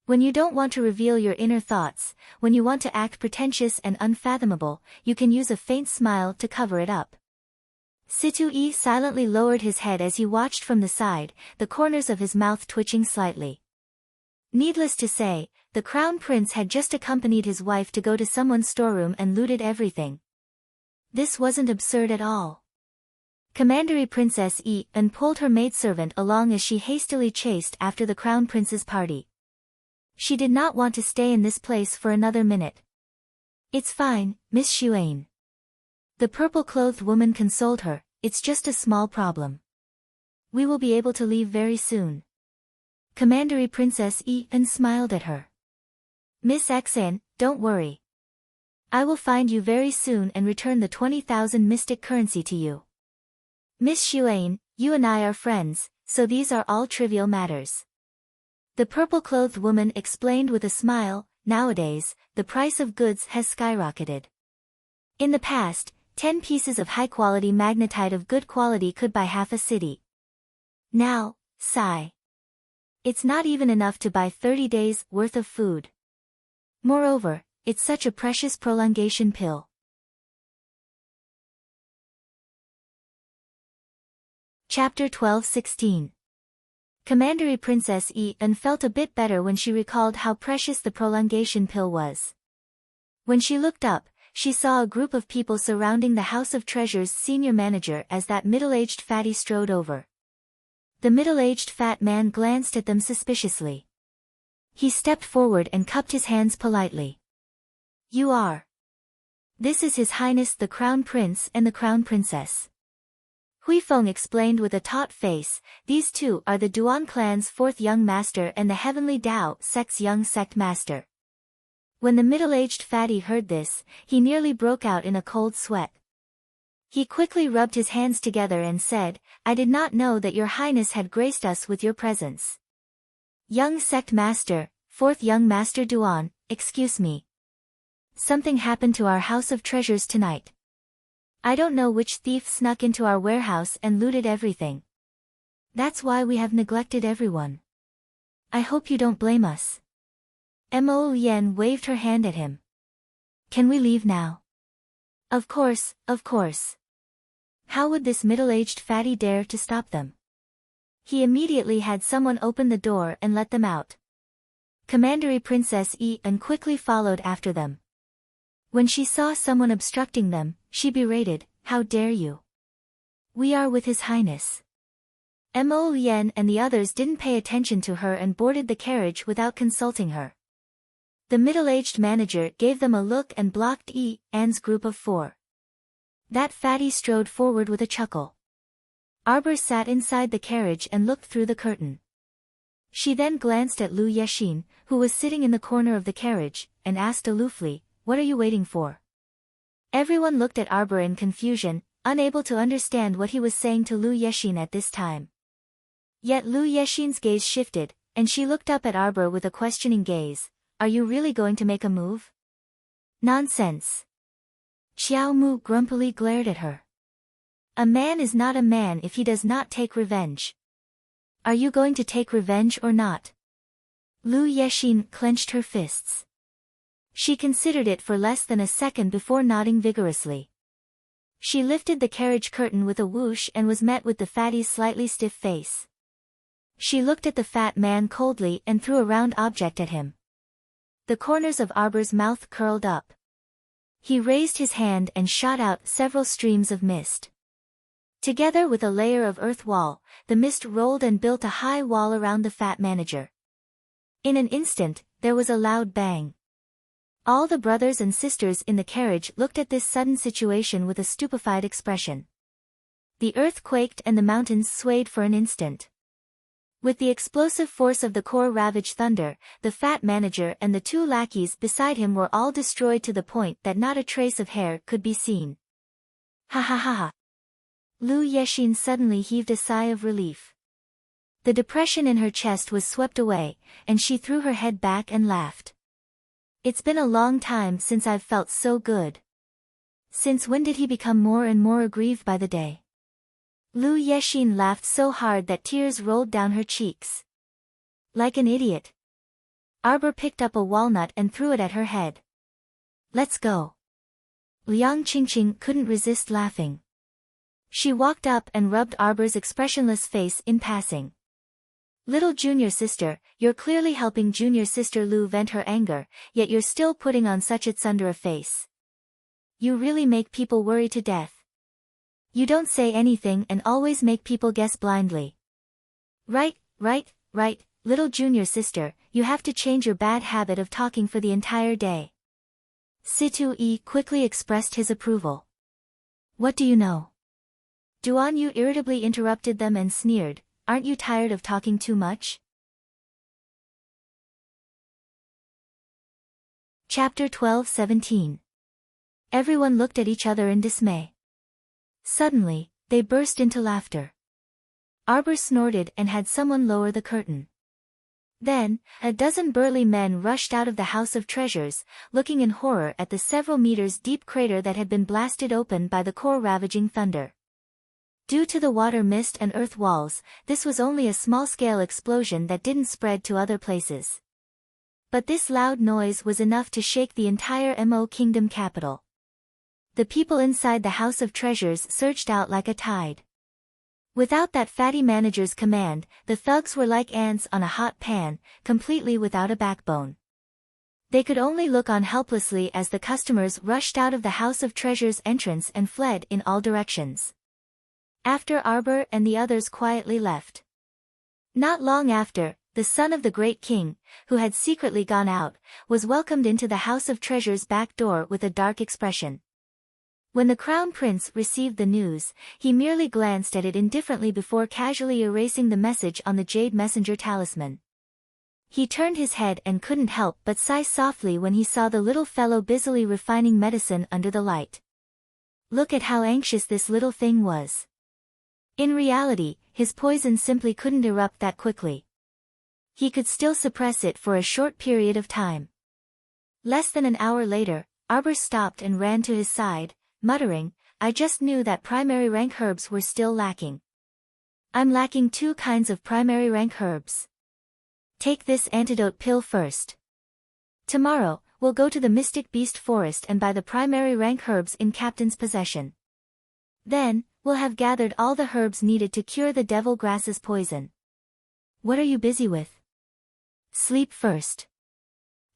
When you don't want to reveal your inner thoughts, when you want to act pretentious and unfathomable, you can use a faint smile to cover it up. Situ-Yi silently lowered his head as he watched from the side, the corners of his mouth twitching slightly. Needless to say, the Crown Prince had just accompanied his wife to go to someone's storeroom and looted everything. This wasn't absurd at all. Commandery Princess Yi-en pulled her maidservant along as she hastily chased after the Crown Prince's party. She did not want to stay in this place for another minute. "It's fine, Miss Xuan." The purple-clothed woman consoled her, "It's just a small problem. We will be able to leave very soon." Commandery Princess Yi-en smiled at her. "Miss Xan, don't worry. I will find you very soon and return the 20,000 mystic currency to you. Miss Xuan, you and I are friends, so these are all trivial matters." The purple-clothed woman explained with a smile, "Nowadays, the price of goods has skyrocketed. In the past, 10 pieces of high-quality magnetite of good quality could buy half a city. Now, sigh. It's not even enough to buy 30 days' worth of food. Moreover, it's such a precious prolongation pill." Chapter 12-16. Commandery Princess Yi-en felt a bit better when she recalled how precious the prolongation pill was. When she looked up, she saw a group of people surrounding the House of Treasures' senior manager as that middle-aged fatty strode over. The middle-aged fat man glanced at them suspiciously. He stepped forward and cupped his hands politely. "You are. This is His Highness the Crown Prince and the Crown Princess." Hui Feng explained with a taut face, "These two are the Duan clan's 4th young master and the Heavenly Dao sect's young sect master." When the middle-aged fatty heard this, he nearly broke out in a cold sweat. He quickly rubbed his hands together and said, "I did not know that your highness had graced us with your presence. Young sect master, 4th young master Duan, excuse me. Something happened to our House of Treasures tonight. I don't know which thief snuck into our warehouse and looted everything. That's why we have neglected everyone. I hope you don't blame us." Mo Yen waved her hand at him. "Can we leave now?" Of course, of course. How would this middle-aged fatty dare to stop them? He immediately had someone open the door and let them out. Commandery Princess Yi-en quickly followed after them. When she saw someone obstructing them, she berated, "How dare you? We are with His Highness." Mo Yen and the others didn't pay attention to her and boarded the carriage without consulting her. The middle-aged manager gave them a look and blocked Yi-en's group of 4. That fatty strode forward with a chuckle. Arbor sat inside the carriage and looked through the curtain. She then glanced at Lu Yexin, who was sitting in the corner of the carriage, and asked aloofly, "What are you waiting for?" Everyone looked at Arbor in confusion, unable to understand what he was saying to Lu Yexin at this time. Yet Lu Yexin's gaze shifted, and she looked up at Arbor with a questioning gaze. "Are you really going to make a move?" "Nonsense." Xiao Mu grumpily glared at her. "A man is not a man if he does not take revenge. Are you going to take revenge or not?" Lu Yexin clenched her fists. She considered it for less than a second before nodding vigorously. She lifted the carriage curtain with a whoosh and was met with the fatty's slightly stiff face. She looked at the fat man coldly and threw a round object at him. The corners of Arbor's mouth curled up. He raised his hand and shot out several streams of mist. Together with a layer of earth wall, the mist rolled and built a high wall around the fat manager. In an instant, there was a loud bang. All the brothers and sisters in the carriage looked at this sudden situation with a stupefied expression. The earth quaked and the mountains swayed for an instant. With the explosive force of the core-ravaged thunder, the fat manager and the two lackeys beside him were all destroyed to the point that not a trace of hair could be seen. Ha ha ha ha. Lu Yexin suddenly heaved a sigh of relief. The depression in her chest was swept away, and she threw her head back and laughed. It's been a long time since I've felt so good. Since when did he become more and more aggrieved by the day? Lu Yexin laughed so hard that tears rolled down her cheeks. Like an idiot. Arbor picked up a walnut and threw it at her head. Let's go. Liang Qingqing couldn't resist laughing. She walked up and rubbed Arbor's expressionless face in passing. Little junior sister, you're clearly helping junior sister Lu vent her anger, yet you're still putting on such a tsundere face. You really make people worry to death. You don't say anything and always make people guess blindly. Right, little junior sister, you have to change your bad habit of talking for the entire day. Situ Yi quickly expressed his approval. What do you know? Duan Yu irritably interrupted them and sneered, aren't you tired of talking too much? Chapter 12-17. Everyone looked at each other in dismay. Suddenly, they burst into laughter. Arbor snorted and had someone lower the curtain. Then, a dozen burly men rushed out of the House of Treasures, looking in horror at the several meters deep crater that had been blasted open by the core-ravaging thunder. Due to the water mist and earth walls, this was only a small-scale explosion that didn't spread to other places. But this loud noise was enough to shake the entire Mo Kingdom capital. The people inside the House of Treasures surged out like a tide. Without that fatty manager's command, the thugs were like ants on a hot pan, completely without a backbone. They could only look on helplessly as the customers rushed out of the House of Treasures entrance and fled in all directions. After Arbor and the others quietly left. Not long after, the son of the great king, who had secretly gone out, was welcomed into the House of Treasures back door with a dark expression. When the crown prince received the news, he merely glanced at it indifferently before casually erasing the message on the jade messenger talisman. He turned his head and couldn't help but sigh softly when he saw the little fellow busily refining medicine under the light. Look at how anxious this little thing was. In reality, his poison simply couldn't erupt that quickly. He could still suppress it for a short period of time. Less than an hour later, Arbor stopped and ran to his side, muttering, I just knew that primary rank herbs were still lacking. I'm lacking 2 kinds of primary rank herbs. Take this antidote pill first. Tomorrow, we'll go to the Mystic Beast Forest and buy the primary rank herbs in Captain's possession. Then, we'll have gathered all the herbs needed to cure the devil grass's poison. What are you busy with? Sleep first.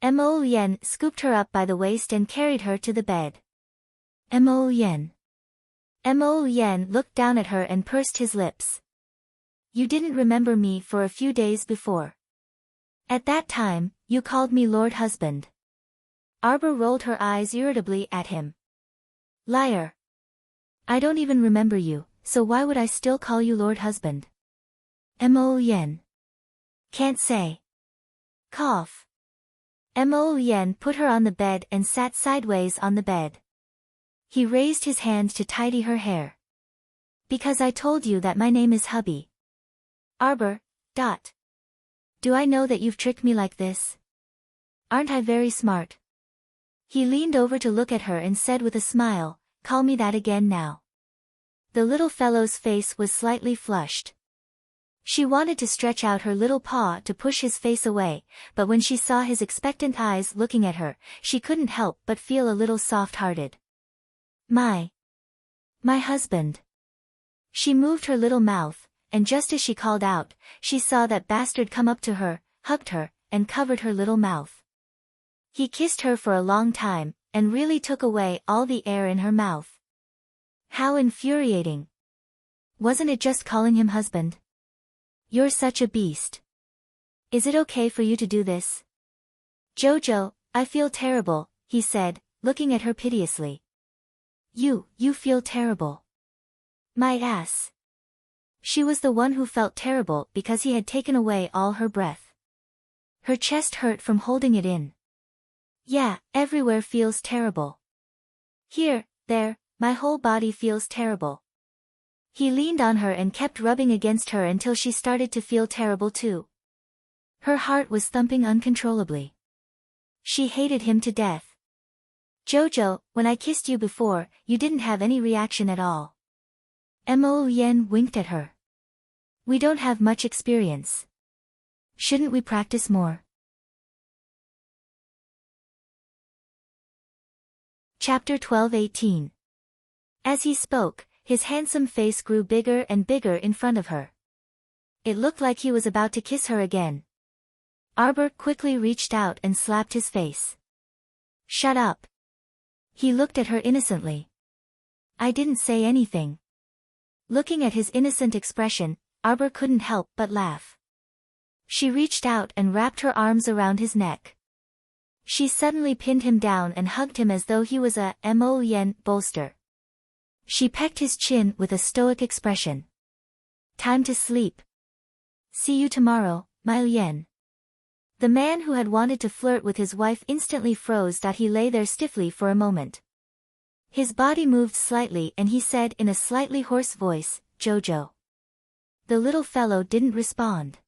Mo Yen scooped her up by the waist and carried her to the bed. Mo Yen. Mo Yen looked down at her and pursed his lips. You didn't remember me for a few days before. At that time, you called me Lord Husband. Arbor rolled her eyes irritably at him. Liar. I don't even remember you, so why would I still call you Lord Husband? Mo Yen. Can't say. Cough. Mo Yen put her on the bed and sat sideways on the bed. He raised his hand to tidy her hair. Because I told you that my name is Hubby. Arbor. Do I know that you've tricked me like this? Aren't I very smart? He leaned over to look at her and said with a smile, call me that again now. The little fellow's face was slightly flushed. She wanted to stretch out her little paw to push his face away, but when she saw his expectant eyes looking at her, she couldn't help but feel a little soft-hearted. My husband. She moved her little mouth, and just as she called out, she saw that bastard come up to her, hugged her, and covered her little mouth. He kissed her for a long time, and really took away all the air in her mouth. How infuriating. Wasn't it just calling him husband? You're such a beast. Is it okay for you to do this? Jojo, I feel terrible, he said, looking at her piteously. You feel terrible. My ass. She was the one who felt terrible because he had taken away all her breath. Her chest hurt from holding it in. Yeah, everywhere feels terrible. Here, there, my whole body feels terrible. He leaned on her and kept rubbing against her until she started to feel terrible too. Her heart was thumping uncontrollably. She hated him to death. Jojo, when I kissed you before, you didn't have any reaction at all. Mo Yen winked at her. We don't have much experience. Shouldn't we practice more? Chapter 12:18. As he spoke, his handsome face grew bigger and bigger in front of her. It looked like he was about to kiss her again. Arbor quickly reached out and slapped his face. Shut up. He looked at her innocently. I didn't say anything. Looking at his innocent expression, Arbor couldn't help but laugh. She reached out and wrapped her arms around his neck. She suddenly pinned him down and hugged him as though he was a Mo Yen bolster. She pecked his chin with a stoic expression. Time to sleep. See you tomorrow, my Yen. The man who had wanted to flirt with his wife instantly froze. He lay there stiffly for a moment. His body moved slightly and he said in a slightly hoarse voice, Jojo. The little fellow didn't respond.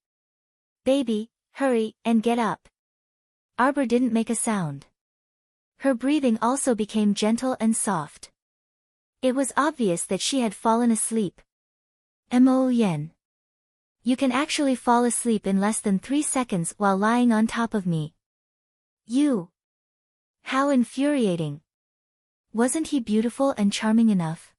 Baby, hurry, and get up. Arbor didn't make a sound. Her breathing also became gentle and soft. It was obvious that she had fallen asleep. Mo Yen. You can actually fall asleep in less than 3 seconds while lying on top of me. You. How infuriating. Wasn't he beautiful and charming enough?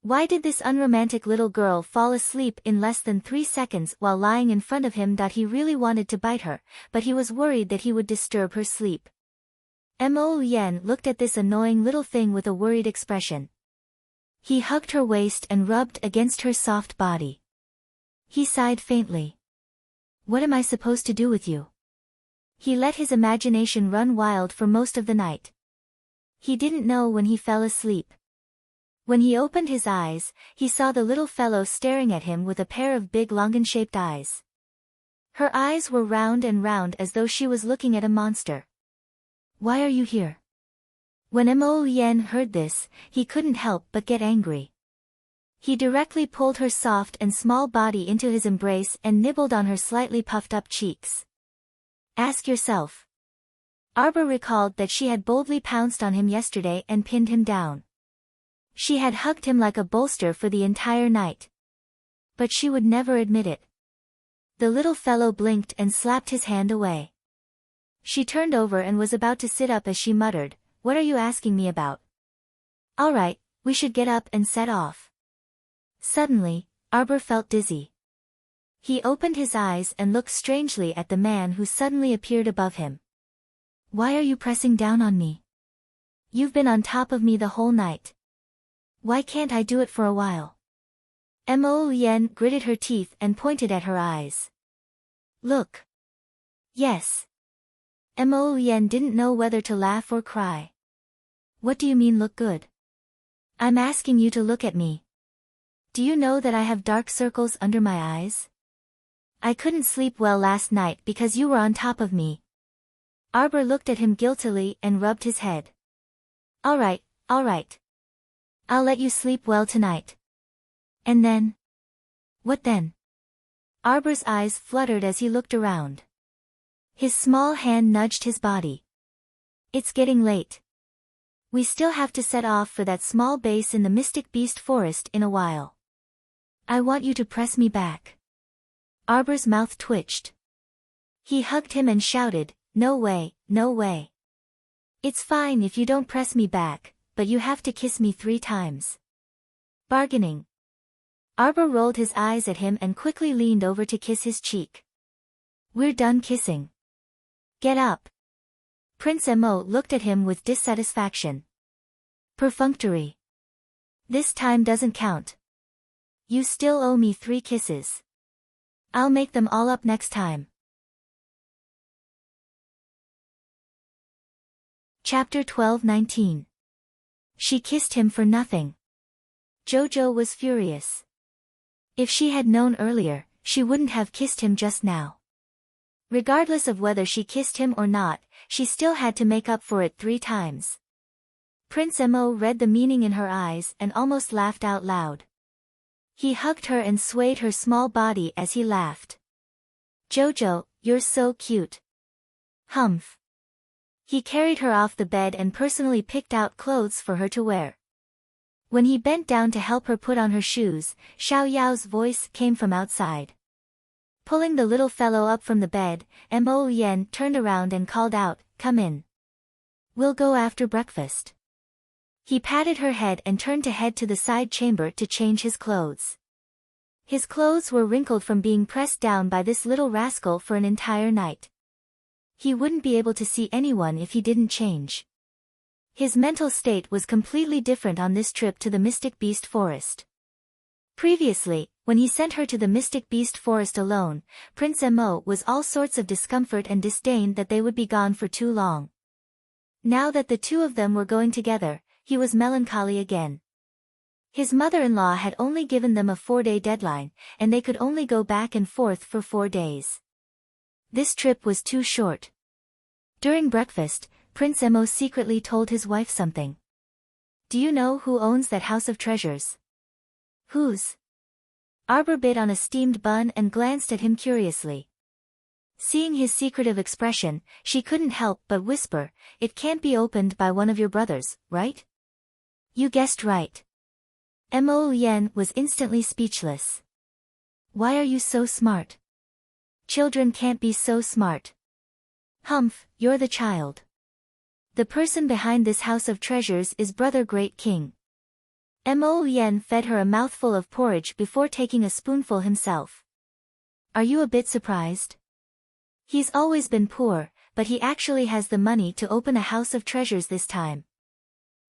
Why did this unromantic little girl fall asleep in less than 3 seconds while lying in front of him? He really wanted to bite her, but he was worried that he would disturb her sleep. Mo Yen looked at this annoying little thing with a worried expression. He hugged her waist and rubbed against her soft body. He sighed faintly. What am I supposed to do with you? He let his imagination run wild for most of the night. He didn't know when he fell asleep. When he opened his eyes, he saw the little fellow staring at him with a pair of big longan-shaped eyes. Her eyes were round and round as though she was looking at a monster. Why are you here? When Mo Yen heard this, he couldn't help but get angry. He directly pulled her soft and small body into his embrace and nibbled on her slightly puffed-up cheeks. Ask yourself. Arbor recalled that she had boldly pounced on him yesterday and pinned him down. She had hugged him like a bolster for the entire night. But she would never admit it. The little fellow blinked and slapped his hand away. She turned over and was about to sit up as she muttered, What are you asking me about? All right, we should get up and set off. Suddenly, Arbor felt dizzy. He opened his eyes and looked strangely at the man who suddenly appeared above him. Why are you pressing down on me? You've been on top of me the whole night. Why can't I do it for a while? Mo Yen gritted her teeth and pointed at her eyes. Look. Yes. Mo Yen didn't know whether to laugh or cry. What do you mean look good? I'm asking you to look at me. Do you know that I have dark circles under my eyes? I couldn't sleep well last night because you were on top of me. Arbor looked at him guiltily and rubbed his head. All right. I'll let you sleep well tonight. And then? What then? Arbor's eyes fluttered as he looked around. His small hand nudged his body. It's getting late. We still have to set off for that small base in the Mystic Beast Forest in a while. I want you to press me back. Arbor's mouth twitched. He hugged him and shouted, No way, no way. It's fine if you don't press me back, but you have to kiss me 3 times. Bargaining. Arbor rolled his eyes at him and quickly leaned over to kiss his cheek. We're done kissing. Get up. Prince Mo looked at him with dissatisfaction. Perfunctory. This time doesn't count. You still owe me 3 kisses. I'll make them all up next time. Chapter 12:19. She kissed him for nothing. Jojo was furious. If she had known earlier, she wouldn't have kissed him just now. Regardless of whether she kissed him or not, she still had to make up for it 3 times. Prince Mo read the meaning in her eyes and almost laughed out loud. He hugged her and swayed her small body as he laughed. Jojo, you're so cute. Humph. He carried her off the bed and personally picked out clothes for her to wear. When he bent down to help her put on her shoes, Xiao Yao's voice came from outside. Pulling the little fellow up from the bed, Mo Yen turned around and called out, "Come in. We'll go after breakfast." He patted her head and turned to head to the side chamber to change his clothes. His clothes were wrinkled from being pressed down by this little rascal for an entire night. He wouldn't be able to see anyone if he didn't change. His mental state was completely different on this trip to the Mystic Beast Forest. Previously, when he sent her to the Mystic Beast Forest alone, Prince Mo was all sorts of discomfort and disdain that they would be gone for too long. Now that the two of them were going together, he was melancholy again. His mother-in-law had only given them a 4-day deadline, and they could only go back and forth for 4 days. This trip was too short. During breakfast, Prince Mo secretly told his wife something. "Do you know who owns that house of treasures?" "Whose?" Arbor bit on a steamed bun and glanced at him curiously. Seeing his secretive expression, she couldn't help but whisper, "It can't be opened by one of your brothers, right?" "You guessed right." Mo Yen was instantly speechless. "Why are you so smart? Children can't be so smart." "Humph, you're the child. The person behind this house of treasures is Brother Great King." Mo Yen fed her a mouthful of porridge before taking a spoonful himself. "Are you a bit surprised? He's always been poor, but he actually has the money to open a house of treasures this time."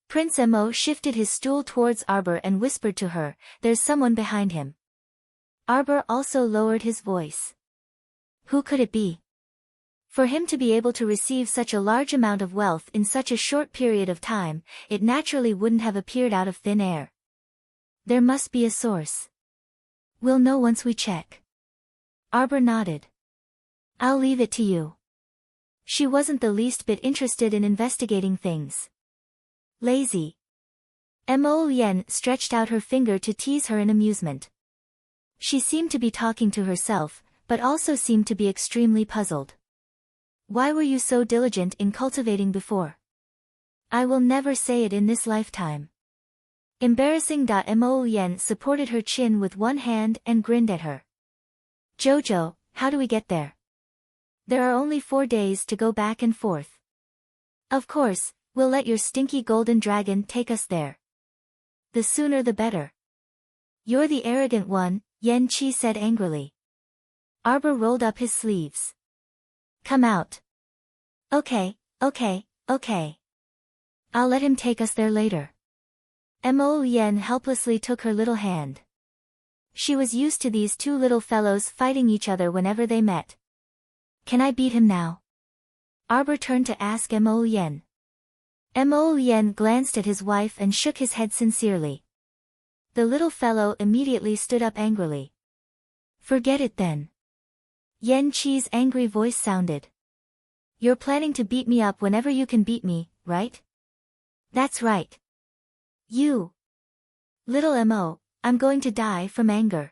Prince Mo shifted his stool towards Arbor and whispered to her, "There's someone behind him." Arbor also lowered his voice. Who could it be? For him to be able to receive such a large amount of wealth in such a short period of time, it naturally wouldn't have appeared out of thin air. There must be a source. We'll know once we check. Arbor nodded. "I'll leave it to you." She wasn't the least bit interested in investigating things. Lazy. Mo Yen stretched out her finger to tease her in amusement. She seemed to be talking to herself, but also seemed to be extremely puzzled. "Why were you so diligent in cultivating before?" "I will never say it in this lifetime." Embarrassing. Mo Yen supported her chin with one hand and grinned at her. "Jojo, how do we get there?" "There are only 4 days to go back and forth." "Of course, we'll let your stinky golden dragon take us there. The sooner the better." "You're the arrogant one," Yen Qi said angrily. Arbor rolled up his sleeves. "Come out." Okay. I'll let him take us there later." Mo Yen helplessly took her little hand. She was used to these two little fellows fighting each other whenever they met. "Can I beat him now?" Arbor turned to ask Mo Yen. Mo Yen glanced at his wife and shook his head sincerely. The little fellow immediately stood up angrily. "Forget it then." Yen Qi's angry voice sounded. "You're planning to beat me up whenever you can beat me, right?" "That's right. You. Little Mo, I'm going to die from anger."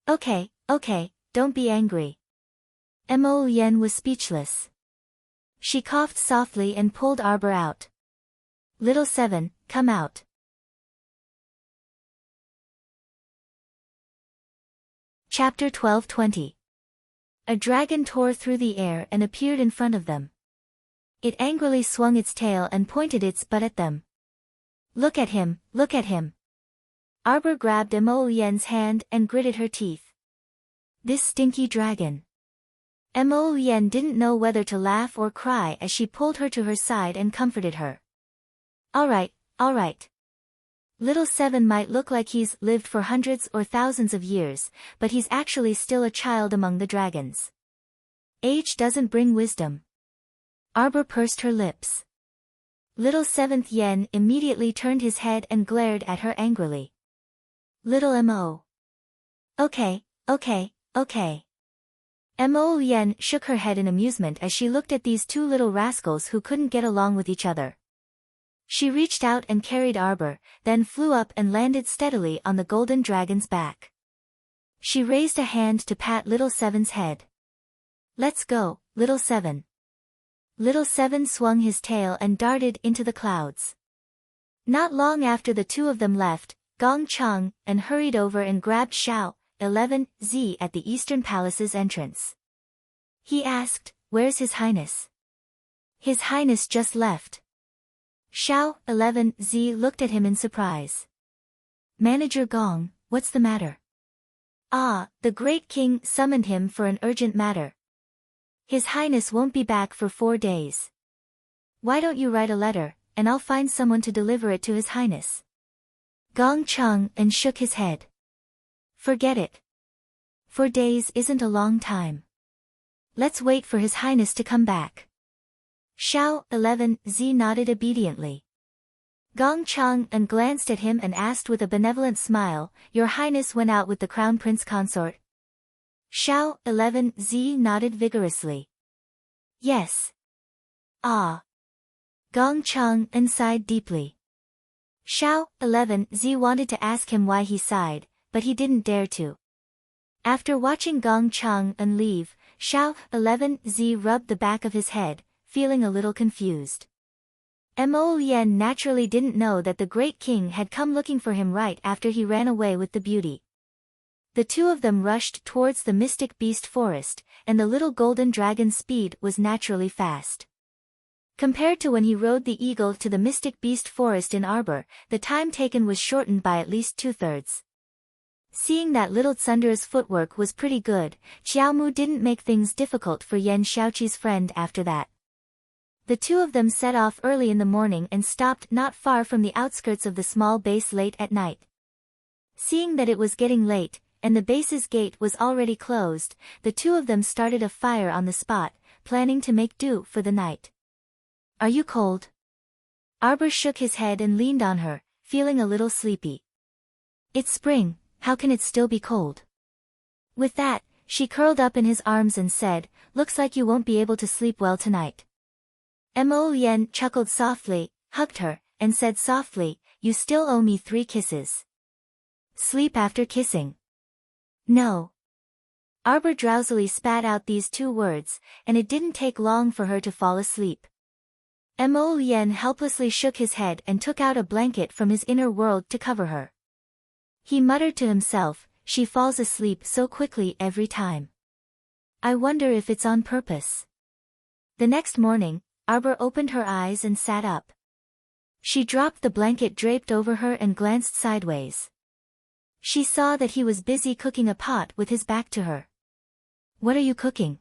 Okay, don't be angry." Mo Yen was speechless. She coughed softly and pulled Arbor out. "Little Seven, come out." Chapter 12:20. A dragon tore through the air and appeared in front of them. It angrily swung its tail and pointed its butt at them. Look at him, look at him." Arbor grabbed Mo Yen's hand and gritted her teeth. This stinky dragon. Mo Yen didn't know whether to laugh or cry as she pulled her to her side and comforted her. All right. Little Seven might look like he's lived for hundreds or thousands of years, but he's actually still a child among the dragons. Age doesn't bring wisdom. Arbor pursed her lips. Little Seventh Yen immediately turned his head and glared at her angrily. Little Mo. Okay. Mo Yen shook her head in amusement as she looked at these two little rascals who couldn't get along with each other. She reached out and carried Arbor, then flew up and landed steadily on the golden dragon's back. She raised a hand to pat Little Seven's head. Let's go, Little Seven. Little Seven swung his tail and darted into the clouds. Not long after the two of them left, Gong Chang and hurried over and grabbed Xiao, 11Z at the Eastern Palace's entrance. He asked, "Where's His Highness?" "His Highness just left." Xiao, 11Z looked at him in surprise. "Manager Gong, what's the matter?" "Ah, the Great King summoned him for an urgent matter. His Highness won't be back for 4 days. Why don't you write a letter, and I'll find someone to deliver it to His Highness." Gong Chang and shook his head. "Forget it. 4 days isn't a long time. Let's wait for His Highness to come back." Xiao, 11Z nodded obediently. Gong Chang and glanced at him and asked with a benevolent smile, "Your Highness went out with the Crown Prince Consort?" Xiao, 11Z nodded vigorously. "Yes." "Ah." Gong Chang and sighed deeply. Xiao, 11Z wanted to ask him why he sighed, but he didn't dare to. After watching Gong Chang and leave, Xiao, 11Z rubbed the back of his head, feeling a little confused. Mo Yen naturally didn't know that the Great King had come looking for him right after he ran away with the beauty. The two of them rushed towards the Mystic Beast Forest, and the little golden dragon's speed was naturally fast. Compared to when he rode the eagle to the Mystic Beast Forest in Arbor, the time taken was shortened by at least 2/3. Seeing that Little Tsunder's footwork was pretty good, Xiaomu didn't make things difficult for Yen Xiaoqi's friend after that. The two of them set off early in the morning and stopped not far from the outskirts of the small base late at night. Seeing that it was getting late, and the base's gate was already closed, the two of them started a fire on the spot, planning to make do for the night. "Are you cold?" Arbor shook his head and leaned on her, feeling a little sleepy. "It's spring, how can it still be cold?" With that, she curled up in his arms and said, "Looks like you won't be able to sleep well tonight." Mo Yen chuckled softly, hugged her, and said softly, "You still owe me 3 kisses. Sleep after kissing." "No." Arbor drowsily spat out these 2 words, and it didn't take long for her to fall asleep. Mo Yen helplessly shook his head and took out a blanket from his inner world to cover her. He muttered to himself, "She falls asleep so quickly every time. I wonder if it's on purpose." The next morning, Arbor opened her eyes and sat up. She dropped the blanket draped over her and glanced sideways. She saw that he was busy cooking a pot with his back to her. "What are you cooking?"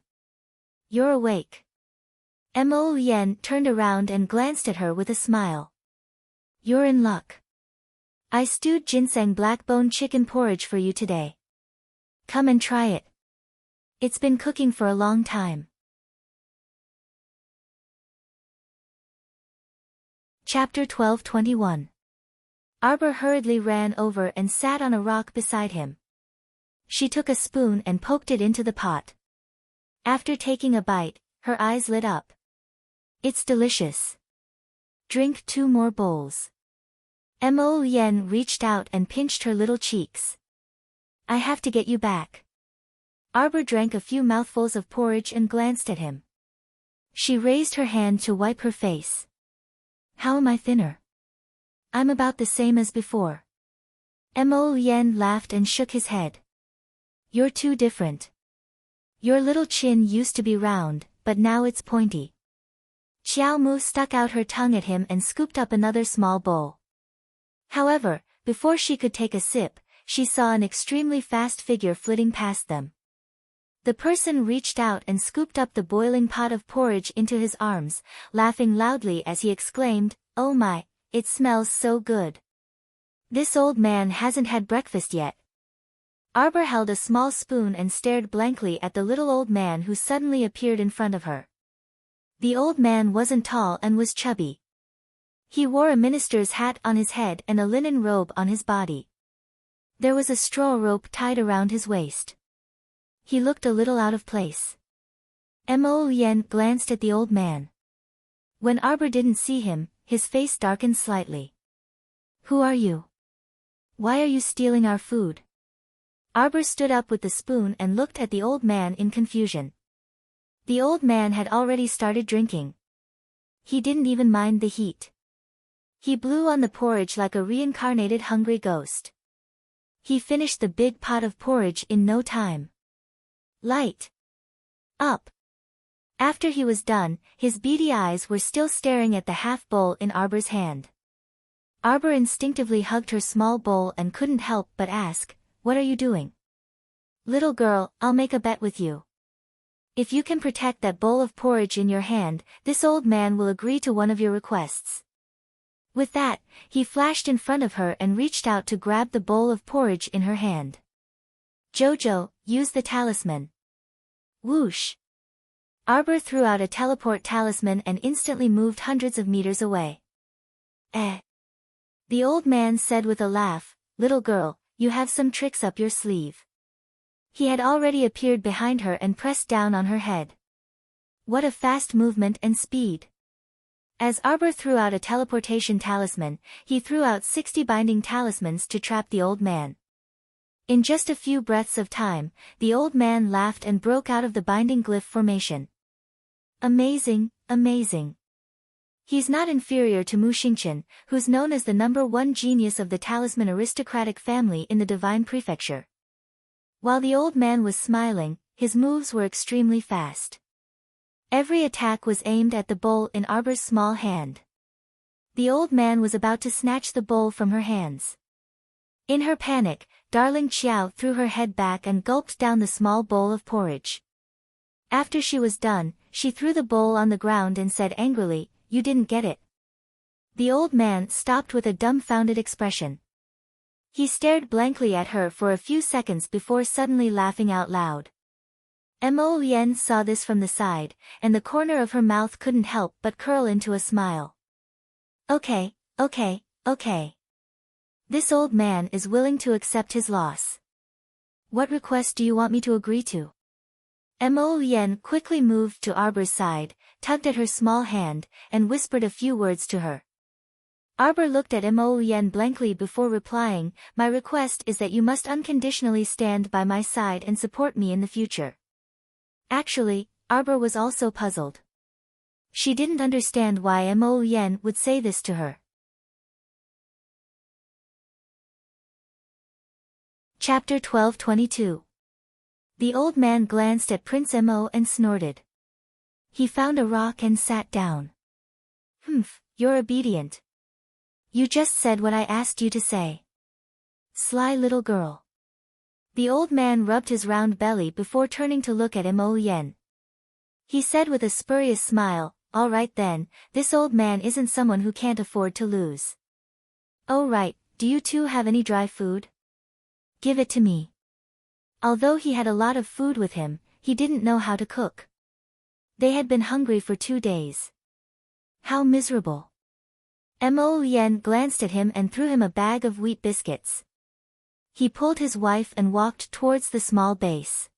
"You're awake." Mo Yen turned around and glanced at her with a smile. "You're in luck. I stewed ginseng blackbone chicken porridge for you today. Come and try it. It's been cooking for a long time." Chapter 12:21. Arbor hurriedly ran over and sat on a rock beside him. She took a spoon and poked it into the pot. After taking a bite, her eyes lit up. "It's delicious. Drink 2 more bowls." Mo Yen reached out and pinched her little cheeks. "I have to get you back." Arbor drank a few mouthfuls of porridge and glanced at him. She raised her hand to wipe her face. "How am I thinner?" "I'm about the same as before." Mo Yen laughed and shook his head. "You're too different. Your little chin used to be round, but now it's pointy." Xiao Mu stuck out her tongue at him and scooped up another small bowl. However, before she could take a sip, she saw an extremely fast figure flitting past them. The person reached out and scooped up the boiling pot of porridge into his arms, laughing loudly as he exclaimed, "Oh my, it smells so good." This old man hasn't had breakfast yet. Arbor held a small spoon and stared blankly at the little old man who suddenly appeared in front of her. The old man wasn't tall and was chubby. He wore a minister's hat on his head and a linen robe on his body. There was a straw rope tied around his waist. He looked a little out of place. Mo Yen glanced at the old man. When Arbor didn't see him, his face darkened slightly. Who are you? Why are you stealing our food? Arbor stood up with the spoon and looked at the old man in confusion. The old man had already started drinking. He didn't even mind the heat. He blew on the porridge like a reincarnated hungry ghost. He finished the big pot of porridge in no time. Light up. After he was done, his beady eyes were still staring at the half bowl in Arbor's hand. Arbor instinctively hugged her small bowl and couldn't help but ask, "What are you doing?" "Little girl, I'll make a bet with you. If you can protect that bowl of porridge in your hand, this old man will agree to one of your requests." With that, he flashed in front of her and reached out to grab the bowl of porridge in her hand. "Jojo, use the talisman." Whoosh! Arbor threw out a teleport talisman and instantly moved hundreds of meters away. Eh. The old man said with a laugh, "Little girl, you have some tricks up your sleeve." He had already appeared behind her and pressed down on her head. What a fast movement and speed! As Arbor threw out a teleportation talisman, he threw out 60 binding talismans to trap the old man. In just a few breaths of time, the old man laughed and broke out of the binding glyph formation. Amazing, amazing. He's not inferior to Mu Xingqian, who's known as the #1 genius of the talisman aristocratic family in the Divine Prefecture. While the old man was smiling, his moves were extremely fast. Every attack was aimed at the bowl in Arbor's small hand. The old man was about to snatch the bowl from her hands. In her panic, Darling Qiao threw her head back and gulped down the small bowl of porridge. After she was done, she threw the bowl on the ground and said angrily, "You didn't get it." The old man stopped with a dumbfounded expression. He stared blankly at her for a few seconds before suddenly laughing out loud. Mo Yen saw this from the side, and the corner of her mouth couldn't help but curl into a smile. Okay. This old man is willing to accept his loss. What request do you want me to agree to? Mo Yen quickly moved to Arbor's side, tugged at her small hand, and whispered a few words to her. Arbor looked at Mo Yen blankly before replying, "My request is that you must unconditionally stand by my side and support me in the future." Actually, Arbor was also puzzled. She didn't understand why Mo Yen would say this to her. Chapter 12:22. The old man glanced at Prince Mo and snorted. He found a rock and sat down. You're obedient. You just said what I asked you to say. Sly little girl. The old man rubbed his round belly before turning to look at Mo Yen. He said with a spurious smile, "All right then, this old man isn't someone who can't afford to lose. Oh right, do you two have any dry food? Give it to me." Although he had a lot of food with him, he didn't know how to cook. They had been hungry for 2 days. How miserable. Mo Yen glanced at him and threw him a bag of wheat biscuits. He pulled his wife and walked towards the small base.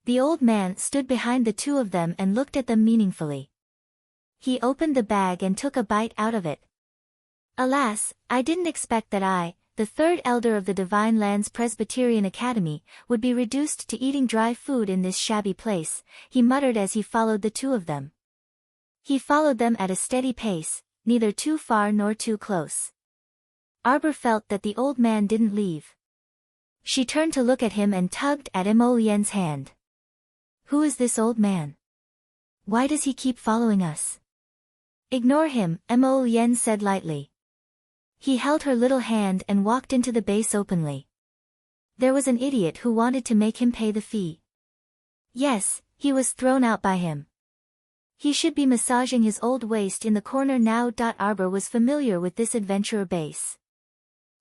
The old man stood behind the two of them and looked at them meaningfully. He opened the bag and took a bite out of it. "Alas, I didn't expect that I, the third elder of the Divine Lands Presbyterian Academy, would be reduced to eating dry food in this shabby place," he muttered as he followed the two of them. He followed them at a steady pace, neither too far nor too close. Arbor felt that the old man didn't leave. She turned to look at him and tugged at Mo Yen's hand. "Who is this old man? Why does he keep following us?" "Ignore him," Mo Yen said lightly. He held her little hand and walked into the base openly. There was an idiot who wanted to make him pay the fee. Yes, he was thrown out by him. He should be massaging his old waist in the corner now. Arbor was familiar with this adventurer base.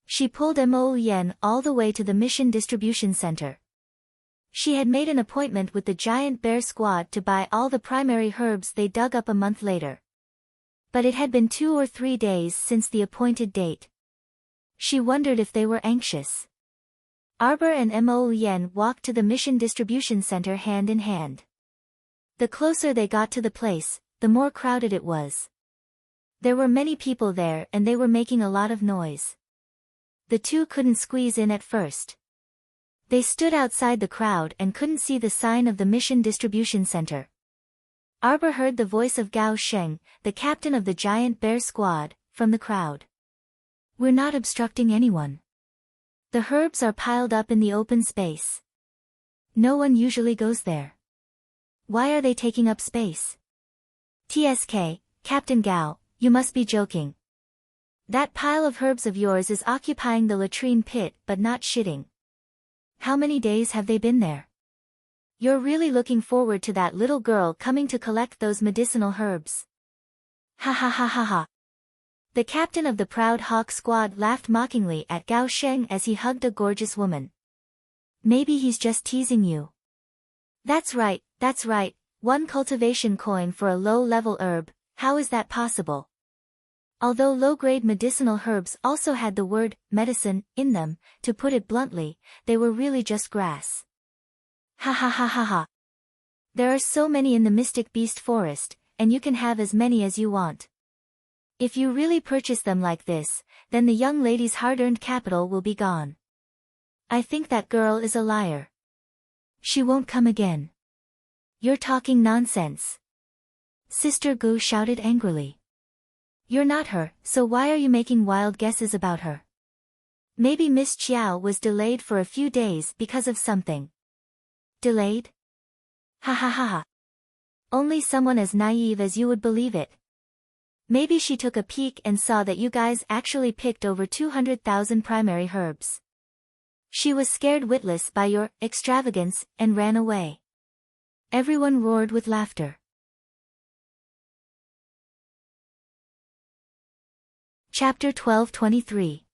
She pulled Mo Yen all the way to the mission distribution center. She had made an appointment with the giant bear squad to buy all the primary herbs they dug up a month later. But it had been 2 or 3 days since the appointed date. She wondered if they were anxious. Arbor and Mo Yen walked to the mission distribution center hand in hand. The closer they got to the place, the more crowded it was. There were many people there and they were making a lot of noise. The two couldn't squeeze in at first. They stood outside the crowd and couldn't see the sign of the mission distribution center. Arbor heard the voice of Gao Sheng, the captain of the giant bear squad, from the crowd. "We're not obstructing anyone. The herbs are piled up in the open space. No one usually goes there. Why are they taking up space?" "TSK, Captain Gao, you must be joking. That pile of herbs of yours is occupying the latrine pit but not shitting. How many days have they been there? You're really looking forward to that little girl coming to collect those medicinal herbs." "Ha ha ha ha ha." The captain of the Proud Hawk squad laughed mockingly at Gao Sheng as he hugged a gorgeous woman. "Maybe he's just teasing you." That's right, 1 cultivation coin for a low-level herb, how is that possible?" Although low-grade medicinal herbs also had the word medicine in them, to put it bluntly, they were really just grass. "Ha ha ha ha ha. There are so many in the Mystic Beast Forest, and you can have as many as you want. If you really purchase them like this, then the young lady's hard-earned capital will be gone. I think that girl is a liar. She won't come again." "You're talking nonsense," Sister Gu shouted angrily. "You're not her, so why are you making wild guesses about her? Maybe Miss Chiao was delayed for a few days because of something." "Delayed? Ha ha ha ha. Only someone as naive as you would believe it. Maybe she took a peek and saw that you guys actually picked over 200,000 primary herbs. She was scared witless by your extravagance and ran away." Everyone roared with laughter. Chapter 12:23.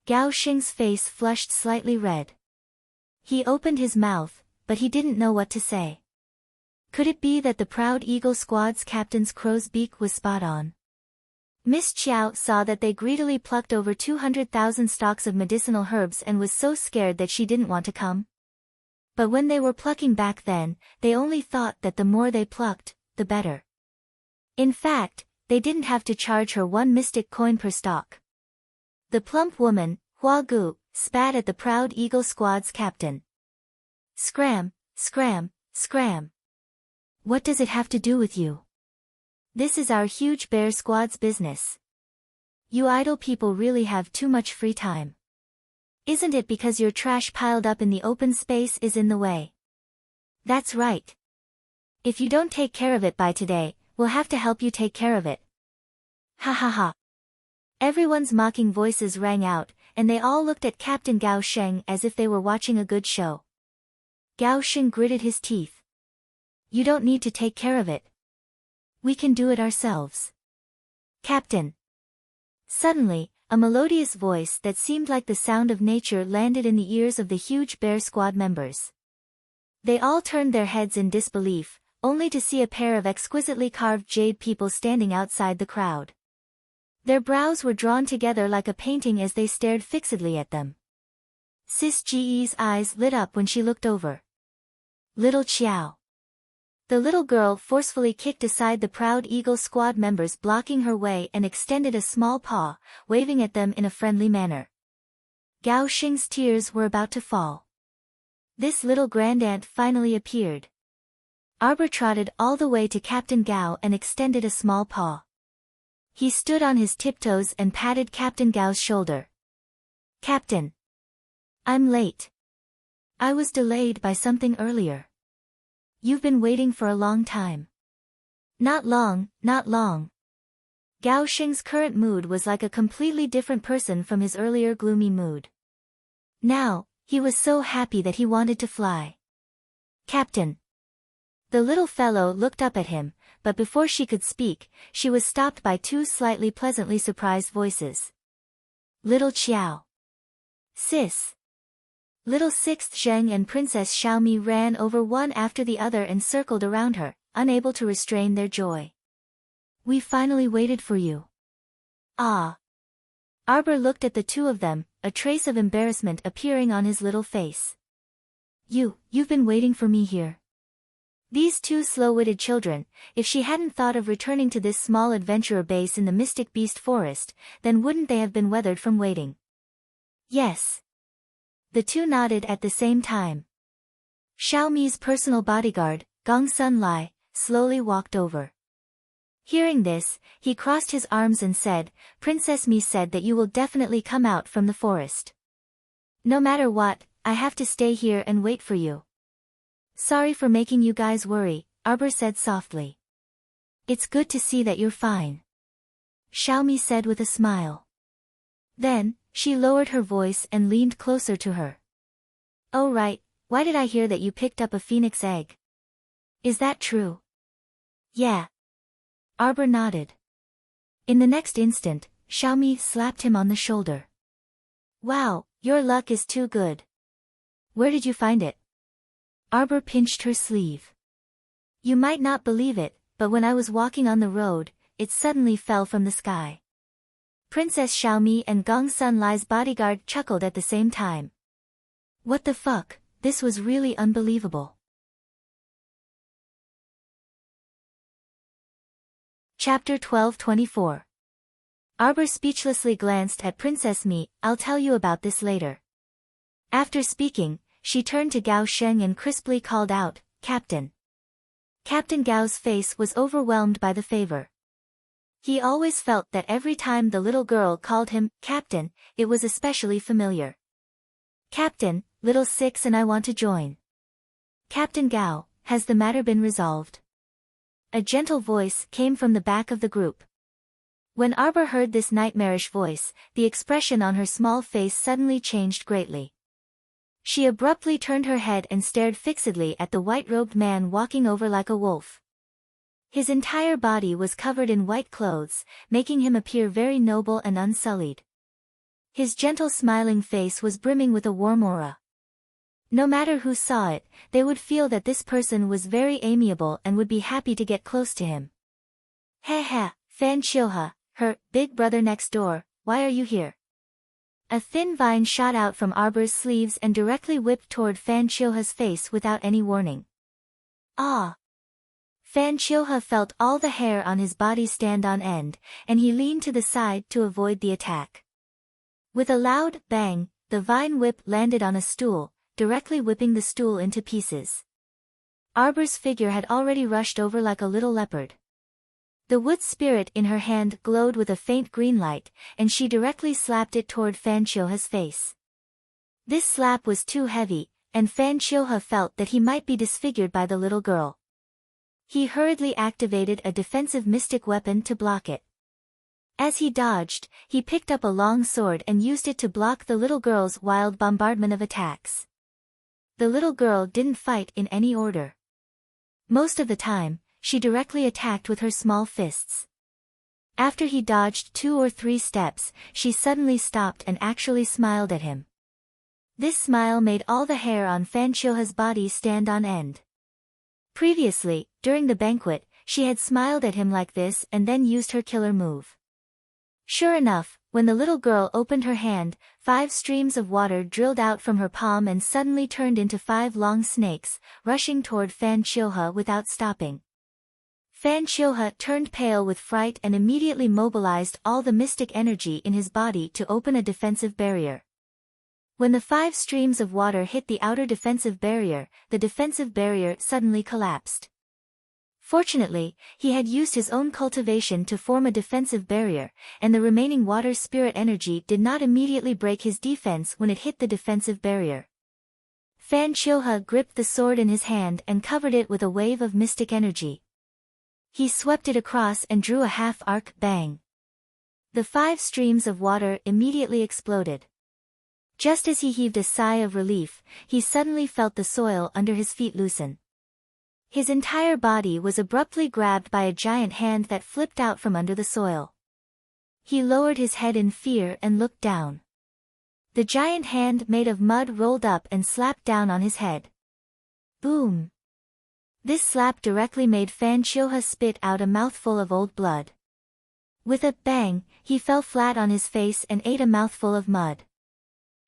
Gao Sheng's face flushed slightly red. He opened his mouth, but he didn't know what to say. Could it be that the Proud Eagle Squad's captain's crow's beak was spot on? Miss Chiao saw that they greedily plucked over 200,000 stalks of medicinal herbs and was so scared that she didn't want to come. But when they were plucking back then, they only thought that the more they plucked, the better. In fact, they didn't have to charge her 1 mystic coin per stalk. The plump woman, Hua Gu, spat at the Proud Eagle Squad's captain. "Scram, scram, scram. What does it have to do with you? This is our huge bear squad's business. You idle people really have too much free time. Isn't it because your trash piled up in the open space is in the way? That's right. If you don't take care of it by today, we'll have to help you take care of it. Ha ha ha." Everyone's mocking voices rang out, and they all looked at Captain Gao Sheng as if they were watching a good show. Gao Sheng gritted his teeth. "You don't need to take care of it. We can do it ourselves. Captain." Suddenly, a melodious voice that seemed like the sound of nature landed in the ears of the huge bear squad members. They all turned their heads in disbelief, only to see a pair of exquisitely carved jade people standing outside the crowd. Their brows were drawn together like a painting as they stared fixedly at them. Sis Ge's eyes lit up when she looked over. "Little Chiao." The little girl forcefully kicked aside the Proud Eagle Squad members blocking her way and extended a small paw, waving at them in a friendly manner. Gao Sheng's tears were about to fall. This little grandaunt finally appeared. Arbor trotted all the way to Captain Gao and extended a small paw. He stood on his tiptoes and patted Captain Gao's shoulder. "Captain. I'm late. I was delayed by something earlier. You've been waiting for a long time." Not long, not long." Gao Sheng's current mood was like a completely different person from his earlier gloomy mood. Now, he was so happy that he wanted to fly. "Captain." The little fellow looked up at him, but before she could speak, she was stopped by 2 slightly pleasantly surprised voices. "Little Chiao." Sis! Little Sixth Zheng and Princess Xiaomi ran over one after the other and circled around her, unable to restrain their joy. We finally waited for you. Ah! Arbor looked at the two of them, a trace of embarrassment appearing on his little face. You've been waiting for me here. These two slow-witted children, if she hadn't thought of returning to this small adventurer base in the Mystic Beast Forest, then wouldn't they have been weathered from waiting? Yes. The two nodded at the same time. Xiaomi's personal bodyguard, Gong Sun Lai, slowly walked over. Hearing this, he crossed his arms and said, Princess Mi said that you will definitely come out from the forest. No matter what, I have to stay here and wait for you. Sorry for making you guys worry, Arbor said softly. It's good to see that you're fine. Xiaomi said with a smile. Then, she lowered her voice and leaned closer to her. Oh right, why did I hear that you picked up a phoenix egg? Is that true? Yeah. Arbor nodded. In the next instant, Xiaomi slapped him on the shoulder. Wow, your luck is too good. Where did you find it? Arbor pinched her sleeve. You might not believe it, but when I was walking on the road, it suddenly fell from the sky. Princess Xiaomi and Gong Sun Lai's bodyguard chuckled at the same time. What the fuck, this was really unbelievable. Chapter 12-24. Arbor speechlessly glanced at Princess Mi. I'll tell you about this later. After speaking, she turned to Gao Sheng and crisply called out, Captain. Captain Gao's face was overwhelmed by the favor. He always felt that every time the little girl called him Captain, it was especially familiar. Captain, little Six and I want to join. Captain Gao, has the matter been resolved? A gentle voice came from the back of the group. When Arbor heard this nightmarish voice, the expression on her small face suddenly changed greatly. She abruptly turned her head and stared fixedly at the white-robed man walking over like a wolf. His entire body was covered in white clothes, making him appear very noble and unsullied. His gentle smiling face was brimming with a warm aura. No matter who saw it, they would feel that this person was very amiable and would be happy to get close to him. Heh, Fan Chioha, her big brother next door, why are you here? A thin vine shot out from Arbor's sleeves and directly whipped toward Fan Chioha's face without any warning. Ah! Fan Chioha felt all the hair on his body stand on end, and he leaned to the side to avoid the attack. With a loud bang, the vine whip landed on a stool, directly whipping the stool into pieces. Arbor's figure had already rushed over like a little leopard. The wood spirit in her hand glowed with a faint green light, and she directly slapped it toward Fan Chioha's face. This slap was too heavy, and Fan Chioha felt that he might be disfigured by the little girl. He hurriedly activated a defensive mystic weapon to block it. As he dodged, he picked up a long sword and used it to block the little girl's wild bombardment of attacks. The little girl didn't fight in any order. Most of the time, she directly attacked with her small fists. After he dodged 2 or 3 steps, she suddenly stopped and actually smiled at him. This smile made all the hair on Fan Chioha's body stand on end. Previously, during the banquet, she had smiled at him like this and then used her killer move. Sure enough, when the little girl opened her hand, 5 streams of water drilled out from her palm and suddenly turned into 5 long snakes, rushing toward Fan Chioha without stopping. Fan Chioha turned pale with fright and immediately mobilized all the mystic energy in his body to open a defensive barrier. When the 5 streams of water hit the outer defensive barrier, the defensive barrier suddenly collapsed. Fortunately, he had used his own cultivation to form a defensive barrier, and the remaining water spirit energy did not immediately break his defense when it hit the defensive barrier. Fan Chioha gripped the sword in his hand and covered it with a wave of mystic energy. He swept it across and drew a half-arc bang. The 5 streams of water immediately exploded. Just as he heaved a sigh of relief, he suddenly felt the soil under his feet loosen. His entire body was abruptly grabbed by a giant hand that flipped out from under the soil. He lowered his head in fear and looked down. The giant hand made of mud rolled up and slapped down on his head. Boom! This slap directly made Fan Chioha spit out a mouthful of old blood. With a bang, he fell flat on his face and ate a mouthful of mud.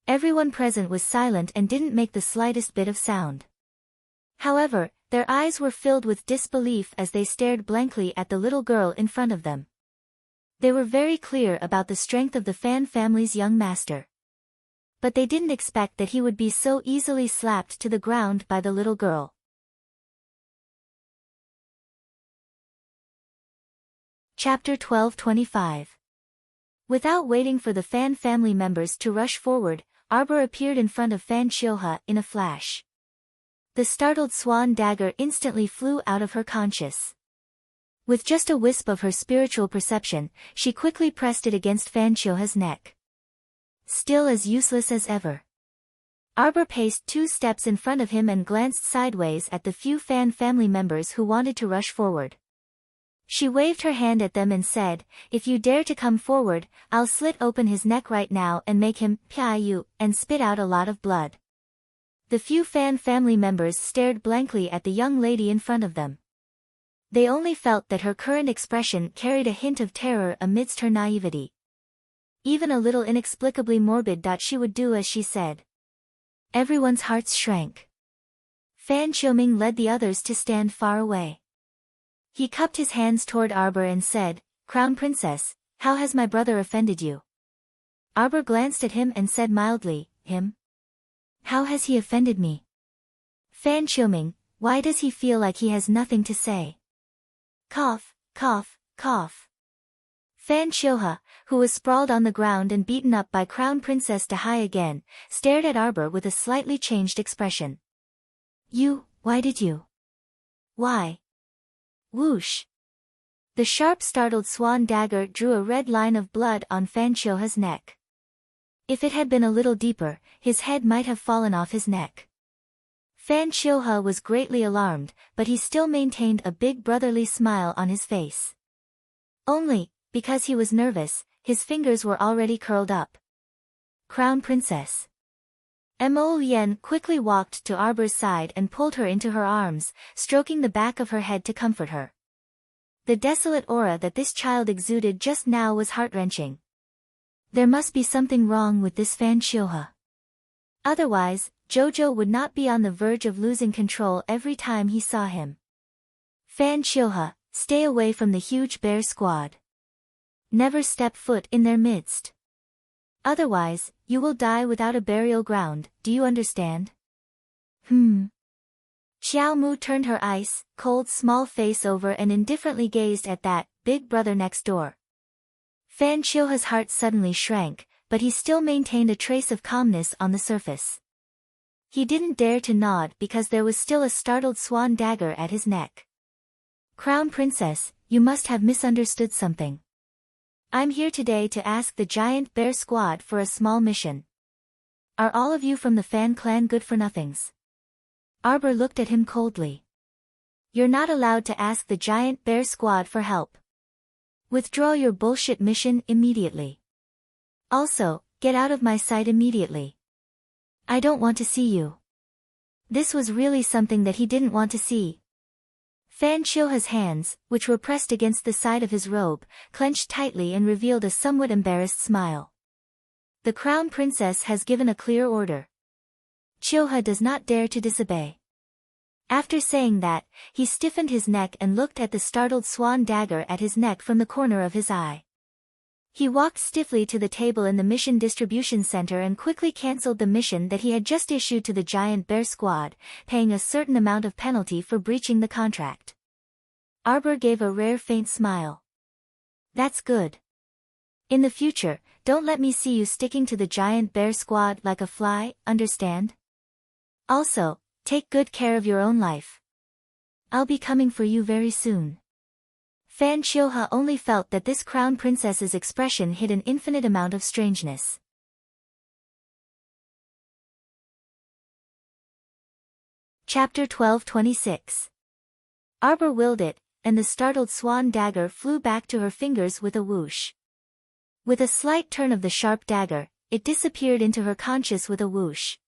Everyone present was silent and didn't make the slightest bit of sound. However, their eyes were filled with disbelief as they stared blankly at the little girl in front of them. They were very clear about the strength of the Fan family's young master. But they didn't expect that he would be so easily slapped to the ground by the little girl. Chapter 12:25. Without waiting for the Fan family members to rush forward, Arbor appeared in front of Fan Chioha in a flash. The startled swan dagger instantly flew out of her conscious. With just a wisp of her spiritual perception, she quickly pressed it against Fan Chioha's neck. Still as useless as ever. Arbor paced 2 steps in front of him and glanced sideways at the few Fan family members who wanted to rush forward. She waved her hand at them and said, "If you dare to come forward, I'll slit open his neck right now and make him piayu and spit out a lot of blood." The few Fan family members stared blankly at the young lady in front of them. They only felt that her current expression carried a hint of terror amidst her naivety. Even a little inexplicably morbid. She would do as she said. Everyone's hearts shrank. Fan Qiuming led the others to stand far away. He cupped his hands toward Arbor and said, "Crown Princess, how has my brother offended you?" Arbor glanced at him and said mildly, "Him? How has he offended me?" Fan Qiuming, why does he feel like he has nothing to say? Cough, cough, cough. Fan Chioha, who was sprawled on the ground and beaten up by Crown Princess Dahai again, stared at Arbor with a slightly changed expression. Why did you? Why? Whoosh! The sharp startled swan dagger drew a red line of blood on Fan Chioha's neck. If it had been a little deeper, his head might have fallen off his neck. Fan Chioha was greatly alarmed, but he still maintained a big brotherly smile on his face. Only, because he was nervous, his fingers were already curled up. Crown Princess. Mo Lien quickly walked to Arbor's side and pulled her into her arms, stroking the back of her head to comfort her. The desolate aura that this child exuded just now was heart-wrenching. There must be something wrong with this Fan Chioha. Otherwise, Jojo would not be on the verge of losing control every time he saw him. Fan Chioha, stay away from the huge bear squad. Never step foot in their midst. Otherwise, you will die without a burial ground, do you understand? Xiao Mu turned her ice, cold small face over and indifferently gazed at that big brother next door. Fan Chioha's heart suddenly shrank, but he still maintained a trace of calmness on the surface. He didn't dare to nod because there was still a startled swan dagger at his neck. Crown Princess, you must have misunderstood something. I'm here today to ask the giant bear squad for a small mission. Are all of you from the Fan clan good-for-nothings? Arbor looked at him coldly. You're not allowed to ask the giant bear squad for help. Withdraw your bullshit mission immediately. Also, get out of my sight immediately. I don't want to see you. This was really something that he didn't want to see. Fan Chioha's hands, which were pressed against the side of his robe, clenched tightly and revealed a somewhat embarrassed smile. The Crown Princess has given a clear order. Chioha does not dare to disobey. After saying that, he stiffened his neck and looked at the startled swan dagger at his neck from the corner of his eye. He walked stiffly to the table in the mission distribution center and quickly cancelled the mission that he had just issued to the giant bear squad, paying a certain amount of penalty for breaching the contract. Arbor gave a rare faint smile. That's good. In the future, don't let me see you sticking to the giant bear squad like a fly, understand? Also, take good care of your own life. I'll be coming for you very soon. Fan Chioha only felt that this crown princess's expression hid an infinite amount of strangeness. Chapter 12:26. Arbor willed it, and the startled swan dagger flew back to her fingers with a whoosh. With a slight turn of the sharp dagger, it disappeared into her conscious with a whoosh.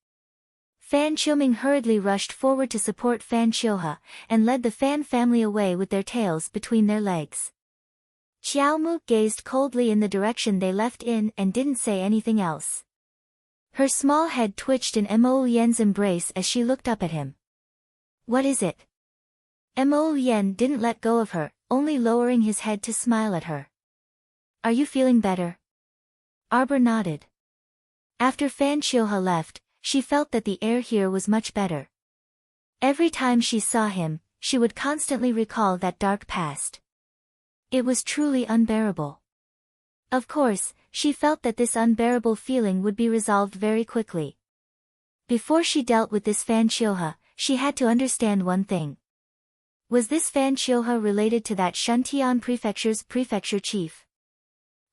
Fan Qiuming hurriedly rushed forward to support Fan Qiuhe, and led the Fan family away with their tails between their legs. Xiaomu gazed coldly in the direction they left in and didn't say anything else. Her small head twitched in Mo Lian's embrace as she looked up at him. What is it? Mo Lian didn't let go of her, only lowering his head to smile at her. Are you feeling better? Arbor nodded. After Fan Qiuhe left, she felt that the air here was much better. Every time she saw him, she would constantly recall that dark past. It was truly unbearable. Of course, she felt that this unbearable feeling would be resolved very quickly. Before she dealt with this Fan Qiuhe, she had to understand one thing. Was this Fan Qiuhe related to that Shuntian Prefecture's prefecture chief?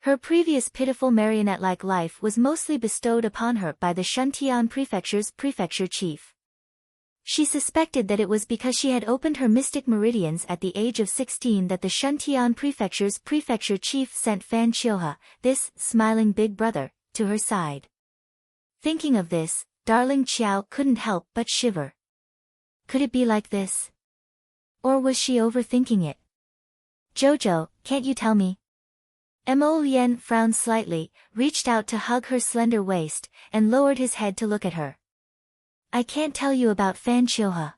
Her previous pitiful marionette-like life was mostly bestowed upon her by the Shuntian Prefecture's prefecture chief. She suspected that it was because she had opened her mystic meridians at the age of 16 that the Shuntian Prefecture's prefecture chief sent Fan Qiuhe, this smiling big brother, to her side. Thinking of this, darling Qiao couldn't help but shiver. Could it be like this? Or was she overthinking it? Jojo, can't you tell me? Mo Lian frowned slightly, reached out to hug her slender waist, and lowered his head to look at her. I can't tell you about Fan Qiuhe.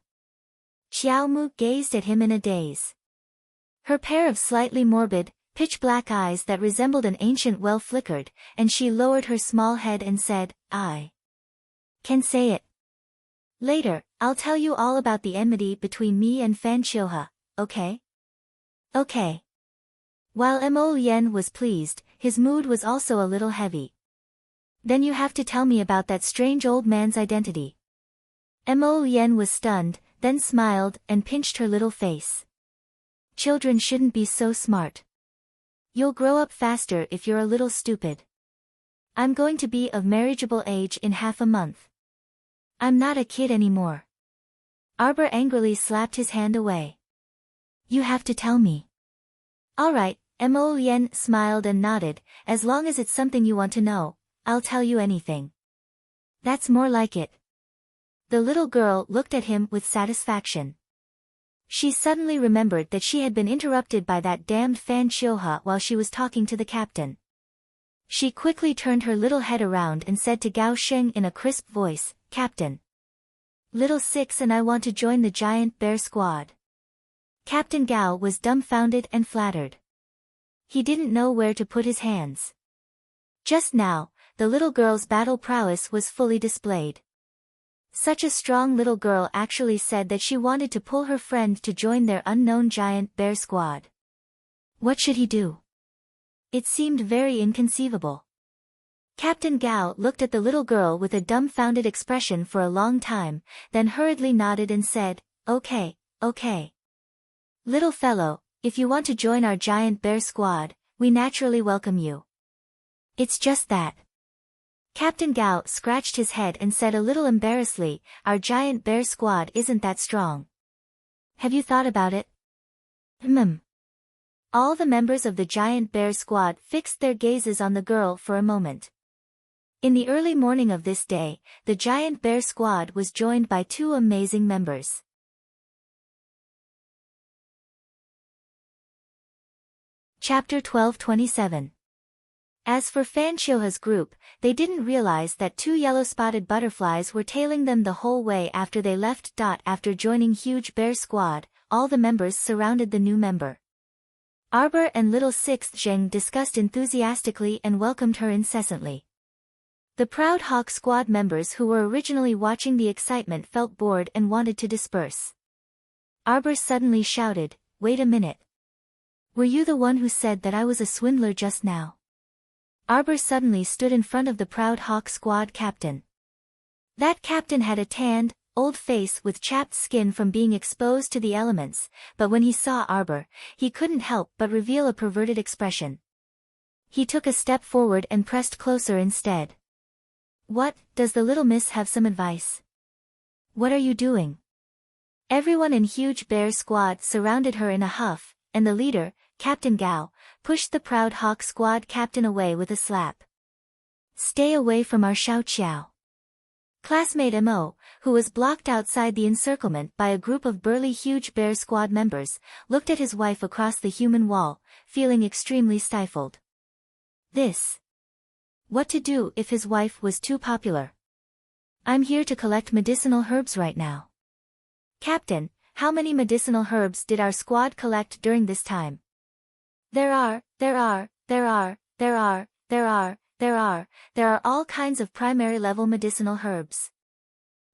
Xiaomu gazed at him in a daze. Her pair of slightly morbid, pitch-black eyes that resembled an ancient well flickered, and she lowered her small head and said, I can say it. Later, I'll tell you all about the enmity between me and Fan Qiuhe, okay? Okay. While Mo Lian was pleased, his mood was also a little heavy. Then you have to tell me about that strange old man's identity. Mo Lian was stunned, then smiled and pinched her little face. Children shouldn't be so smart. You'll grow up faster if you're a little stupid. I'm going to be of marriageable age in half a month. I'm not a kid anymore. Arbor angrily slapped his hand away. You have to tell me. All right, Mo Lian smiled and nodded, as long as it's something you want to know, I'll tell you anything. That's more like it. The little girl looked at him with satisfaction. She suddenly remembered that she had been interrupted by that damned Fan Qiuhe while she was talking to the captain. She quickly turned her little head around and said to Gao Sheng in a crisp voice, Captain. Little Six and I want to join the giant bear squad. Captain Gao was dumbfounded and flattered. He didn't know where to put his hands. Just now, the little girl's battle prowess was fully displayed. Such a strong little girl actually said that she wanted to pull her friend to join their unknown giant bear squad. What should he do? It seemed very inconceivable. Captain Gao looked at the little girl with a dumbfounded expression for a long time, then hurriedly nodded and said, Okay, okay. Little fellow, if you want to join our giant bear squad, we naturally welcome you. It's just that. Captain Gao scratched his head and said a little embarrassedly, our giant bear squad isn't that strong. Have you thought about it? All the members of the giant bear squad fixed their gazes on the girl for a moment. In the early morning of this day, the giant bear squad was joined by two amazing members. Chapter 12:27. As for Fan Qiuhe's group, they didn't realize that two yellow-spotted butterflies were tailing them the whole way after they left. After joining huge bear squad, all the members surrounded the new member. Arbor and Little Sixth Zheng discussed enthusiastically and welcomed her incessantly. The Proud Hawk squad members who were originally watching the excitement felt bored and wanted to disperse. Arbor suddenly shouted, Wait a minute. Were you the one who said that I was a swindler just now? Arbor suddenly stood in front of the Proud Hawk squad captain. That captain had a tanned, old face with chapped skin from being exposed to the elements, but when he saw Arbor, he couldn't help but reveal a perverted expression. He took a step forward and pressed closer instead. What, does the little miss have some advice? What are you doing? Everyone in Huge Bear Squad surrounded her in a huff, and the leader, Captain Gao, pushed the Proud Hawk squad captain away with a slap. Stay away from our Xiao Qiao. Classmate Mo, who was blocked outside the encirclement by a group of burly huge bear squad members, looked at his wife across the human wall, feeling extremely stifled. What to do if his wife was too popular? I'm here to collect medicinal herbs right now. Captain, how many medicinal herbs did our squad collect during this time? There are all kinds of primary level medicinal herbs.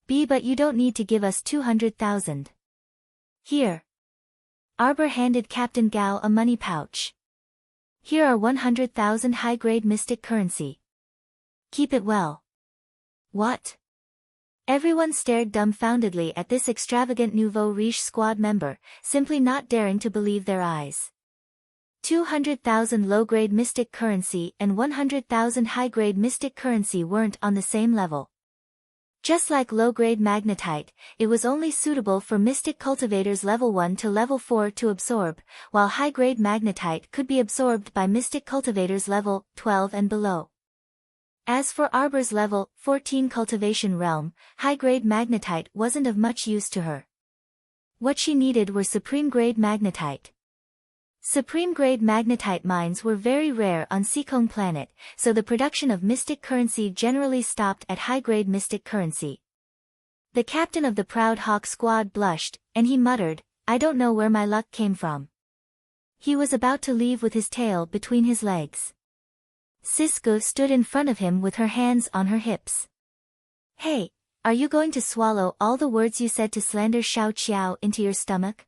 But you don't need to give us 200,000. Here. Arbor handed Captain Gao a money pouch. Here are 100,000 high-grade mystic currency. Keep it well. What? Everyone stared dumbfoundedly at this extravagant nouveau riche squad member, simply not daring to believe their eyes. 200,000 low-grade mystic currency and 100,000 high-grade mystic currency weren't on the same level. Just like low-grade magnetite, it was only suitable for mystic cultivators level 1 to level 4 to absorb, while high-grade magnetite could be absorbed by mystic cultivators level 12 and below. As for Arbor's level 14 cultivation realm, high-grade magnetite wasn't of much use to her. What she needed were supreme-grade magnetite. Supreme-grade magnetite mines were very rare on Seekong planet, so the production of mystic currency generally stopped at high-grade mystic currency. The captain of the Proud Hawk squad blushed, and he muttered, "I don't know where my luck came from." He was about to leave with his tail between his legs. Sisko stood in front of him with her hands on her hips. "Hey, are you going to swallow all the words you said to slander Xiao Qiao into your stomach?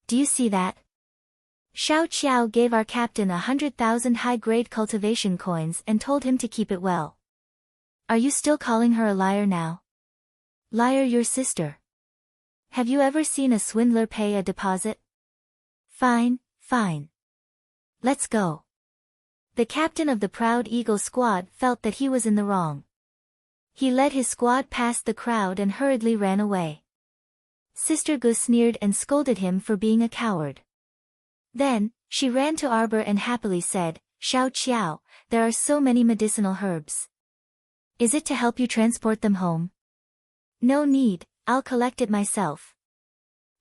Do you see that? Xiao Qiao gave our captain 100,000 high-grade cultivation coins and told him to keep it well. Are you still calling her a liar now? Liar your sister. Have you ever seen a swindler pay a deposit? Fine. Let's go." The captain of the Proud Eagle squad felt that he was in the wrong. He led his squad past the crowd and hurriedly ran away. Sister Gu sneered and scolded him for being a coward. Then, she ran to Arbor and happily said, "Xiao Qiao, there are so many medicinal herbs. Is it to help you transport them home?" "No need, I'll collect it myself."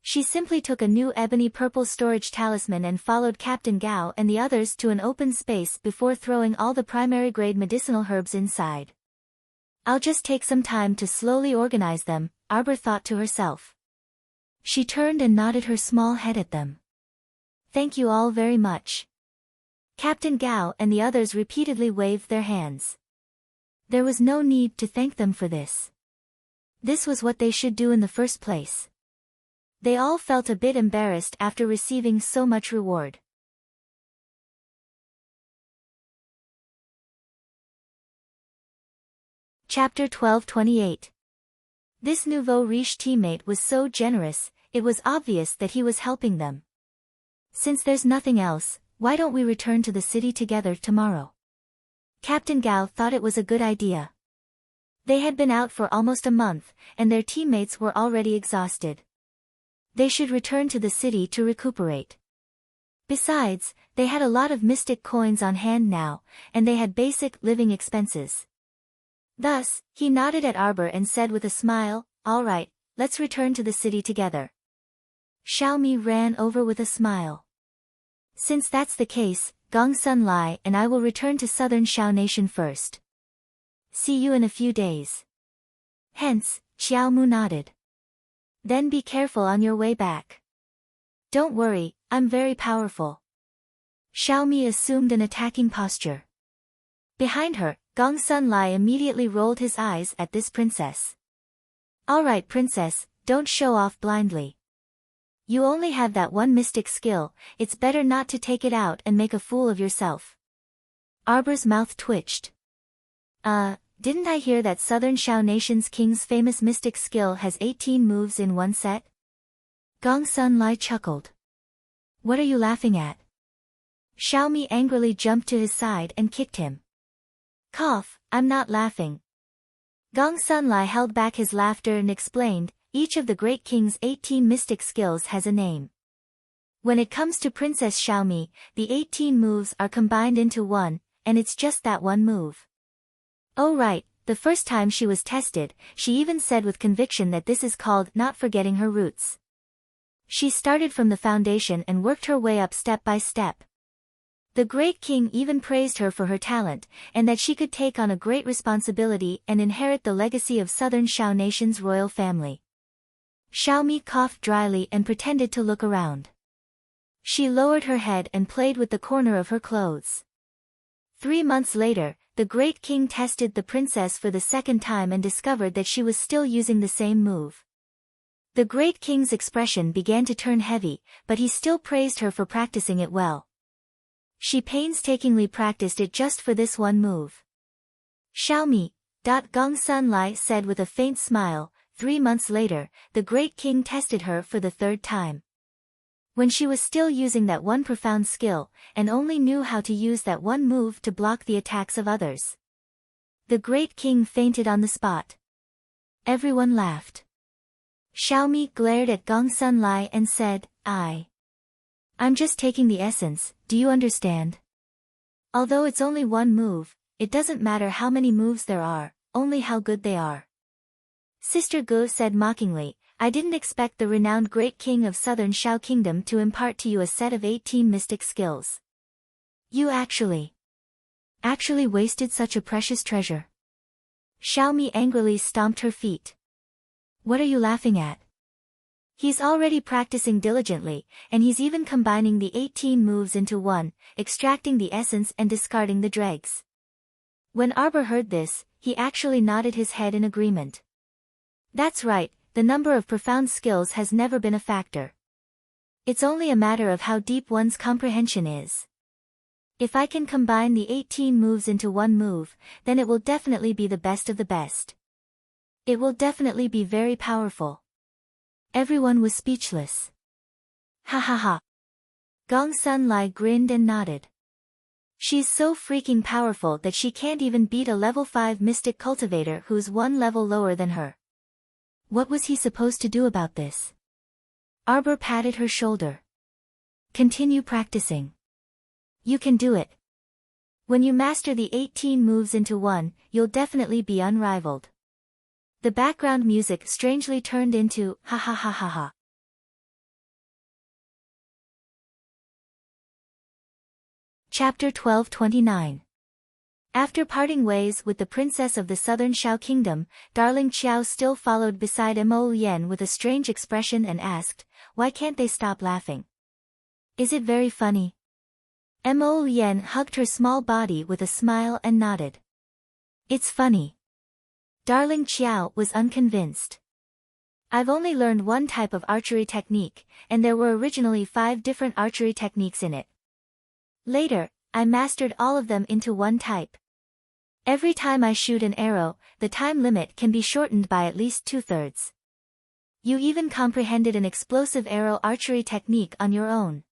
She simply took a new ebony purple storage talisman and followed Captain Gao and the others to an open space before throwing all the primary grade medicinal herbs inside. "I'll just take some time to slowly organize them," Arbor thought to herself. She turned and nodded her small head at them. "Thank you all very much." Captain Gao and the others repeatedly waved their hands. There was no need to thank them for this. This was what they should do in the first place. They all felt a bit embarrassed after receiving so much reward. Chapter 1228. This nouveau riche teammate was so generous, it was obvious that he was helping them. "Since there's nothing else, why don't we return to the city together tomorrow?" Captain Gao thought it was a good idea. They had been out for almost a month, and their teammates were already exhausted. They should return to the city to recuperate. Besides, they had a lot of mystic coins on hand now, and they had basic living expenses. Thus, he nodded at Arbor and said with a smile, "All right, let's return to the city together." Xiaomi ran over with a smile. "Since that's the case, Gong Sun Lai and I will return to southern Xiao Nation first. See you in a few days." Hence, Xiao Mu nodded. "Then be careful on your way back." "Don't worry, I'm very powerful." Xiaomi assumed an attacking posture. Behind her, Gong Sun Lai immediately rolled his eyes at this princess. "All right, princess, don't show off blindly. You only have that one mystic skill, it's better not to take it out and make a fool of yourself." Arbor's mouth twitched. Didn't I hear that Southern Xiao Nation's king's famous mystic skill has 18 moves in one set?" Gong Sun Lai chuckled. "What are you laughing at?" Xiaomi angrily jumped to his side and kicked him. "Cough, I'm not laughing." Gong Sun Lai held back his laughter and explained, "Each of the great king's 18 mystic skills has a name. When it comes to Princess Xiaomi, the 18 moves are combined into one, and it's just that one move. Oh right, the first time she was tested, she even said with conviction that this is called not forgetting her roots. She started from the foundation and worked her way up step by step. The great king even praised her for her talent, and that she could take on a great responsibility and inherit the legacy of Southern Shao Nation's royal family. Xiaomi coughed dryly and pretended to look around. She lowered her head and played with the corner of her clothes. 3 months later, the great king tested the princess for the second time and discovered that she was still using the same move. The great king's expression began to turn heavy, but he still praised her for practicing it well. She painstakingly practiced it just for this one move. Xiaomi, Gong Sun Lai said with a faint smile. 3 months later, the great king tested her for the third time. When she was still using that one profound skill, and only knew how to use that one move to block the attacks of others. The great king fainted on the spot. Everyone laughed. Xiaomi glared at Gong Sun Lai and said, I'm just taking the essence, do you understand? Although it's only one move, it doesn't matter how many moves there are, only how good they are. Sister Gu said mockingly, I didn't expect the renowned great king of Southern Shao Kingdom to impart to you a set of 18 mystic skills. You actually wasted such a precious treasure. Xiaomi angrily stomped her feet. What are you laughing at? He's already practicing diligently, and he's even combining the 18 moves into one, extracting the essence and discarding the dregs. When Arbor heard this, he actually nodded his head in agreement. That's right, the number of profound skills has never been a factor. It's only a matter of how deep one's comprehension is. If I can combine the 18 moves into one move, then it will definitely be the best of the best. It will definitely be very powerful. Everyone was speechless. Ha ha ha. Gong Sun Lai grinned and nodded. She's so freaking powerful that she can't even beat a level 5 mystic cultivator who's one level lower than her. What was he supposed to do about this? Arbor patted her shoulder. Continue practicing. You can do it. When you master the 18 moves into one, you'll definitely be unrivaled. The background music strangely turned into ha ha ha ha ha. Chapter 1229. After parting ways with the princess of the Southern Shao Kingdom, darling Qiao still followed beside Mo Yen with a strange expression and asked, why can't they stop laughing? Is it very funny? Mo Yen hugged her small body with a smile and nodded. It's funny. Darling Qiao was unconvinced. I've only learned one type of archery technique, and there were originally 5 different archery techniques in it. Later, I mastered all of them into one type. Every time I shoot an arrow, the time limit can be shortened by at least 2/3. You even comprehended an explosive arrow archery technique on your own.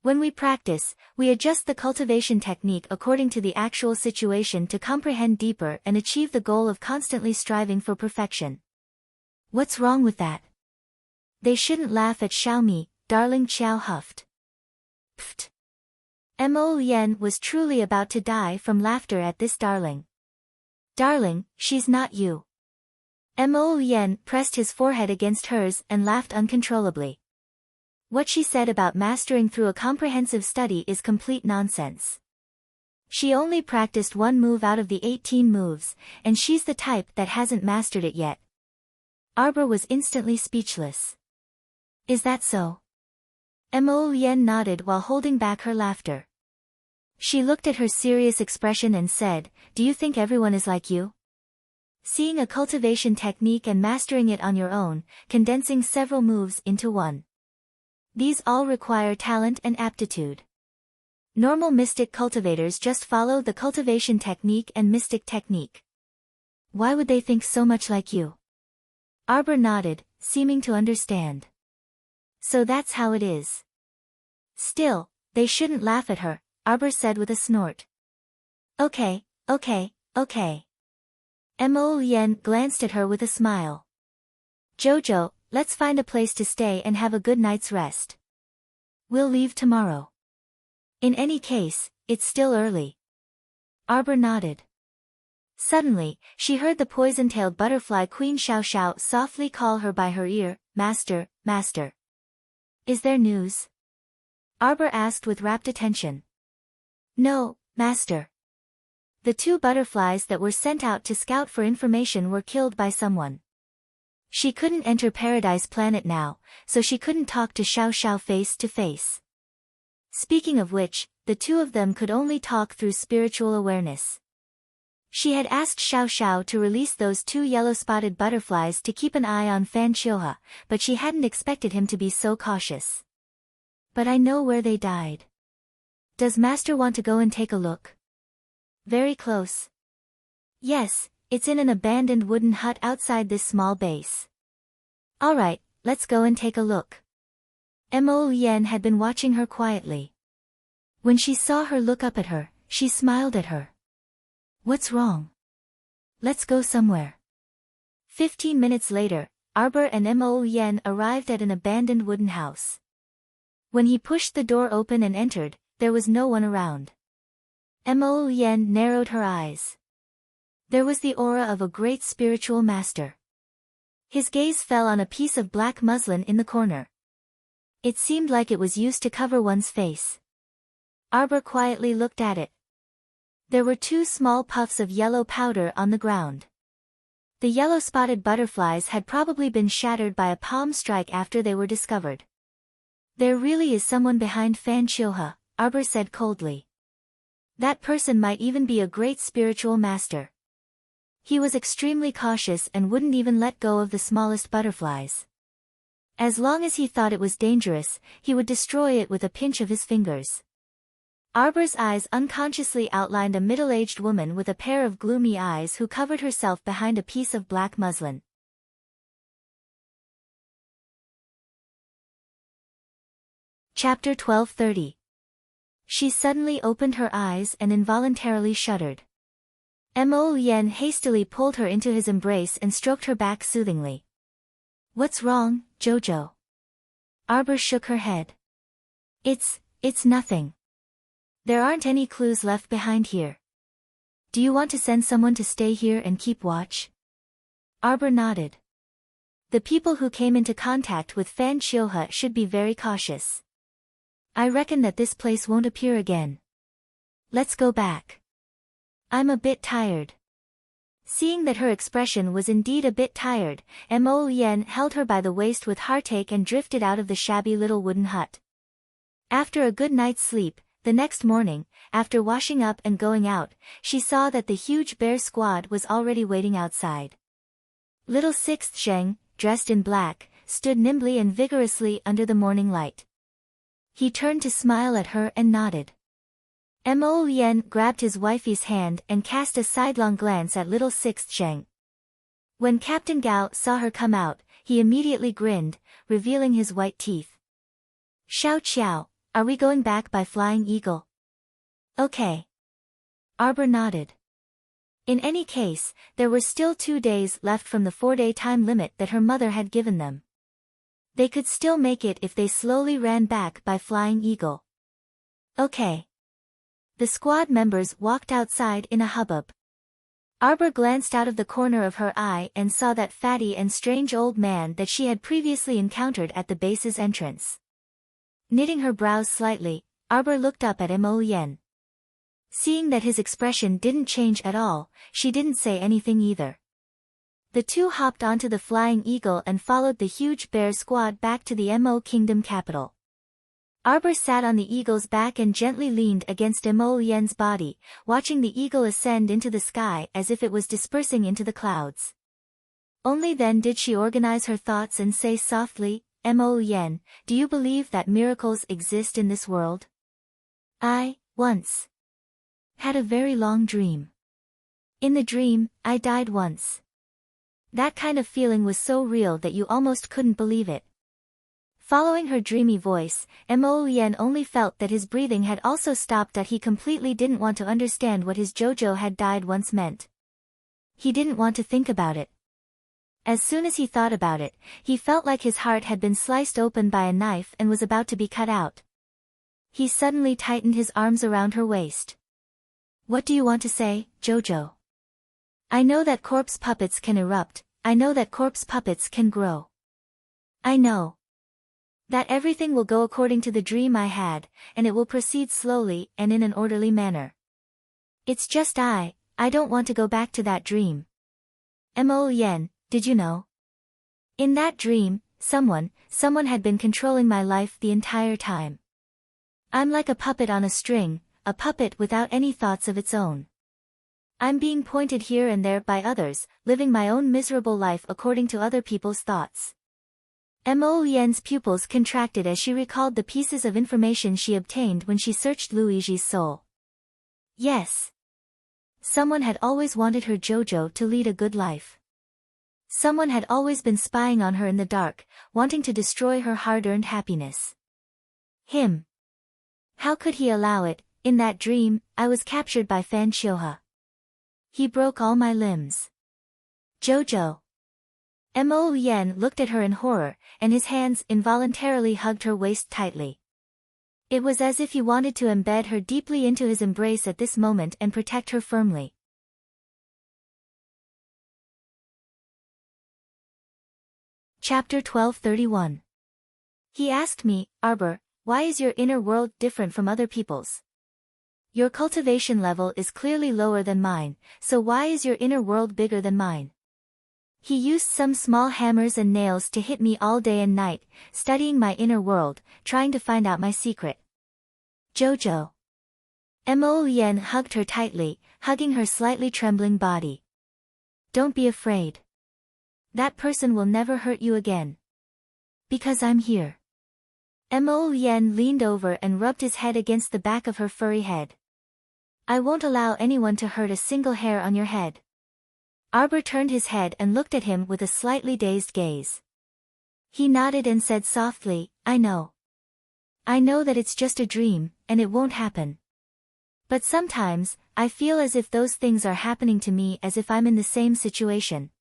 When we practice, we adjust the cultivation technique according to the actual situation to comprehend deeper and achieve the goal of constantly striving for perfection. What's wrong with that? They shouldn't laugh at Xiaomi, darling Qiao huffed. Pfft. Mo Yen was truly about to die from laughter at this darling. Darling, she's not you. Mo Yen pressed his forehead against hers and laughed uncontrollably. What she said about mastering through a comprehensive study is complete nonsense. She only practiced one move out of the 18 moves, and she's the type that hasn't mastered it yet. Arbor was instantly speechless. Is that so? Mo Yen nodded while holding back her laughter. She looked at her serious expression and said, do you think everyone is like you? Seeing a cultivation technique and mastering it on your own, condensing several moves into one. These all require talent and aptitude. Normal mystic cultivators just follow the cultivation technique and mystic technique. Why would they think so much like you? Arbor nodded, seeming to understand. So that's how it is. Still, they shouldn't laugh at her, Arbor said with a snort. Okay. Mo Yen glanced at her with a smile. Jojo, let's find a place to stay and have a good night's rest. We'll leave tomorrow. In any case, it's still early. Arbor nodded. Suddenly, she heard the poison-tailed butterfly Queen Xiao Xiao softly call her by her ear, "Master, master." "Is there news?" Arbor asked with rapt attention. "No, master. The 2 butterflies that were sent out to scout for information were killed by someone. She couldn't enter Paradise Planet now, so she couldn't talk to Xiao Xiao face to face. Speaking of which, the 2 of them could only talk through spiritual awareness. She had asked Xiao Xiao to release those 2 yellow-spotted butterflies to keep an eye on Fan Chioha, but she hadn't expected him to be so cautious. "But I know where they died. Does Master want to go and take a look?" "Very close." "Yes, it's in an abandoned wooden hut outside this small base." "All right, let's go and take a look." Mo Yen had been watching her quietly. When she saw her look up at her, she smiled at her. "What's wrong? Let's go somewhere." 15 minutes later, Arbor and Mo Yen arrived at an abandoned wooden house. When he pushed the door open and entered, there was no one around. Mo Yen narrowed her eyes. There was the aura of a great spiritual master. His gaze fell on a piece of black muslin in the corner. It seemed like it was used to cover one's face. Arbor quietly looked at it. There were 2 small puffs of yellow powder on the ground. The yellow-spotted butterflies had probably been shattered by a palm strike after they were discovered. "There really is someone behind Fan Chioha," Arbor said coldly. "That person might even be a great spiritual master." He was extremely cautious and wouldn't even let go of the smallest butterflies. As long as he thought it was dangerous, he would destroy it with a pinch of his fingers. Arbor's eyes unconsciously outlined a middle-aged woman with a pair of gloomy eyes who covered herself behind a piece of black muslin. Chapter 12:30. She suddenly opened her eyes and involuntarily shuddered. Mo Yen hastily pulled her into his embrace and stroked her back soothingly. "What's wrong, Jojo?" Arbor shook her head. It's nothing. There aren't any clues left behind here. Do you want to send someone to stay here and keep watch?" Arbor nodded. The people who came into contact with Fan Chioha should be very cautious. "I reckon that this place won't appear again. Let's go back. I'm a bit tired." Seeing that her expression was indeed a bit tired, Mo Yen held her by the waist with heartache and drifted out of the shabby little wooden hut. After a good night's sleep, the next morning, after washing up and going out, she saw that the huge bear squad was already waiting outside. Little Sixth Zheng, dressed in black, stood nimbly and vigorously under the morning light. He turned to smile at her and nodded. Mo Yen grabbed his wifey's hand and cast a sidelong glance at little Sixth Zheng. When Captain Gao saw her come out, he immediately grinned, revealing his white teeth. "Xiao Qiao, are we going back by Flying Eagle?" "Okay." Arbor nodded. In any case, there were still 2 days left from the 4-day time limit that her mother had given them. They could still make it if they slowly ran back by Flying Eagle. "Okay." The squad members walked outside in a hubbub. Arbor glanced out of the corner of her eye and saw that fatty and strange old man that she had previously encountered at the base's entrance. Knitting her brows slightly, Arbor looked up at Mo Yen. Seeing that his expression didn't change at all, she didn't say anything either. The 2 hopped onto the Flying Eagle and followed the huge bear squad back to the Mo Kingdom capital. Arbor sat on the eagle's back and gently leaned against Mo Yen's body, watching the eagle ascend into the sky as if it was dispersing into the clouds. Only then did she organize her thoughts and say softly, "Mo Yen, do you believe that miracles exist in this world? I, once, had a very long dream. In the dream, I died once. That kind of feeling was so real that you almost couldn't believe it." Following her dreamy voice, Mo Yen only felt that his breathing had also stopped, that he completely didn't want to understand what his Jojo had died once meant. He didn't want to think about it. As soon as he thought about it, he felt like his heart had been sliced open by a knife and was about to be cut out. He suddenly tightened his arms around her waist. "What do you want to say, Jojo?" I know that corpse puppets can erupt, I know that corpse puppets can grow. I know that everything will go according to the dream I had, and it will proceed slowly and in an orderly manner. It's just I don't want to go back to that dream. Mo Yen, did you know? In that dream, someone had been controlling my life the entire time. I'm like a puppet on a string, a puppet without any thoughts of its own. I'm being pointed here and there by others, living my own miserable life according to other people's thoughts. Mo Yen's pupils contracted as she recalled the pieces of information she obtained when she searched Luigi's soul. Yes. Someone had always wanted her JoJo to lead a good life. Someone had always been spying on her in the dark, wanting to destroy her hard-earned happiness. Him. How could he allow it? In that dream, I was captured by Fan Qiuhe. He broke all my limbs. JoJo. Mo Yen looked at her in horror, and his hands involuntarily hugged her waist tightly. It was as if he wanted to embed her deeply into his embrace at this moment and protect her firmly. Chapter 1231. He asked me, Arbor, why is your inner world different from other people's? Your cultivation level is clearly lower than mine, so why is your inner world bigger than mine? He used some small hammers and nails to hit me all day and night, studying my inner world, trying to find out my secret. JoJo. Mo Yen hugged her tightly, hugging her slightly trembling body. Don't be afraid. That person will never hurt you again. Because I'm here. Mo Yen leaned over and rubbed his head against the back of her furry head. I won't allow anyone to hurt a single hair on your head. Arbor turned his head and looked at him with a slightly dazed gaze. He nodded and said softly, I know. I know that it's just a dream, and it won't happen. But sometimes, I feel as if those things are happening to me as if I'm in the same situation.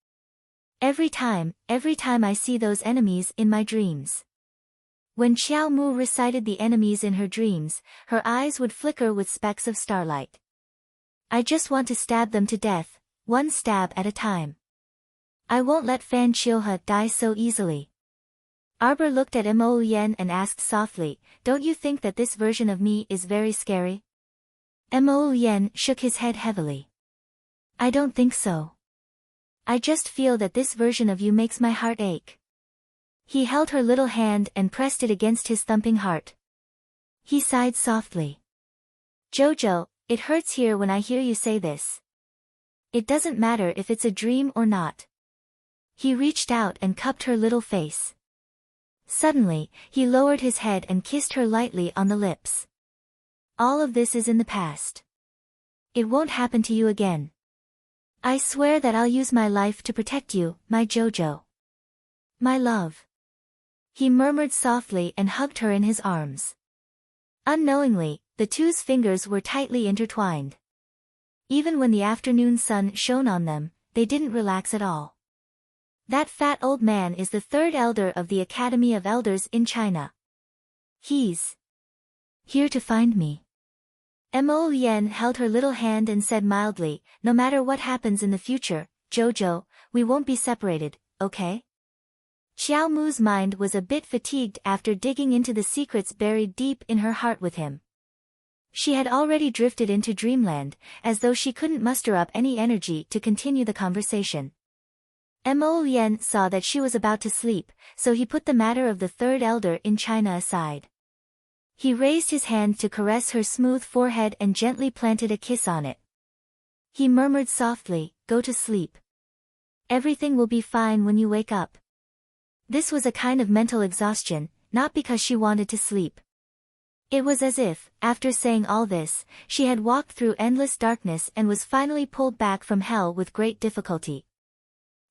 Every time I see those enemies in my dreams. When Xiao Mu recited the enemies in her dreams, her eyes would flicker with specks of starlight. I just want to stab them to death, one stab at a time. I won't let Fan Qiuhe die so easily. Arbor looked at Mo Yen and asked softly, don't you think that this version of me is very scary? Mo Yen shook his head heavily. I don't think so. I just feel that this version of you makes my heart ache. He held her little hand and pressed it against his thumping heart. He sighed softly. JoJo, it hurts here when I hear you say this. It doesn't matter if it's a dream or not. He reached out and cupped her little face. Suddenly, he lowered his head and kissed her lightly on the lips. All of this is in the past. It won't happen to you again. I swear that I'll use my life to protect you, my JoJo. My love. He murmured softly and hugged her in his arms. Unknowingly, the two's fingers were tightly intertwined. Even when the afternoon sun shone on them, they didn't relax at all. That fat old man is the third elder of the Academy of Elders in China. He's here to find me. Mo Yen held her little hand and said mildly, no matter what happens in the future, JoJo, we won't be separated, okay? Xiao Mu's mind was a bit fatigued after digging into the secrets buried deep in her heart with him. She had already drifted into dreamland, as though she couldn't muster up any energy to continue the conversation. Mo Yen saw that she was about to sleep, so he put the matter of the third elder in China aside. He raised his hand to caress her smooth forehead and gently planted a kiss on it. He murmured softly, go to sleep. Everything will be fine when you wake up. This was a kind of mental exhaustion, not because she wanted to sleep. It was as if, after saying all this, she had walked through endless darkness and was finally pulled back from hell with great difficulty.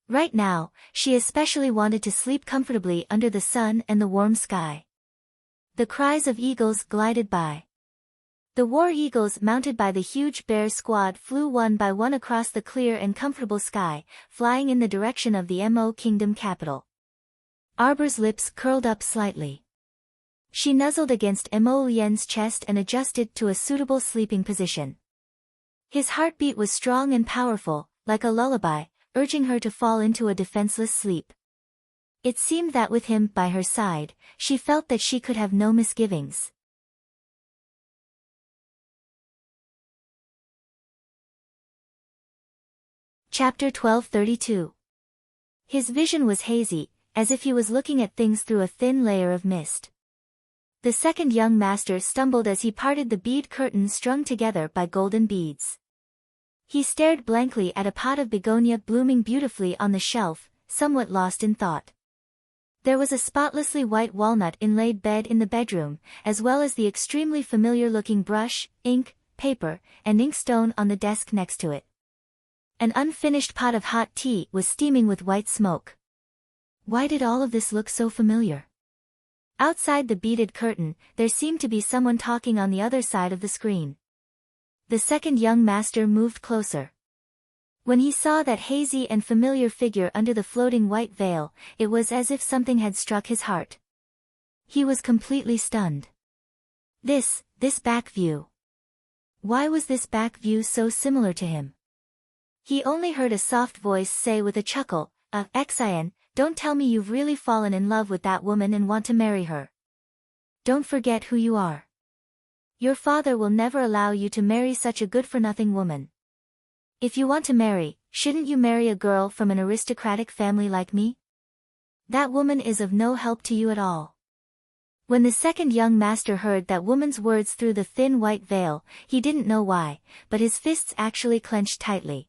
Right now, she especially wanted to sleep comfortably under the sun and the warm sky. The cries of eagles glided by. The war eagles mounted by the huge bear squad flew one by one across the clear and comfortable sky, flying in the direction of the Mo Kingdom capital. Arbor's lips curled up slightly. She nuzzled against Mo Yen's chest and adjusted to a suitable sleeping position. His heartbeat was strong and powerful, like a lullaby, urging her to fall into a defenseless sleep. It seemed that with him by her side, she felt that she could have no misgivings. Chapter 12:32. His vision was hazy, as if he was looking at things through a thin layer of mist. The second young master stumbled as he parted the bead curtains strung together by golden beads. He stared blankly at a pot of begonia blooming beautifully on the shelf, somewhat lost in thought. There was a spotlessly white walnut inlaid bed in the bedroom, as well as the extremely familiar-looking brush, ink, paper, and inkstone on the desk next to it. An unfinished pot of hot tea was steaming with white smoke. Why did all of this look so familiar? Outside the beaded curtain, there seemed to be someone talking on the other side of the screen. The second young master moved closer. When he saw that hazy and familiar figure under the floating white veil, it was as if something had struck his heart. He was completely stunned. This back view. Why was this back view so similar to him? He only heard a soft voice say with a chuckle, Xian, don't tell me you've really fallen in love with that woman and want to marry her. Don't forget who you are. Your father will never allow you to marry such a good-for-nothing woman. If you want to marry, shouldn't you marry a girl from an aristocratic family like me? That woman is of no help to you at all. When the second young master heard that woman's words through the thin white veil, he didn't know why, but his fists actually clenched tightly.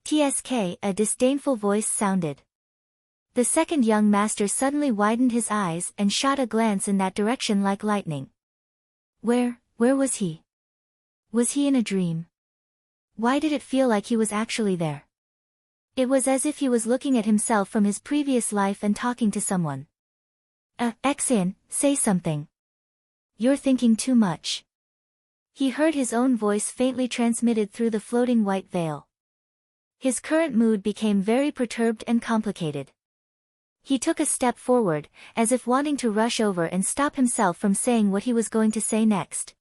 "Tsk," a disdainful voice sounded. The second young master suddenly widened his eyes and shot a glance in that direction like lightning. Where was he? Was he in a dream? Why did it feel like he was actually there? It was as if he was looking at himself from his previous life and talking to someone. Xian, say something. You're thinking too much. He heard his own voice faintly transmitted through the floating white veil. His current mood became very perturbed and complicated. He took a step forward, as if wanting to rush over and stop himself from saying what he was going to say next.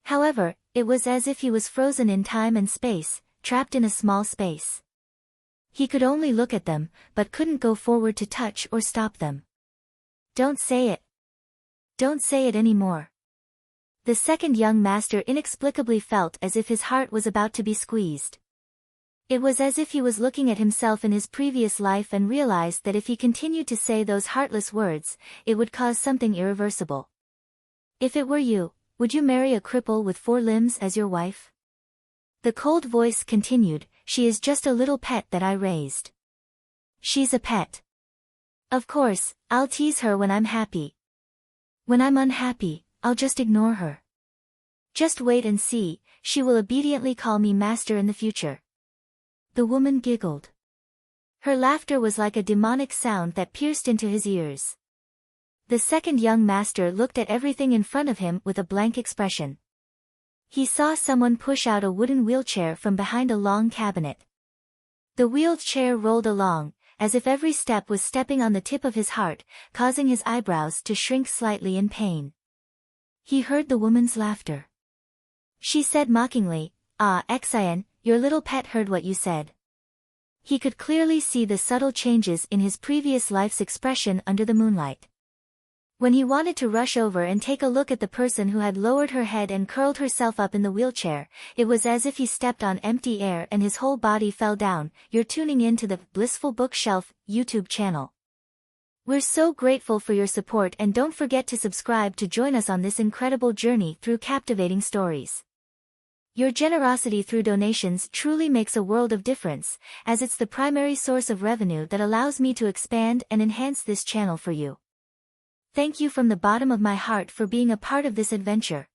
However, it was as if he was frozen in time and space, trapped in a small space. He could only look at them, but couldn't go forward to touch or stop them. Don't say it. Don't say it anymore. The second young master inexplicably felt as if his heart was about to be squeezed. It was as if he was looking at himself in his previous life and realized that if he continued to say those heartless words, it would cause something irreversible. If it were you, would you marry a cripple with 4 limbs as your wife? The cold voice continued, she is just a little pet that I raised. She's a pet. Of course, I'll tease her when I'm happy. When I'm unhappy, I'll just ignore her. Just wait and see, she will obediently call me master in the future. The woman giggled. Her laughter was like a demonic sound that pierced into his ears. The second young master looked at everything in front of him with a blank expression. He saw someone push out a wooden wheelchair from behind a long cabinet. The wheeled chair rolled along, as if every step was stepping on the tip of his heart, causing his eyebrows to shrink slightly in pain. He heard the woman's laughter. She said mockingly, Xian, your little pet heard what you said. He could clearly see the subtle changes in his previous life's expression under the moonlight. When he wanted to rush over and take a look at the person who had lowered her head and curled herself up in the wheelchair, it was as if he stepped on empty air and his whole body fell down. You're tuning in to the Blissful Bookshelf YouTube channel. We're so grateful for your support, and don't forget to subscribe to join us on this incredible journey through captivating stories. Your generosity through donations truly makes a world of difference, as it's the primary source of revenue that allows me to expand and enhance this channel for you. Thank you from the bottom of my heart for being a part of this adventure.